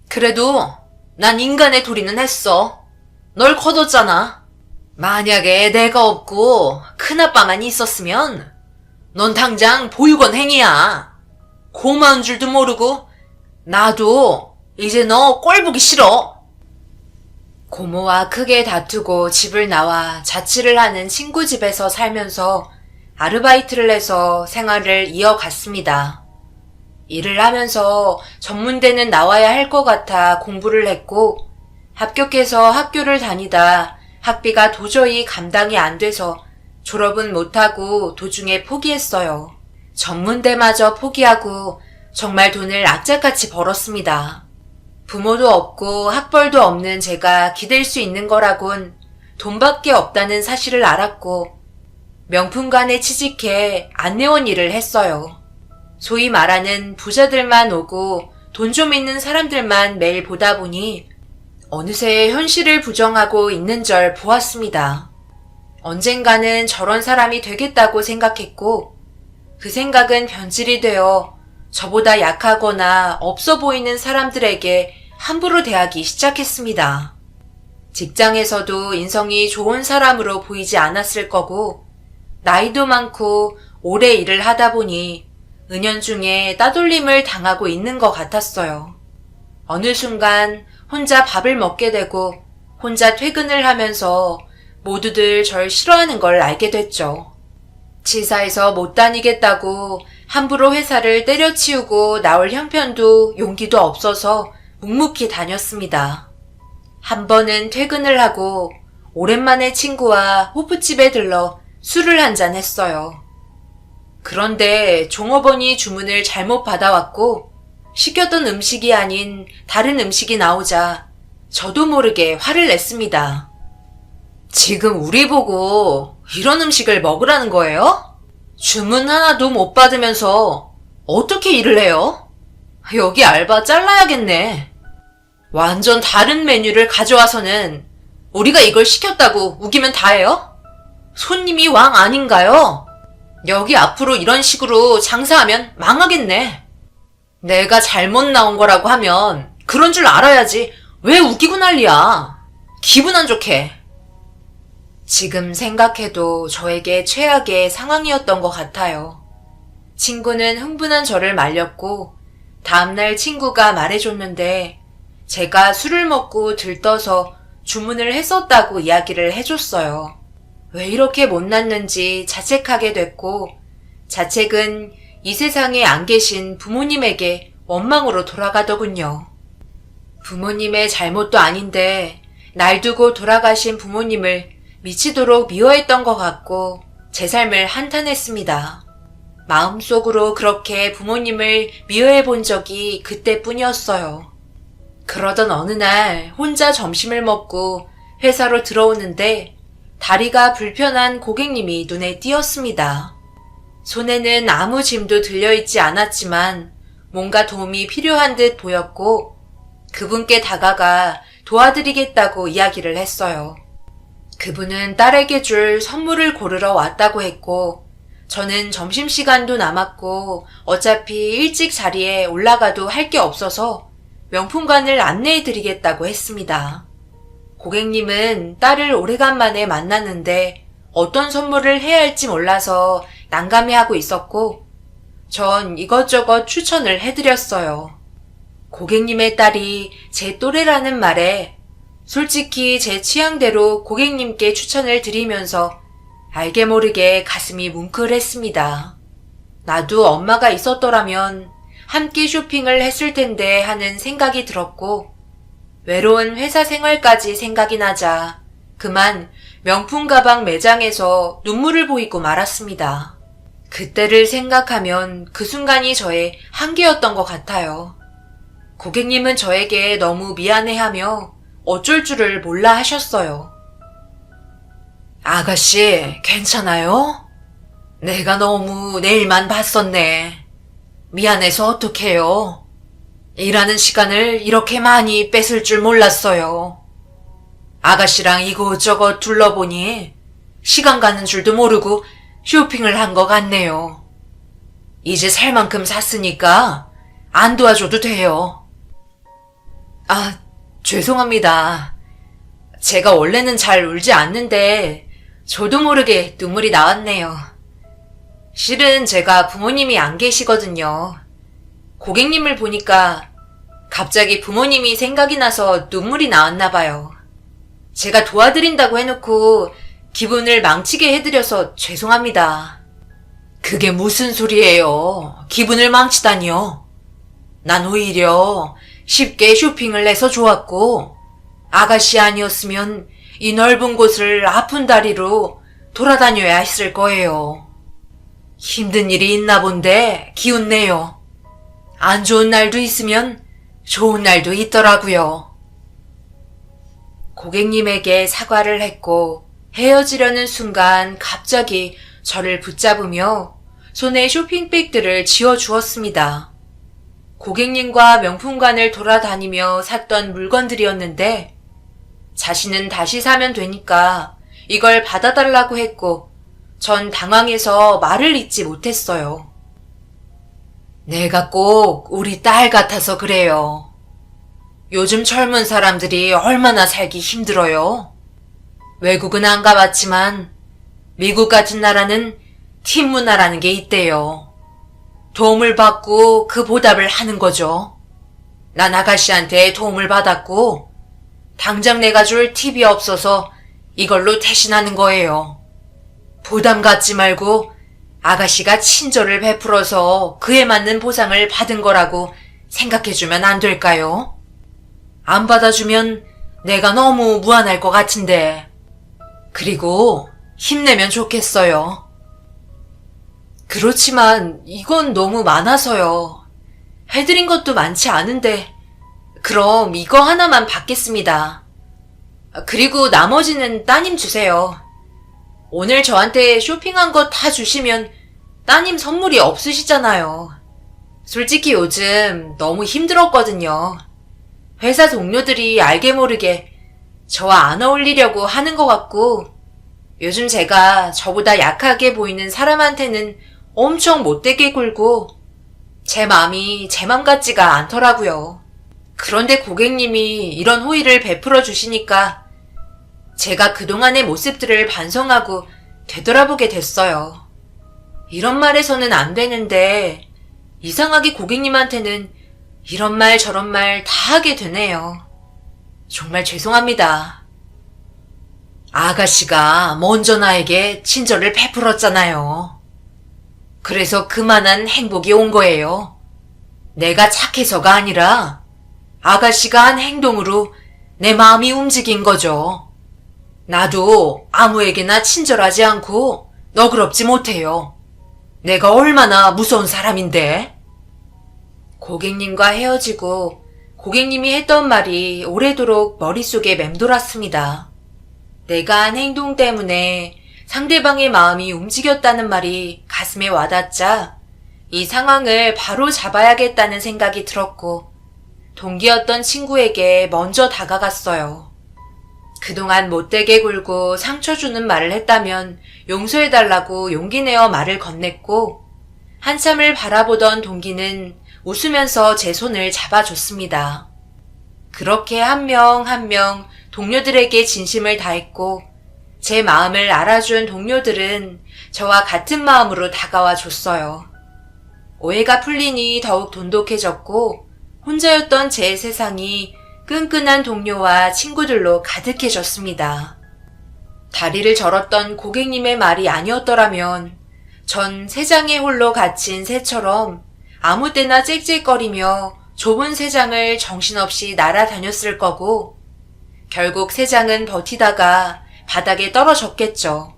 그래도 난 인간의 도리는 했어. 널 거뒀잖아. 만약에 내가 없고 큰아빠만 있었으면 넌 당장 보육원 행이야. 고마운 줄도 모르고 나도 이제 너 꼴 보기 싫어. 고모와 크게 다투고 집을 나와 자취를 하는 친구 집에서 살면서 아르바이트를 해서 생활을 이어갔습니다. 일을 하면서 전문대는 나와야 할 것 같아 공부를 했고 합격해서 학교를 다니다 학비가 도저히 감당이 안 돼서 졸업은 못하고 도중에 포기했어요. 전문대마저 포기하고 정말 돈을 악착같이 벌었습니다. 부모도 없고 학벌도 없는 제가 기댈 수 있는 거라곤 돈밖에 없다는 사실을 알았고 명품관에 취직해 안내원 일을 했어요. 소위 말하는 부자들만 오고 돈 좀 있는 사람들만 매일 보다 보니 어느새 현실을 부정하고 있는 절 보았습니다. 언젠가는 저런 사람이 되겠다고 생각했고 그 생각은 변질이 되어 저보다 약하거나 없어 보이는 사람들에게 함부로 대하기 시작했습니다. 직장에서도 인성이 좋은 사람으로 보이지 않았을 거고 나이도 많고 오래 일을 하다 보니 은연중에 따돌림을 당하고 있는 것 같았어요. 어느 순간 혼자 밥을 먹게 되고 혼자 퇴근을 하면서 모두들 절 싫어하는 걸 알게 됐죠. 지사에서 못 다니겠다고 함부로 회사를 때려치우고 나올 형편도 용기도 없어서 묵묵히 다녔습니다. 한 번은 퇴근을 하고 오랜만에 친구와 호프집에 들러 술을 한잔 했어요. 그런데 종업원이 주문을 잘못 받아왔고 시켰던 음식이 아닌 다른 음식이 나오자 저도 모르게 화를 냈습니다. 지금 우리 보고 이런 음식을 먹으라는 거예요? 주문 하나도 못 받으면서 어떻게 일을 해요? 여기 알바 잘라야겠네. 완전 다른 메뉴를 가져와서는 우리가 이걸 시켰다고 우기면 다예요? 손님이 왕 아닌가요? 여기 앞으로 이런 식으로 장사하면 망하겠네. 내가 잘못 나온 거라고 하면 그런 줄 알아야지 왜 우기고 난리야. 기분 안 좋게. 지금 생각해도 저에게 최악의 상황이었던 것 같아요. 친구는 흥분한 저를 말렸고 다음날 친구가 말해줬는데 제가 술을 먹고 들떠서 주문을 했었다고 이야기를 해줬어요. 왜 이렇게 못났는지 자책하게 됐고 자책은 이 세상에 안 계신 부모님에게 원망으로 돌아가더군요. 부모님의 잘못도 아닌데 날 두고 돌아가신 부모님을 미치도록 미워했던 것 같고 제 삶을 한탄했습니다. 마음속으로 그렇게 부모님을 미워해 본 적이 그때뿐이었어요. 그러던 어느 날 혼자 점심을 먹고 회사로 들어오는데 다리가 불편한 고객님이 눈에 띄었습니다. 손에는 아무 짐도 들려있지 않았지만 뭔가 도움이 필요한 듯 보였고 그분께 다가가 도와드리겠다고 이야기를 했어요. 그분은 딸에게 줄 선물을 고르러 왔다고 했고, 저는 점심시간도 남았고 어차피 일찍 자리에 올라가도 할 게 없어서 명품관을 안내해드리겠다고 했습니다. 고객님은 딸을 오래간만에 만났는데 어떤 선물을 해야 할지 몰라서 난감해하고 있었고, 전 이것저것 추천을 해드렸어요. 고객님의 딸이 제 또래라는 말에 솔직히 제 취향대로 고객님께 추천을 드리면서 알게 모르게 가슴이 뭉클했습니다. 나도 엄마가 있었더라면 함께 쇼핑을 했을 텐데 하는 생각이 들었고, 외로운 회사 생활까지 생각이 나자 그만 명품 가방 매장에서 눈물을 보이고 말았습니다. 그때를 생각하면 그 순간이 저의 한계였던 것 같아요. 고객님은 저에게 너무 미안해하며 어쩔 줄을 몰라 하셨어요. 아가씨, 괜찮아요? 내가 너무 내일만 봤었네. 미안해서 어떡해요. 일하는 시간을 이렇게 많이 뺏을 줄 몰랐어요. 아가씨랑 이곳저곳 둘러보니 시간 가는 줄도 모르고 쇼핑을 한 것 같네요. 이제 살 만큼 샀으니까 안 도와줘도 돼요. 아, 죄송합니다. 제가 원래는 잘 울지 않는데 저도 모르게 눈물이 나왔네요. 실은 제가 부모님이 안 계시거든요. 고객님을 보니까 갑자기 부모님이 생각이 나서 눈물이 나왔나 봐요. 제가 도와드린다고 해놓고 기분을 망치게 해드려서 죄송합니다. 그게 무슨 소리예요? 기분을 망치다니요. 난 오히려 쉽게 쇼핑을 해서 좋았고, 아가씨 아니었으면 이 넓은 곳을 아픈 다리로 돌아다녀야 했을 거예요. 힘든 일이 있나 본데 기운내요. 안 좋은 날도 있으면 좋은 날도 있더라고요. 고객님에게 사과를 했고 헤어지려는 순간 갑자기 저를 붙잡으며 손에 쇼핑백들을 쥐어주었습니다. 고객님과 명품관을 돌아다니며 샀던 물건들이었는데 자신은 다시 사면 되니까 이걸 받아달라고 했고 전 당황해서 말을 잇지 못했어요. 내가 꼭 우리 딸 같아서 그래요. 요즘 젊은 사람들이 얼마나 살기 힘들어요. 외국은 안 가봤지만 미국 같은 나라는 팀 문화라는 게 있대요. 도움을 받고 그 보답을 하는 거죠. 난 아가씨한테 도움을 받았고 당장 내가 줄 팁이 없어서 이걸로 대신하는 거예요. 부담 갖지 말고 아가씨가 친절을 베풀어서 그에 맞는 보상을 받은 거라고 생각해주면 안 될까요? 안 받아주면 내가 너무 무안할 것 같은데. 그리고 힘내면 좋겠어요. 그렇지만 이건 너무 많아서요. 해드린 것도 많지 않은데 그럼 이거 하나만 받겠습니다. 그리고 나머지는 따님 주세요. 오늘 저한테 쇼핑한 거 다 주시면 따님 선물이 없으시잖아요. 솔직히 요즘 너무 힘들었거든요. 회사 동료들이 알게 모르게 저와 안 어울리려고 하는 것 같고 요즘 제가 저보다 약하게 보이는 사람한테는 엄청 못되게 굴고 제 마음이 제 맘 같지가 않더라고요. 그런데 고객님이 이런 호의를 베풀어 주시니까 제가 그동안의 모습들을 반성하고 되돌아보게 됐어요. 이런 말에서는 안 되는데 이상하게 고객님한테는 이런 말 저런 말 다 하게 되네요. 정말 죄송합니다. 아가씨가 먼저 나에게 친절을 베풀었잖아요. 그래서 그만한 행복이 온 거예요. 내가 착해서가 아니라 아가씨가 한 행동으로 내 마음이 움직인 거죠. 나도 아무에게나 친절하지 않고 너그럽지 못해요. 내가 얼마나 무서운 사람인데. 고객님과 헤어지고 고객님이 했던 말이 오래도록 머릿속에 맴돌았습니다. 내가 한 행동 때문에 상대방의 마음이 움직였다는 말이 가슴에 와닿자 이 상황을 바로 잡아야겠다는 생각이 들었고 동기였던 친구에게 먼저 다가갔어요. 그동안 못되게 굴고 상처 주는 말을 했다면 용서해달라고 용기 내어 말을 건넸고, 한참을 바라보던 동기는 웃으면서 제 손을 잡아줬습니다. 그렇게 한 명 한 명 동료들에게 진심을 다했고, 제 마음을 알아준 동료들은 저와 같은 마음으로 다가와 줬어요. 오해가 풀리니 더욱 돈독해졌고, 혼자였던 제 세상이 끈끈한 동료와 친구들로 가득해졌습니다. 다리를 절었던 고객님의 말이 아니었더라면 전 세상에 홀로 갇힌 새처럼 아무 때나 짹짹거리며 좁은 세상을 정신없이 날아다녔을 거고, 결국 세상은 버티다가 바닥에 떨어졌겠죠.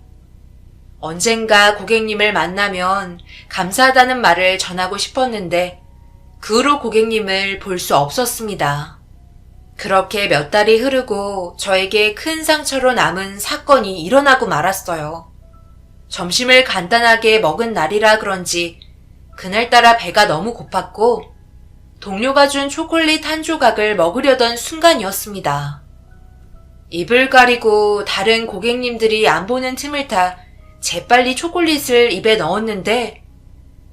언젠가 고객님을 만나면 감사하다는 말을 전하고 싶었는데 그 후로 고객님을 볼 수 없었습니다. 그렇게 몇 달이 흐르고 저에게 큰 상처로 남은 사건이 일어나고 말았어요. 점심을 간단하게 먹은 날이라 그런지 그날따라 배가 너무 고팠고 동료가 준 초콜릿 한 조각을 먹으려던 순간이었습니다. 입을 가리고 다른 고객님들이 안 보는 틈을 타 재빨리 초콜릿을 입에 넣었는데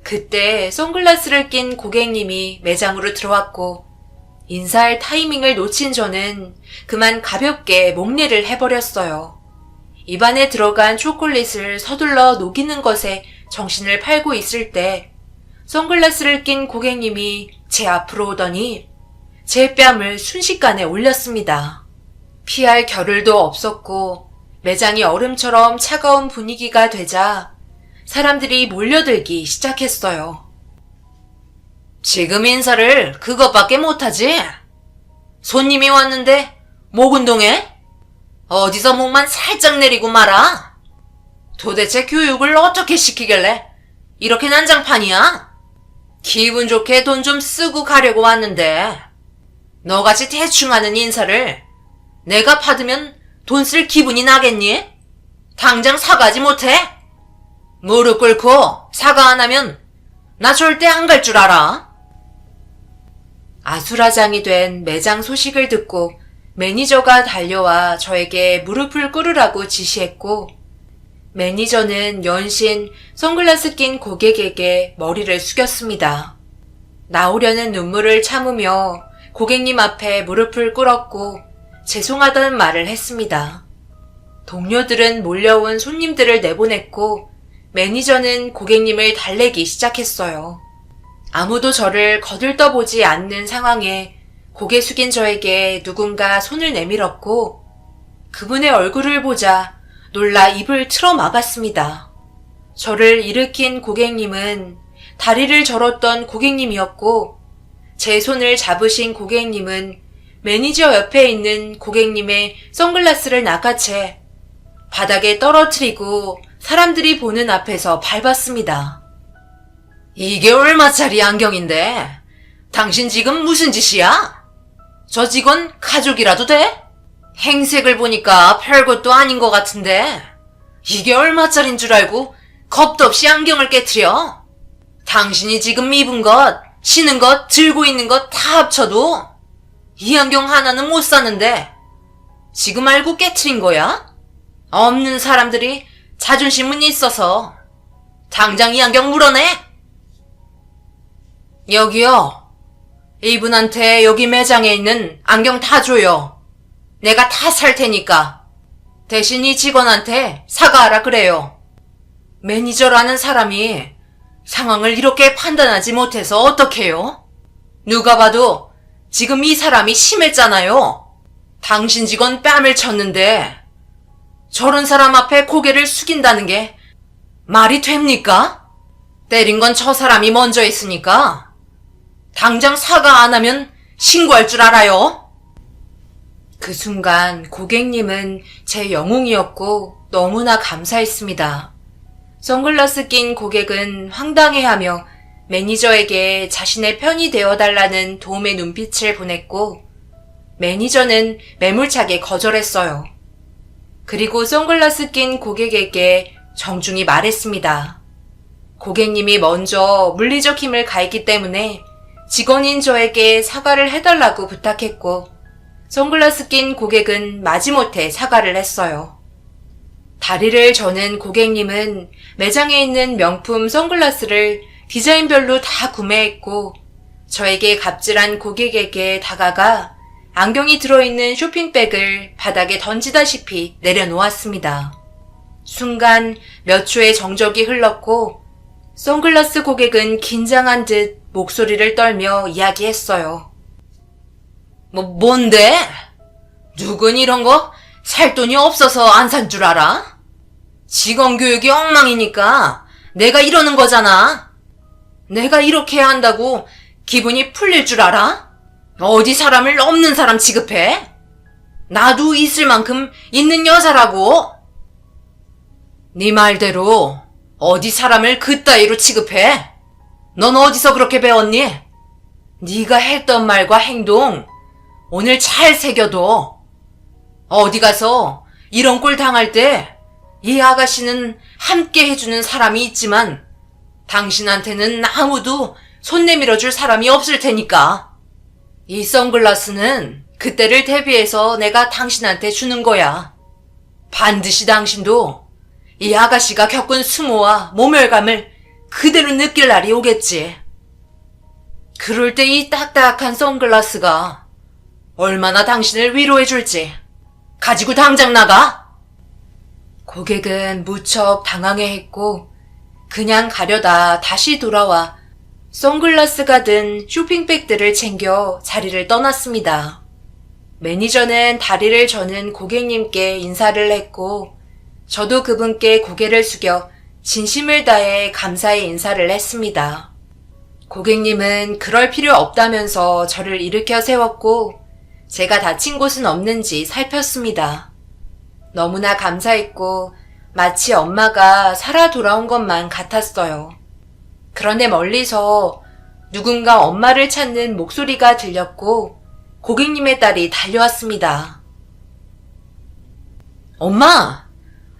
그때 선글라스를 낀 고객님이 매장으로 들어왔고 인사할 타이밍을 놓친 저는 그만 가볍게 목례를 해버렸어요. 입안에 들어간 초콜릿을 서둘러 녹이는 것에 정신을 팔고 있을 때 선글라스를 낀 고객님이 제 앞으로 오더니 제 뺨을 순식간에 올렸습니다. 피할 겨를도 없었고 매장이 얼음처럼 차가운 분위기가 되자 사람들이 몰려들기 시작했어요. 지금 인사를 그것밖에 못하지? 손님이 왔는데 목 운동해? 어디서 목만 살짝 내리고 말아? 도대체 교육을 어떻게 시키길래 이렇게 난장판이야? 기분 좋게 돈 좀 쓰고 가려고 왔는데 너같이 대충 하는 인사를 내가 받으면 돈 쓸 기분이 나겠니? 당장 사과하지 못해? 무릎 꿇고 사과 안 하면 나 절대 안 갈 줄 알아? 아수라장이 된 매장 소식을 듣고 매니저가 달려와 저에게 무릎을 꿇으라고 지시했고 매니저는 연신 선글라스 낀 고객에게 머리를 숙였습니다. 나오려는 눈물을 참으며 고객님 앞에 무릎을 꿇었고 죄송하다는 말을 했습니다. 동료들은 몰려온 손님들을 내보냈고 매니저는 고객님을 달래기 시작했어요. 아무도 저를 거들떠보지 않는 상황에 고개 숙인 저에게 누군가 손을 내밀었고 그분의 얼굴을 보자 놀라 입을 틀어 막았습니다. 저를 일으킨 고객님은 다리를 절었던 고객님이었고 제 손을 잡으신 고객님은 매니저 옆에 있는 고객님의 선글라스를 낚아채 바닥에 떨어뜨리고 사람들이 보는 앞에서 밟았습니다. 이게 얼마짜리 안경인데 당신 지금 무슨 짓이야? 저 직원 가족이라도 돼? 행색을 보니까 별것도 아닌 것 같은데 이게 얼마짜린 줄 알고 겁도 없이 안경을 깨트려? 당신이 지금 입은 것, 신은 것, 들고 있는 것 다 합쳐도 이 안경 하나는 못 사는데 지금 알고 깨트린 거야? 없는 사람들이 자존심은 있어서 당장 이 안경 물어내! 여기요. 이분한테 여기 매장에 있는 안경 다 줘요. 내가 다 살 테니까. 대신 이 직원한테 사과하라 그래요. 매니저라는 사람이 상황을 이렇게 판단하지 못해서 어떡해요? 누가 봐도 지금 이 사람이 심했잖아요. 당신 직원 뺨을 쳤는데 저런 사람 앞에 고개를 숙인다는 게 말이 됩니까? 때린 건 저 사람이 먼저 했으니까 당장 사과 안 하면 신고할 줄 알아요? 그 순간 고객님은 제 영웅이었고 너무나 감사했습니다. 선글라스 낀 고객은 황당해하며 매니저에게 자신의 편이 되어달라는 도움의 눈빛을 보냈고 매니저는 매몰차게 거절했어요. 그리고 선글라스 낀 고객에게 정중히 말했습니다. 고객님이 먼저 물리적 힘을 가했기 때문에 직원인 저에게 사과를 해달라고 부탁했고, 선글라스 낀 고객은 마지못해 사과를 했어요. 다리를 저는 고객님은 매장에 있는 명품 선글라스를 디자인별로 다 구매했고, 저에게 갑질한 고객에게 다가가 안경이 들어있는 쇼핑백을 바닥에 던지다시피 내려놓았습니다. 순간 몇 초의 정적이 흘렀고, 선글라스 고객은 긴장한 듯 목소리를 떨며 이야기했어요. 뭔데? 누군 이런 거 살 돈이 없어서 안 산 줄 알아? 직원 교육이 엉망이니까 내가 이러는 거잖아. 내가 이렇게 해야 한다고 기분이 풀릴 줄 알아? 어디 사람을 없는 사람 취급해? 나도 있을 만큼 있는 여자라고. 네 말대로 어디 사람을 그따위로 취급해? 넌 어디서 그렇게 배웠니? 네가 했던 말과 행동 오늘 잘 새겨둬. 어디 가서 이런 꼴 당할 때 이 아가씨는 함께 해주는 사람이 있지만 당신한테는 아무도 손 내밀어줄 사람이 없을 테니까. 이 선글라스는 그때를 대비해서 내가 당신한테 주는 거야. 반드시 당신도 이 아가씨가 겪은 수모와 모멸감을 그대로 느낄 날이 오겠지. 그럴 때 이 딱딱한 선글라스가 얼마나 당신을 위로해줄지. 가지고 당장 나가! 고객은 무척 당황해했고 그냥 가려다 다시 돌아와 선글라스가 든 쇼핑백들을 챙겨 자리를 떠났습니다. 매니저는 다리를 저는 고객님께 인사를 했고 저도 그분께 고개를 숙여 진심을 다해 감사의 인사를 했습니다. 고객님은 그럴 필요 없다면서 저를 일으켜 세웠고 제가 다친 곳은 없는지 살폈습니다. 너무나 감사했고 마치 엄마가 살아 돌아온 것만 같았어요. 그런데 멀리서 누군가 엄마를 찾는 목소리가 들렸고 고객님의 딸이 달려왔습니다. 엄마,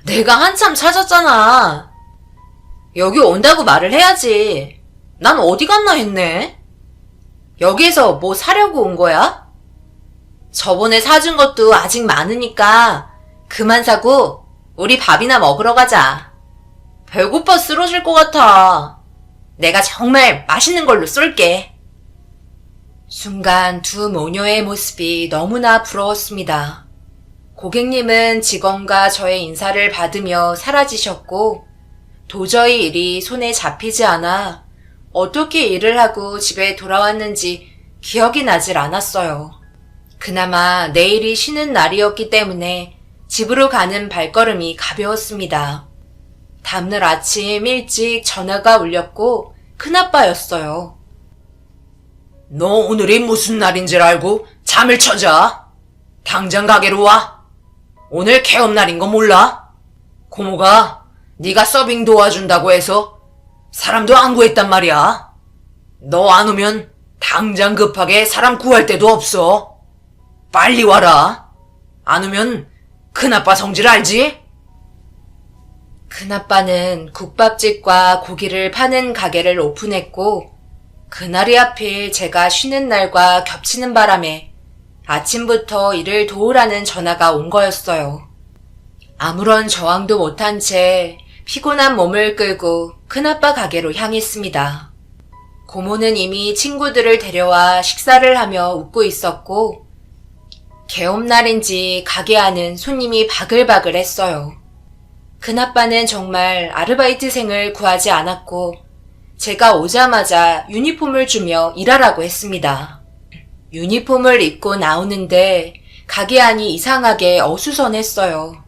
내가 한참 찾았잖아. 여기 온다고 말을 해야지. 난 어디 갔나 했네. 여기에서 뭐 사려고 온 거야? 저번에 사준 것도 아직 많으니까 그만 사고 우리 밥이나 먹으러 가자. 배고파 쓰러질 것 같아. 내가 정말 맛있는 걸로 쏠게. 순간 두 모녀의 모습이 너무나 부러웠습니다. 고객님은 직원과 저의 인사를 받으며 사라지셨고 도저히 일이 손에 잡히지 않아 어떻게 일을 하고 집에 돌아왔는지 기억이 나질 않았어요. 그나마 내일이 쉬는 날이었기 때문에 집으로 가는 발걸음이 가벼웠습니다. 다음날 아침 일찍 전화가 울렸고 큰아빠였어요. 너 오늘이 무슨 날인 줄 알고 잠을 쳐자. 당장 가게로 와. 오늘 개업날인 거 몰라? 고모가 네가 서빙 도와준다고 해서 사람도 안 구했단 말이야. 너 안 오면 당장 급하게 사람 구할 데도 없어. 빨리 와라. 안 오면 큰아빠 성질 알지? 큰아빠는 국밥집과 고기를 파는 가게를 오픈했고 그날이 하필 제가 쉬는 날과 겹치는 바람에 아침부터 일을 도우라는 전화가 온 거였어요. 아무런 저항도 못한 채 피곤한 몸을 끌고 큰아빠 가게로 향했습니다. 고모는 이미 친구들을 데려와 식사를 하며 웃고 있었고 개업날인지 가게 안은 손님이 바글바글 했어요. 큰아빠는 정말 아르바이트생을 구하지 않았고 제가 오자마자 유니폼을 주며 일하라고 했습니다. 유니폼을 입고 나오는데 가게 안이 이상하게 어수선했어요.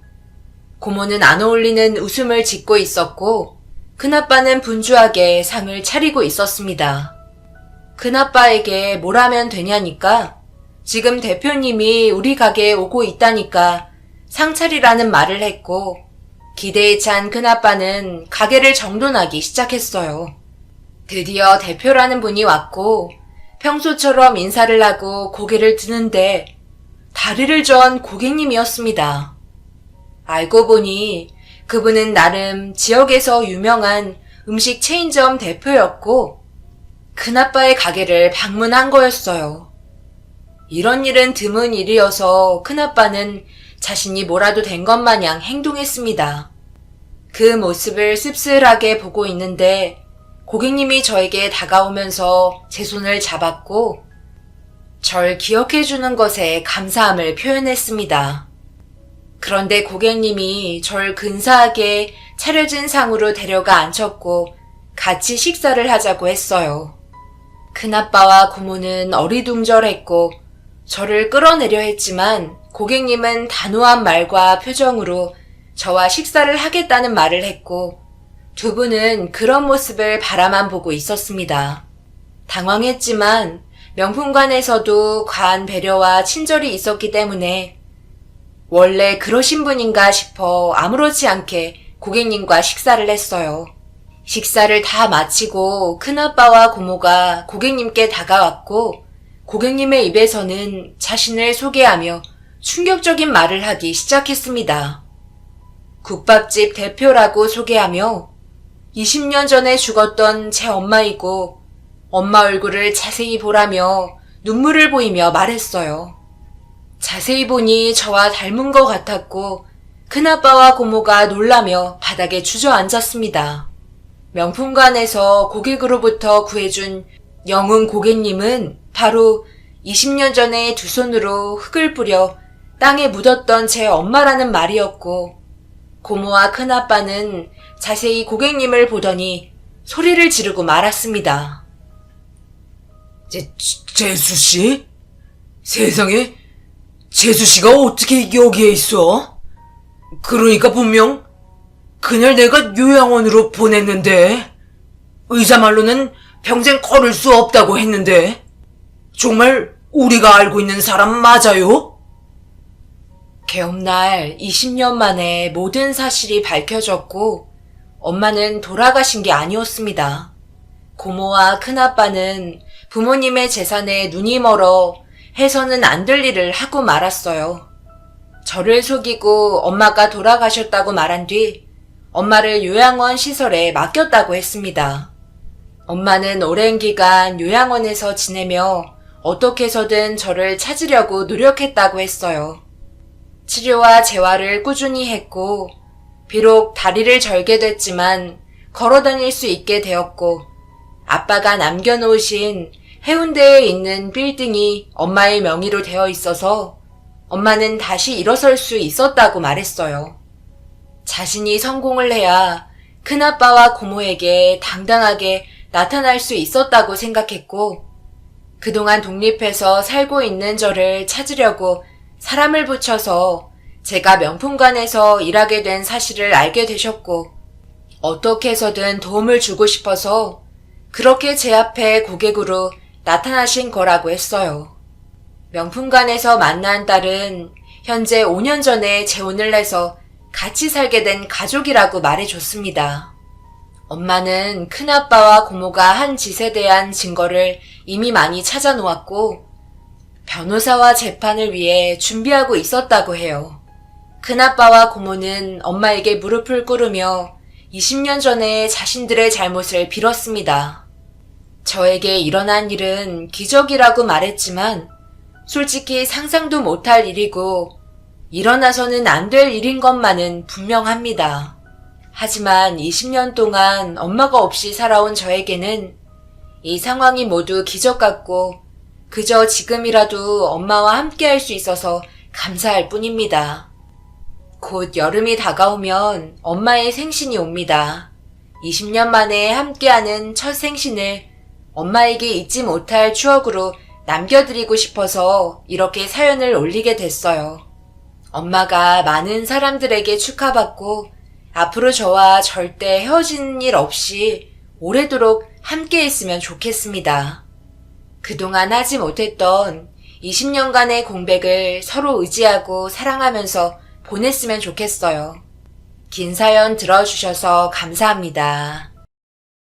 고모는 안 어울리는 웃음을 짓고 있었고 큰아빠는 분주하게 상을 차리고 있었습니다. 큰아빠에게 뭘 하면 되냐니까 지금 대표님이 우리 가게에 오고 있다니까 상 차리라는 말을 했고 기대에 찬 큰아빠는 가게를 정돈하기 시작했어요. 드디어 대표라는 분이 왔고 평소처럼 인사를 하고 고개를 드는데 다리를 저은 고객님이었습니다. 알고 보니 그분은 나름 지역에서 유명한 음식 체인점 대표였고 큰아빠의 가게를 방문한 거였어요. 이런 일은 드문 일이어서 큰아빠는 자신이 뭐라도 된 것 마냥 행동했습니다. 그 모습을 씁쓸하게 보고 있는데 고객님이 저에게 다가오면서 제 손을 잡았고 절 기억해주는 것에 감사함을 표현했습니다. 그런데 고객님이 절 근사하게 차려진 상으로 데려가 앉혔고 같이 식사를 하자고 했어요. 큰아빠와 고모는 어리둥절했고 저를 끌어내려 했지만 고객님은 단호한 말과 표정으로 저와 식사를 하겠다는 말을 했고 두 분은 그런 모습을 바라만 보고 있었습니다. 당황했지만 명품관에서도 과한 배려와 친절이 있었기 때문에 원래 그러신 분인가 싶어 아무렇지 않게 고객님과 식사를 했어요. 식사를 다 마치고 큰아빠와 고모가 고객님께 다가왔고 고객님의 입에서는 자신을 소개하며 충격적인 말을 하기 시작했습니다. 국밥집 대표라고 소개하며 20년 전에 죽었던 제 엄마이고 엄마 얼굴을 자세히 보라며 눈물을 보이며 말했어요. 자세히 보니 저와 닮은 것 같았고 큰아빠와 고모가 놀라며 바닥에 주저앉았습니다. 명품관에서 고객으로부터 구해준 영웅 고객님은 바로 20년 전에 두 손으로 흙을 뿌려 땅에 묻었던 제 엄마라는 말이었고 고모와 큰아빠는 자세히 고객님을 보더니 소리를 지르고 말았습니다. 재수씨? 세상에, 재수씨가 어떻게 여기에 있어? 그러니까 분명 그날 내가 요양원으로 보냈는데 의사 말로는 평생 걸을 수 없다고 했는데 정말 우리가 알고 있는 사람 맞아요? 개업날 20년 만에 모든 사실이 밝혀졌고 엄마는 돌아가신 게 아니었습니다. 고모와 큰아빠는 부모님의 재산에 눈이 멀어 해서는 안 될 일을 하고 말았어요. 저를 속이고 엄마가 돌아가셨다고 말한 뒤 엄마를 요양원 시설에 맡겼다고 했습니다. 엄마는 오랜 기간 요양원에서 지내며 어떻게 해서든 저를 찾으려고 노력했다고 했어요. 치료와 재활을 꾸준히 했고 비록 다리를 절게 됐지만 걸어 다닐 수 있게 되었고 아빠가 남겨놓으신 해운대에 있는 빌딩이 엄마의 명의로 되어 있어서 엄마는 다시 일어설 수 있었다고 말했어요. 자신이 성공을 해야 큰아빠와 고모에게 당당하게 나타날 수 있었다고 생각했고 그동안 독립해서 살고 있는 저를 찾으려고 사람을 붙여서 제가 명품관에서 일하게 된 사실을 알게 되셨고 어떻게 해서든 도움을 주고 싶어서 그렇게 제 앞에 고객으로 나타나신 거라고 했어요. 명품관에서 만난 딸은 현재 5년 전에 재혼을 해서 같이 살게 된 가족이라고 말해줬습니다. 엄마는 큰아빠와 고모가 한 짓에 대한 증거를 이미 많이 찾아놓았고 변호사와 재판을 위해 준비하고 있었다고 해요. 큰아빠와 고모는 엄마에게 무릎을 꿇으며 20년 전에 자신들의 잘못을 빌었습니다. 저에게 일어난 일은 기적이라고 말했지만 솔직히 상상도 못할 일이고 일어나서는 안 될 일인 것만은 분명합니다. 하지만 20년 동안 엄마가 없이 살아온 저에게는 이 상황이 모두 기적 같고 그저 지금이라도 엄마와 함께 할 수 있어서 감사할 뿐입니다. 곧 여름이 다가오면 엄마의 생신이 옵니다. 20년 만에 함께하는 첫 생신을 엄마에게 잊지 못할 추억으로 남겨드리고 싶어서 이렇게 사연을 올리게 됐어요. 엄마가 많은 사람들에게 축하받고 앞으로 저와 절대 헤어지는 일 없이 오래도록 함께 했으면 좋겠습니다. 그동안 하지 못했던 20년간의 공백을 서로 의지하고 사랑하면서 보냈으면 좋겠어요. 긴 사연 들어주셔서 감사합니다.